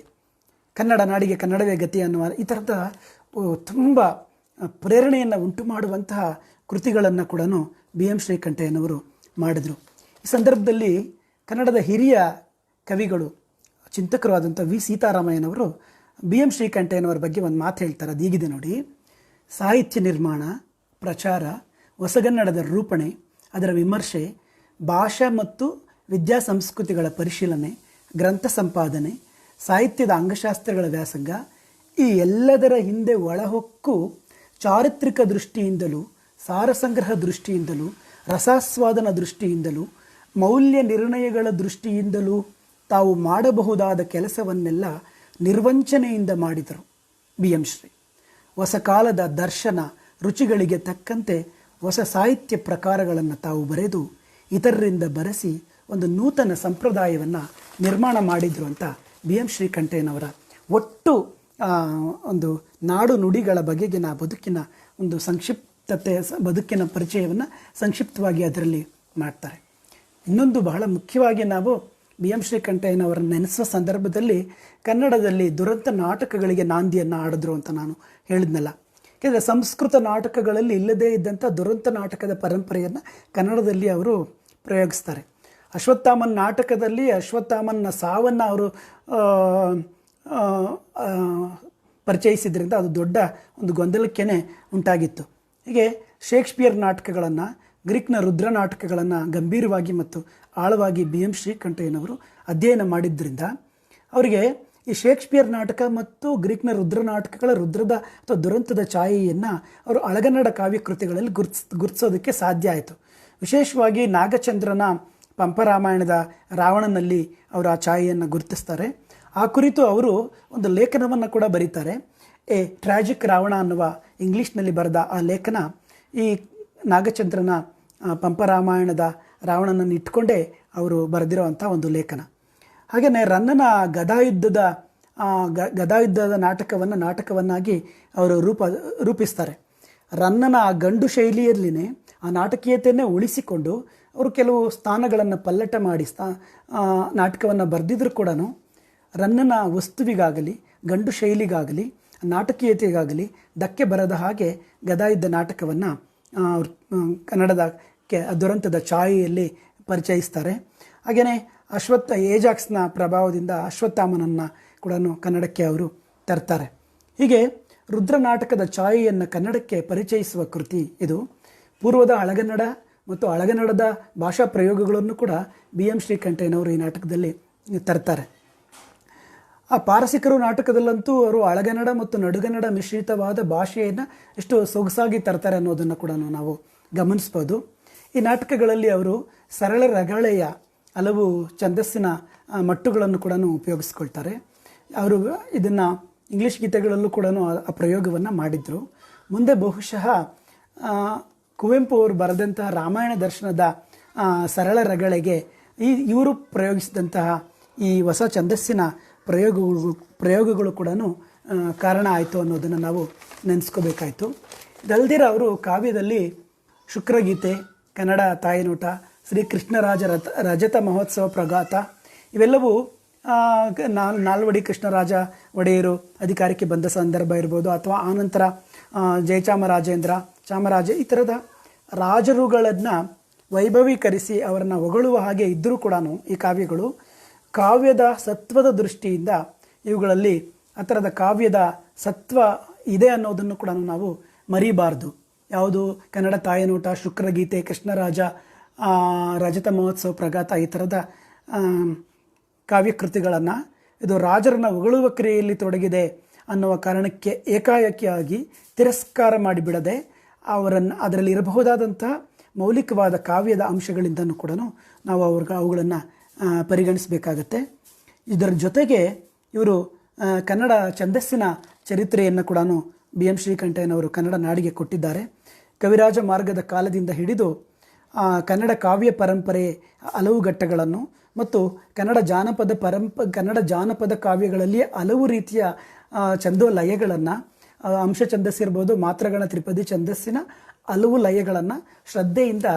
Speaker 1: ಕನ್ನಡ ನಾಡಿಗೆ ಕನ್ನಡವೇ ಗತಿ ಅನ್ನುವ ಈ ಥರದ ತುಂಬ ಪ್ರೇರಣೆಯನ್ನು ಉಂಟು ಮಾಡುವಂತಹ ಕೃತಿಗಳನ್ನು ಕೂಡ BM ಶ್ರೀಕಂಠಯ್ಯನವರು ಮಾಡಿದರು. ಈ ಸಂದರ್ಭದಲ್ಲಿ ಕನ್ನಡದ ಹಿರಿಯ ಕವಿಗಳು, ಚಿಂತಕರು ಆದಂಥ V ಸೀತಾರಾಮಯ್ಯನವರು BM ಶ್ರೀಕಂಠಯ್ಯನವರ ಬಗ್ಗೆ ಒಂದು ಮಾತು ಹೇಳ್ತಾರೆ. ಅದು ಹೀಗಿದೆ ನೋಡಿ, ಸಾಹಿತ್ಯ ನಿರ್ಮಾಣ, ಪ್ರಚಾರ, ಹೊಸಗನ್ನಡದ ರೂಪಣೆ, ಅದರ ವಿಮರ್ಶೆ, ಭಾಷಾ ಮತ್ತು ವಿದ್ಯಾಸಂಸ್ಕೃತಿಗಳ ಪರಿಶೀಲನೆ, ಗ್ರಂಥ ಸಂಪಾದನೆ, ಸಾಹಿತ್ಯದ ಅಂಗಶಾಸ್ತ್ರಗಳ ವ್ಯಾಸಂಗ, ಈ ಎಲ್ಲದರ ಹಿಂದೆ ಒಳಹೊಕ್ಕು ಚಾರಿತ್ರಿಕ ದೃಷ್ಟಿಯಿಂದಲೂ, ಸಾರಸಂಗ್ರಹ ದೃಷ್ಟಿಯಿಂದಲೂ, ರಸಾಸ್ವಾದನ ದೃಷ್ಟಿಯಿಂದಲೂ, ಮೌಲ್ಯ ನಿರ್ಣಯಗಳ ದೃಷ್ಟಿಯಿಂದಲೂ ತಾವು ಮಾಡಬಹುದಾದ ಕೆಲಸವನ್ನೆಲ್ಲ ನಿರ್ವಂಚನೆಯಿಂದ ಮಾಡಿದರು BM ಶ್ರೀ. ಹೊಸ ಕಾಲದ ದರ್ಶನ ರುಚಿಗಳಿಗೆ ತಕ್ಕಂತೆ ಹೊಸ ಸಾಹಿತ್ಯ ಪ್ರಕಾರಗಳನ್ನು ತಾವು ಬರೆದು ಇತರರಿಂದ ಬರೆಸಿ ಒಂದು ನೂತನ ಸಂಪ್ರದಾಯವನ್ನು ನಿರ್ಮಾಣ ಮಾಡಿದರು ಅಂತ BM ಶ್ರೀಕಂಠಯ್ಯನವರ ಒಟ್ಟು ಒಂದು ನಾಡು ನುಡಿಗಳ ಬಗೆಗಿನ ಬದುಕಿನ ಒಂದು ಸಂಕ್ಷಿಪ್ತತೆ, ಬದುಕಿನ ಪರಿಚಯವನ್ನು ಸಂಕ್ಷಿಪ್ತವಾಗಿ ಅದರಲ್ಲಿ ಮಾಡ್ತಾರೆ. ಇನ್ನೊಂದು ಬಹಳ ಮುಖ್ಯವಾಗಿ ನಾವು BM ಶ್ರೀಕಂಠಯ್ಯನವರನ್ನು ನೆನೆಸುವ ಸಂದರ್ಭದಲ್ಲಿ ಕನ್ನಡದಲ್ಲಿ ದುರಂತ ನಾಟಕಗಳಿಗೆ ನಾಂದಿಯನ್ನು ಆಡಿದ್ರು ಅಂತ ನಾನು ಹೇಳಿದ್ನಲ್ಲ. ಯಾಕೆಂದರೆ ಸಂಸ್ಕೃತ ನಾಟಕಗಳಲ್ಲಿ ಇಲ್ಲದೇ ಇದ್ದಂಥ ದುರಂತ ನಾಟಕದ ಪರಂಪರೆಯನ್ನು ಕನ್ನಡದಲ್ಲಿ ಅವರು ಪ್ರಯೋಗಿಸ್ತಾರೆ. ಅಶ್ವತ್ಥಾಮನ್ ನಾಟಕದಲ್ಲಿ ಅಶ್ವತ್ಥಾಮನ್ನ ಸಾವನ್ನು ಅವರು ಪರಿಚಯಿಸಿದ್ರಿಂದ ಅದು ದೊಡ್ಡ ಒಂದು ಗೊಂದಲಕ್ಕೇ ಉಂಟಾಗಿತ್ತು. ಹೀಗೆ ಶೇಕ್ಸ್ಪಿಯರ್ ನಾಟಕಗಳನ್ನು, ಗ್ರೀಕ್ನ ರುದ್ರ ನಾಟಕಗಳನ್ನು ಗಂಭೀರವಾಗಿ ಮತ್ತು ಆಳವಾಗಿ BM ಶ್ರೀಕಂಠಯ್ಯನವರು ಅಧ್ಯಯನ ಮಾಡಿದ್ದರಿಂದ ಅವರಿಗೆ ಈ ಶೇಕ್ಸ್ಪಿಯರ್ ನಾಟಕ ಮತ್ತು ಗ್ರೀಕ್ನ ರುದ್ರ ನಾಟಕಗಳ ರುದ್ರದ ಅಥವಾ ದುರಂತದ ಛಾಯೆಯನ್ನು ಅವರು ಹಳಗನ್ನಡ ಕಾವ್ಯಕೃತಿಗಳಲ್ಲಿ ಗುರುತಿಸೋದಕ್ಕೆ ಸಾಧ್ಯ ಆಯಿತು. ವಿಶೇಷವಾಗಿ ನಾಗಚಂದ್ರನ ಪಂಪರಾಮಾಯಣದ ರಾವಣನಲ್ಲಿ ಅವರು ಆ ಛಾಯೆಯನ್ನು ಗುರುತಿಸ್ತಾರೆ. ಆ ಕುರಿತು ಅವರು ಒಂದು ಲೇಖನವನ್ನು ಕೂಡ ಬರೀತಾರೆ. ಎ ಟ್ರ್ಯಾಜಿಕ್ ರಾವಣ ಅನ್ನುವ ಇಂಗ್ಲೀಷ್ನಲ್ಲಿ ಬರೆದ ಆ ಲೇಖನ ಈ ನಾಗಚಂದ್ರನ ಪಂಪರಾಮಾಯಣದ ರಾವಣನನ್ನು ಇಟ್ಕೊಂಡೇ ಅವರು ಬರೆದಿರೋವಂಥ ಒಂದು ಲೇಖನ. ಹಾಗೆಯೇ ರನ್ನನ ಗದಾಯುದ್ಧದ ನಾಟಕವನ್ನಾಗಿ ಅವರು ರೂಪಿಸ್ತಾರೆ. ರನ್ನನ ಆ ಗಂಡು ಶೈಲಿಯಲ್ಲಿನೇ ಆ ನಾಟಕೀಯತೆಯನ್ನೇ ಉಳಿಸಿಕೊಂಡು ಅವರು ಕೆಲವು ಸ್ಥಾನಗಳನ್ನು ಪಲ್ಲಟ ಮಾಡಿ ನಾಟಕವನ್ನು ಬರೆದಿದ್ರು ಕೂಡ ರನ್ನನ ವಸ್ತುವಿಗಾಗಲಿ ಗಂಡು ಶೈಲಿಗಾಗಲಿ ನಾಟಕೀಯತೆಗಾಗಲಿ ಧಕ್ಕೆ ಬರದ ಹಾಗೆ ಗದಾಯುದ್ಧ ನಾಟಕವನ್ನು ಕನ್ನಡದ ದುರಂತದ ಛಾಯೆಯಲ್ಲಿ ಪರಿಚಯಿಸ್ತಾರೆ. ಹಾಗೆಯೇ ಏಜಾಕ್ಸ್ನ ಪ್ರಭಾವದಿಂದ ಅಶ್ವತ್ಥಾಮನನ್ನು ಕೂಡ ಕನ್ನಡಕ್ಕೆ ಅವರು ತರ್ತಾರೆ. ಹೀಗೆ ರುದ್ರ ನಾಟಕದ ಛಾಯೆಯನ್ನು ಕನ್ನಡಕ್ಕೆ ಪರಿಚಯಿಸುವ ಕೃತಿ ಇದು. ಪೂರ್ವದ ಹಳಗನ್ನಡ ಮತ್ತು ಹಳಗನ್ನಡದ ಭಾಷಾ ಪ್ರಯೋಗಗಳನ್ನು ಕೂಡ BM ಶ್ರೀಕಂಠಯ್ಯನವರು ಈ ನಾಟಕದಲ್ಲಿ ತರ್ತಾರೆ. ಆ ಪಾರಸಿಕರು ನಾಟಕದಲ್ಲಂತೂ ಅವರು ಹಳಗನ್ನಡ ಮತ್ತು ನಡುಗನ್ನಡ ಮಿಶ್ರಿತವಾದ ಭಾಷೆಯನ್ನು ಎಷ್ಟು ಸೊಗಸಾಗಿ ತರ್ತಾರೆ ಅನ್ನೋದನ್ನು ಕೂಡ ನಾವು ಗಮನಿಸ್ಬೋದು. ಈ ನಾಟಕಗಳಲ್ಲಿ ಅವರು ಸರಳ ರಗಳೆಯ ಹಲವು ಛಂದಸ್ಸಿನ ಮಟ್ಟುಗಳನ್ನು ಕೂಡ ಉಪಯೋಗಿಸ್ಕೊಳ್ತಾರೆ. ಅವರು ಇದನ್ನು ಇಂಗ್ಲೀಷ್ ಗೀತೆಗಳಲ್ಲೂ ಕೂಡ ಆ ಪ್ರಯೋಗವನ್ನು ಮಾಡಿದರು. ಮುಂದೆ ಬಹುಶಃ ಕುವೆಂಪು ಅವರು ಬರೆದಂತಹ ರಾಮಾಯಣ ದರ್ಶನದ ಸರಳ ರಗಳೆಗೆ ಇವರು ಪ್ರಯೋಗಿಸಿದಂತಹ ಈ ಹೊಸ ಛಂದಸ್ಸಿನ ಪ್ರಯೋಗಗಳು ಕೂಡ ಕಾರಣ ಆಯಿತು ಅನ್ನೋದನ್ನು ನಾವು ನೆನೆಸ್ಕೋಬೇಕಾಯಿತು. ಇದಲ್ದಿರ ಅವರು ಕಾವ್ಯದಲ್ಲಿ ಶುಕ್ರಗೀತೆ, ಕನ್ನಡ ತಾಯಿನೋಟ, ಶ್ರೀ ಕೃಷ್ಣರಾಜ ರಜತ ಮಹೋತ್ಸವ ಪ್ರಘಾತ ಇವೆಲ್ಲವೂ ನಾಲ್ವಡಿ ಕೃಷ್ಣರಾಜ ಒಡೆಯರು ಅಧಿಕಾರಕ್ಕೆ ಬಂದ ಸಂದರ್ಭ ಇರ್ಬೋದು, ಅಥವಾ ಆನಂತರ ಚಾಮರಾಜ ಈ ಥರದ ರಾಜರುಗಳನ್ನು ವೈಭವೀಕರಿಸಿ ಅವರನ್ನು ಹೊಗಳುವ ಹಾಗೆ ಇದ್ದರೂ ಕೂಡ ಈ ಕಾವ್ಯಗಳು ಕಾವ್ಯದ ಸತ್ವದ ದೃಷ್ಟಿಯಿಂದ ಇವುಗಳಲ್ಲಿ ಆ ಥರದ ಕಾವ್ಯದ ಸತ್ವ ಇದೆ ಅನ್ನೋದನ್ನು ಕೂಡ ನಾವು ಮರಿಬಾರ್ದು. ಯಾವುದು ಕನ್ನಡ ತಾಯಿನೋಟ, ಶುಕ್ರಗೀತೆ, ಕೃಷ್ಣರಾಜ, ರಜತ ಮಹೋತ್ಸವ ಪ್ರಘಾತ ಈ ಥರದ ಕಾವ್ಯಕೃತಿಗಳನ್ನು ಇದು ರಾಜರನ್ನು ಹೊಗಳುವ ಕ್ರಿಯೆಯಲ್ಲಿ ತೊಡಗಿದೆ ಅನ್ನುವ ಕಾರಣಕ್ಕೆ ಏಕಾಏಕಿಯಾಗಿ ತಿರಸ್ಕಾರ ಮಾಡಿಬಿಡದೆ ಅದರಲ್ಲಿ ಇರಬಹುದಾದಂಥ ಮೌಲಿಕವಾದ ಕಾವ್ಯದ ಅಂಶಗಳಿಂದನೂ ಕೂಡ ನಾವು ಅವುಗಳನ್ನು ಪರಿಗಣಿಸಬೇಕಾಗತ್ತೆ. ಇದರ ಜೊತೆಗೆ ಇವರು ಕನ್ನಡ ಛಂದಸ್ಸಿನ ಚರಿತ್ರೆಯನ್ನು ಕೂಡ BM ಶ್ರೀಕಂಠಯ್ಯನವರು ಕನ್ನಡ ನಾಡಿಗೆ ಕೊಟ್ಟಿದ್ದಾರೆ. ಕವಿರಾಜ ಮಾರ್ಗದ ಕಾಲದಿಂದ ಹಿಡಿದು ಕನ್ನಡ ಕಾವ್ಯ ಪರಂಪರೆ ಹಲವು ಘಟ್ಟಗಳನ್ನು ಮತ್ತು ಕನ್ನಡ ಜಾನಪದ ಕಾವ್ಯಗಳಲ್ಲಿ ಹಲವು ರೀತಿಯ ಛಂದೋಲಯಗಳನ್ನು, ಅಂಶ ಛಂದಸ್ಸಿರ್ಬೋದು, ಮಾತ್ರಗಣ ತ್ರಿಪದಿ ಛಂದಸ್ಸಿನ ಹಲವು ಲಯಗಳನ್ನು ಶ್ರದ್ಧೆಯಿಂದ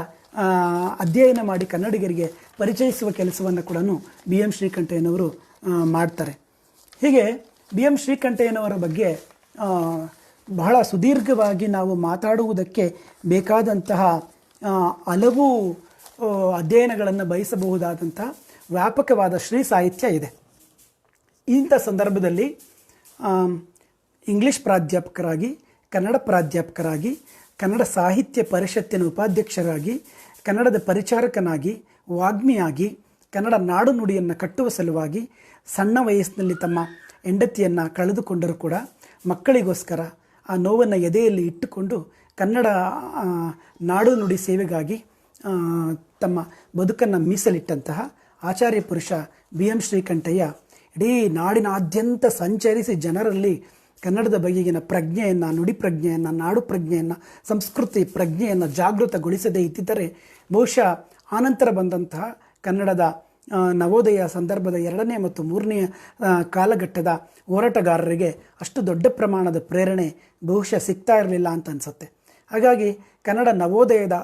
Speaker 1: ಅಧ್ಯಯನ ಮಾಡಿ ಕನ್ನಡಿಗರಿಗೆ ಪರಿಚಯಿಸುವ ಕೆಲಸವನ್ನು ಕೂಡ BM ಶ್ರೀಕಂಠಯ್ಯನವರು ಮಾಡ್ತಾರೆ. ಹೀಗೆ BM ಶ್ರೀಕಂಠಯ್ಯನವರ ಬಗ್ಗೆ ಬಹಳ ಸುದೀರ್ಘವಾಗಿ ನಾವು ಮಾತಾಡುವುದಕ್ಕೆ ಬೇಕಾದಂತಹ ಹಲವು ಅಧ್ಯಯನಗಳನ್ನು ಬಯಸಬಹುದಾದಂಥ ವ್ಯಾಪಕವಾದ ಶ್ರೀ ಸಾಹಿತ್ಯ ಇದೆ. ಇಂಥ ಸಂದರ್ಭದಲ್ಲಿ ಇಂಗ್ಲೀಷ್ ಪ್ರಾಧ್ಯಾಪಕರಾಗಿ, ಕನ್ನಡ ಪ್ರಾಧ್ಯಾಪಕರಾಗಿ, ಕನ್ನಡ ಸಾಹಿತ್ಯ ಪರಿಷತ್ತಿನ ಉಪಾಧ್ಯಕ್ಷರಾಗಿ, ಕನ್ನಡದ ಪರಿಚಾರಕನಾಗಿ, ವಾಗ್ಮಿಯಾಗಿ, ಕನ್ನಡ ನಾಡು ನುಡಿಯನ್ನು ಕಟ್ಟುವ ಸಲುವಾಗಿ ಸಣ್ಣ ವಯಸ್ಸಿನಲ್ಲಿ ತಮ್ಮ ಹೆಂಡತಿಯನ್ನು ಕಳೆದುಕೊಂಡರೂ ಕೂಡ ಮಕ್ಕಳಿಗೋಸ್ಕರ ಆ ನೋವನ್ನು ಎದೆಯಲ್ಲಿ ಇಟ್ಟುಕೊಂಡು ಕನ್ನಡ ನಾಡು ನುಡಿ ಸೇವೆಗಾಗಿ ತಮ್ಮ ಬದುಕನ್ನು ಮೀಸಲಿಟ್ಟಂತಹ ಆಚಾರ್ಯ ಪುರುಷ BM ಶ್ರೀಕಂಠಯ್ಯ ಇಡೀ ನಾಡಿನಾದ್ಯಂತ ಸಂಚರಿಸಿ ಜನರಲ್ಲಿ ಕನ್ನಡದ ಬಗೆಗಿನ ಪ್ರಜ್ಞೆಯನ್ನು, ನುಡಿ ಪ್ರಜ್ಞೆಯನ್ನು, ನಾಡು ಪ್ರಜ್ಞೆಯನ್ನು, ಸಂಸ್ಕೃತಿ ಪ್ರಜ್ಞೆಯನ್ನು ಜಾಗೃತಗೊಳಿಸದೇ ಇದ್ದಿದ್ದರೆ ಬಹುಶಃ ಆನಂತರ ಬಂದಂತಹ ಕನ್ನಡದ ನವೋದಯ ಸಂದರ್ಭದ 2ನೇ ಮತ್ತು 3ನೇ ಕಾಲಘಟ್ಟದ ಹೋರಾಟಗಾರರಿಗೆ ಅಷ್ಟು ದೊಡ್ಡ ಪ್ರಮಾಣದ ಪ್ರೇರಣೆ ಬಹುಶಃ ಸಿಗ್ತಾ ಇರಲಿಲ್ಲ ಅಂತ ಅನಿಸುತ್ತೆ. ಹಾಗಾಗಿ ಕನ್ನಡ ನವೋದಯದ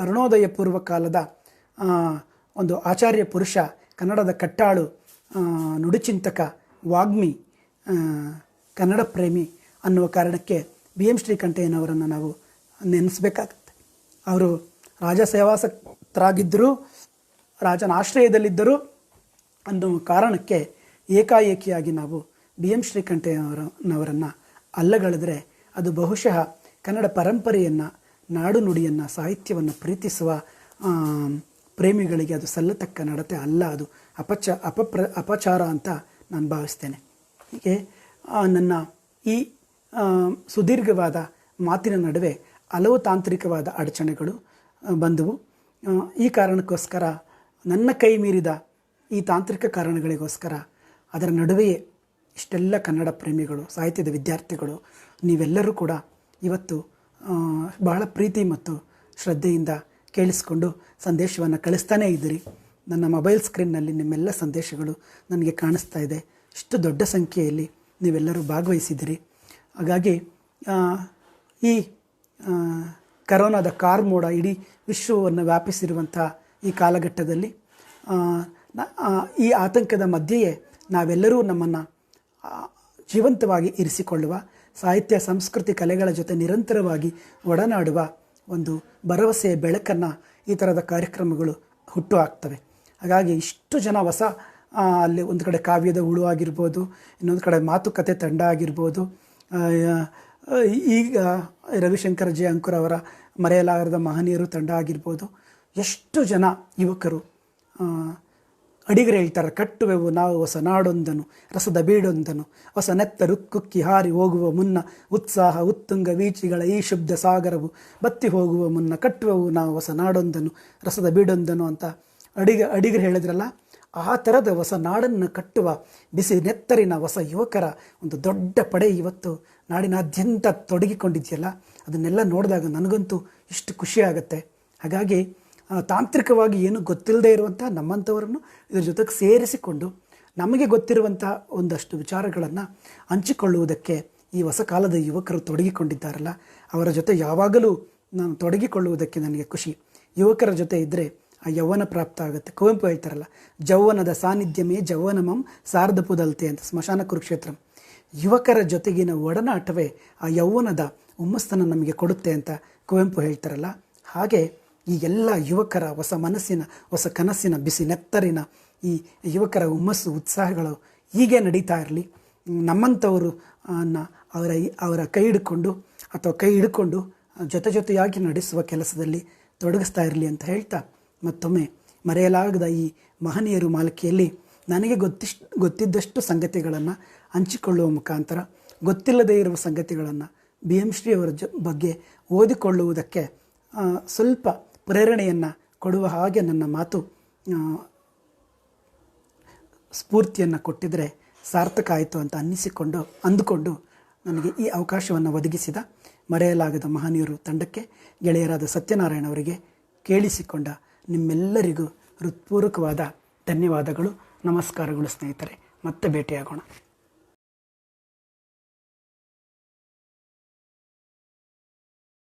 Speaker 1: ಅರುಣೋದಯ ಪೂರ್ವ ಕಾಲದ ಒಂದು ಆಚಾರ್ಯ ಪುರುಷ, ಕನ್ನಡದ ಕಟ್ಟಾಳು, ನುಡಿಚಿಂತಕ, ವಾಗ್ಮಿ, ಕನ್ನಡ ಪ್ರೇಮಿ ಅನ್ನುವ ಕಾರಣಕ್ಕೆ BM ಶ್ರೀಕಂಠಯ್ಯನವರನ್ನು ನಾವು ನೆನೆಸಬೇಕಾಗತ್ತೆ. ಅವರು ರಾಜ ಸೇವಾಸಕ್ತರಾಗಿದ್ದರು, ರಾಜನ ಆಶ್ರಯದಲ್ಲಿದ್ದರು ಅನ್ನುವ ಕಾರಣಕ್ಕೆ ಏಕಾಏಕಿಯಾಗಿ ನಾವು BM ಶ್ರೀಕಂಠಯ್ಯನವರನ್ನು ಅಲ್ಲಗಳೆದರೆ ಅದು ಬಹುಶಃ ಕನ್ನಡ ಪರಂಪರೆಯನ್ನು, ನಾಡು ನುಡಿಯನ್ನು, ಸಾಹಿತ್ಯವನ್ನು ಪ್ರೀತಿಸುವ ಪ್ರೇಮಿಗಳಿಗೆ ಅದು ಸಲ್ಲತಕ್ಕ ನಡತೆ ಅಲ್ಲ, ಅದು ಅಪಚಾರ ಅಂತ ನಾನು ಭಾವಿಸ್ತೇನೆ. ಹೀಗೆ ನನ್ನ ಈ ಸುದೀರ್ಘವಾದ ಮಾತಿನ ನಡುವೆ ಹಲವು ತಾಂತ್ರಿಕವಾದ ಅಡಚಣೆಗಳು ಬಂದವು. ಈ ಕಾರಣಕ್ಕೋಸ್ಕರ ನನ್ನ ಕೈ ಮೀರಿದ ಈ ತಾಂತ್ರಿಕ ಕಾರಣಗಳಿಗೋಸ್ಕರ ಅದರ ನಡುವೆಯೇ ಇಷ್ಟೆಲ್ಲ ಕನ್ನಡ ಪ್ರೇಮಿಗಳು, ಸಾಹಿತ್ಯದ ವಿದ್ಯಾರ್ಥಿಗಳು ನೀವೆಲ್ಲರೂ ಕೂಡ ಇವತ್ತು ಬಹಳ ಪ್ರೀತಿ ಮತ್ತು ಶ್ರದ್ಧೆಯಿಂದ ಕೇಳಿಸ್ಕೊಂಡು ಸಂದೇಶವನ್ನು ಕಳಿಸ್ತಾನೇ ಇದ್ದೀರಿ. ನನ್ನ ಮೊಬೈಲ್ ಸ್ಕ್ರೀನ್ನಲ್ಲಿ ನಿಮ್ಮೆಲ್ಲ ಸಂದೇಶಗಳು ನನಗೆ ಕಾಣಿಸ್ತಾ ಇದೆ. ಇಷ್ಟು ದೊಡ್ಡ ಸಂಖ್ಯೆಯಲ್ಲಿ ನೀವೆಲ್ಲರೂ ಭಾಗವಹಿಸಿದ್ದೀರಿ. ಹಾಗಾಗಿ ಈ ಕರೋನಾದ ಕಾರ್ಮೋಡ ಇಡೀ ವಿಶ್ವವನ್ನು ವ್ಯಾಪಿಸಿರುವಂಥ ಈ ಕಾಲಘಟ್ಟದಲ್ಲಿ ಈ ಆತಂಕದ ಮಧ್ಯೆಯೇ ನಾವೆಲ್ಲರೂ ನಮ್ಮನ್ನು ಜೀವಂತವಾಗಿ ಇರಿಸಿಕೊಳ್ಳುವ, ಸಾಹಿತ್ಯ ಸಂಸ್ಕೃತಿ ಕಲೆಗಳ ಜೊತೆ ನಿರಂತರವಾಗಿ ಒಡನಾಡುವ ಒಂದು ಭರವಸೆಯ ಬೆಳಕನ್ನು ಈ ಥರದ ಕಾರ್ಯಕ್ರಮಗಳು ಹುಟ್ಟು ಹಾಕ್ತವೆ. ಹಾಗಾಗಿ ಇಷ್ಟು ಜನ ಹೊಸ ಅಲ್ಲಿ ಒಂದು ಕಡೆ ಕಾವ್ಯದ ಹುಳು ಆಗಿರ್ಬೋದು, ಇನ್ನೊಂದು ಕಡೆ ಮಾತುಕತೆ ತಂಡ ಆಗಿರ್ಬೋದು, ಈಗ ರವಿಶಂಕರ್ ಜೆ ಅಂಕುರ್ ಅವರ ಮರೆಯಲಾಗದ ಮಹನೀಯರು ತಂಡ ಆಗಿರ್ಬೋದು, ಎಷ್ಟು ಜನ ಯುವಕರು ಅಡಿಗರು ಹೇಳ್ತಾರೆ, ಕಟ್ಟುವೆವು ನಾವು ಹೊಸ ನಾಡೊಂದನು ರಸದ ಬೀಡೊಂದನು ಹೊಸ ನೆತ್ತರು ಕುಕ್ಕಿ ಹಾರಿ ಹೋಗುವ ಮುನ್ನ ಉತ್ಸಾಹ ಉತ್ತುಂಗ ವೀಚಿಗಳ ಈ ಶುದ್ಧ ಸಾಗರವು ಬತ್ತಿ ಹೋಗುವ ಮುನ್ನ ಕಟ್ಟುವೆವು ನಾವು ಹೊಸ ನಾಡೊಂದನು ರಸದ ಬೀಡೊಂದನು ಅಂತ ಅಡಿಗರು ಹೇಳಿದ್ರಲ್ಲ, ಆ ಥರದ ಹೊಸ ನಾಡನ್ನು ಕಟ್ಟುವ ಬಿಸಿ ನೆತ್ತರಿನ ಹೊಸ ಯುವಕರ ಒಂದು ದೊಡ್ಡ ಪಡೆ ಇವತ್ತು ನಾಡಿನಾದ್ಯಂತ ತೊಡಗಿಕೊಂಡಿದೆಯಲ್ಲ, ಅದನ್ನೆಲ್ಲ ನೋಡಿದಾಗ ನನಗಂತೂ ಇಷ್ಟು ಖುಷಿಯಾಗತ್ತೆ. ಹಾಗಾಗಿ ತಾಂತ್ರಿಕವಾಗಿ ಏನು ಗೊತ್ತಿಲ್ಲದೆ ಇರುವಂಥ ನಮ್ಮಂಥವರನ್ನು ಇದ್ರ ಜೊತೆಗೆ ಸೇರಿಸಿಕೊಂಡು ನಮಗೆ ಗೊತ್ತಿರುವಂಥ ಒಂದಷ್ಟು ವಿಚಾರಗಳನ್ನು ಹಂಚಿಕೊಳ್ಳುವುದಕ್ಕೆ ಈ ಹೊಸ ಕಾಲದ ಯುವಕರು ತೊಡಗಿಕೊಂಡಿದ್ದಾರಲ್ಲ, ಅವರ ಜೊತೆ ಯಾವಾಗಲೂ ನಾನು ತೊಡಗಿಕೊಳ್ಳುವುದಕ್ಕೆ ನನಗೆ ಖುಷಿ. ಯುವಕರ ಜೊತೆ ಇದ್ದರೆ ಆ ಯೌವನ ಪ್ರಾಪ್ತ ಆಗುತ್ತೆ. ಕುವೆಂಪು ಹೇಳ್ತಾರಲ್ಲ, ಜೌವನದ ಸಾನ್ನಿಧ್ಯವೇ ಜೌವನಮಂ ಸಾರ್ಧಪುದಲ್ತೆ ಅಂತ, ಸ್ಮಶಾನ ಕುರುಕ್ಷೇತ್ರಂ. ಯುವಕರ ಜೊತೆಗಿನ ಒಡನಾಟವೇ ಆ ಯೌವನದ ಹುಮ್ಮಸ್ಸನ್ನು ನಮಗೆ ಕೊಡುತ್ತೆ ಅಂತ ಕುವೆಂಪು ಹೇಳ್ತಾರಲ್ಲ, ಹಾಗೆ ಈ ಎಲ್ಲ ಯುವಕರ ಹೊಸ ಮನಸ್ಸಿನ ಹೊಸ ಕನಸಿನ ಬಿಸಿ ನೆತ್ತರಿನ ಈ ಯುವಕರ ಹುಮ್ಮಸ್ಸು ಉತ್ಸಾಹಗಳು ಹೀಗೆ ನಡೀತಾ ಇರಲಿ. ನಮ್ಮಂಥವರು ಅವರ ಕೈ ಹಿಡ್ಕೊಂಡು ಅಥವಾ ಕೈ ಹಿಡ್ಕೊಂಡು ಜೊತೆಯಾಗಿ ನಡೆಸುವ ಕೆಲಸದಲ್ಲಿ ತೊಡಗಿಸ್ತಾ ಇರಲಿ ಅಂತ ಹೇಳ್ತಾ, ಮತ್ತೊಮ್ಮೆ ಮರೆಯಲಾಗದ ಈ ಮಹನೀಯರು ಮಾಲಿಕೆಯಲ್ಲಿ ನನಗೆ ಗೊತ್ತಿದ್ದಷ್ಟು ಸಂಗತಿಗಳನ್ನು ಹಂಚಿಕೊಳ್ಳುವ ಮುಖಾಂತರ ಗೊತ್ತಿಲ್ಲದೇ ಇರುವ ಸಂಗತಿಗಳನ್ನು BM ಶ್ರೀ ಅವರ ಬಗ್ಗೆ ಓದಿಕೊಳ್ಳುವುದಕ್ಕೆ ಸ್ವಲ್ಪ ಪ್ರೇರಣೆಯನ್ನು ಕೊಡುವ ಹಾಗೆ ನನ್ನ ಮಾತು ಸ್ಫೂರ್ತಿಯನ್ನು ಕೊಟ್ಟಿದ್ದರೆ ಸಾರ್ಥಕ ಆಯಿತು ಅಂತ ಅಂದುಕೊಂಡು ನನಗೆ ಈ ಅವಕಾಶವನ್ನು ಒದಗಿಸಿದ ಮರೆಯಲಾಗದ ಮಹನೀಯರು ತಂಡಕ್ಕೆ, ಗೆಳೆಯರಾದ ಸತ್ಯನಾರಾಯಣ ಅವರಿಗೆ, ಕೇಳಿಸಿಕೊಂಡ ನಿಮ್ಮೆಲ್ಲರಿಗೂ ಹೃತ್ಪೂರ್ವಕವಾದ ಧನ್ಯವಾದಗಳು, ನಮಸ್ಕಾರಗಳು ಸ್ನೇಹಿತರೆ. ಮತ್ತೆ ಭೇಟಿಯಾಗೋಣ.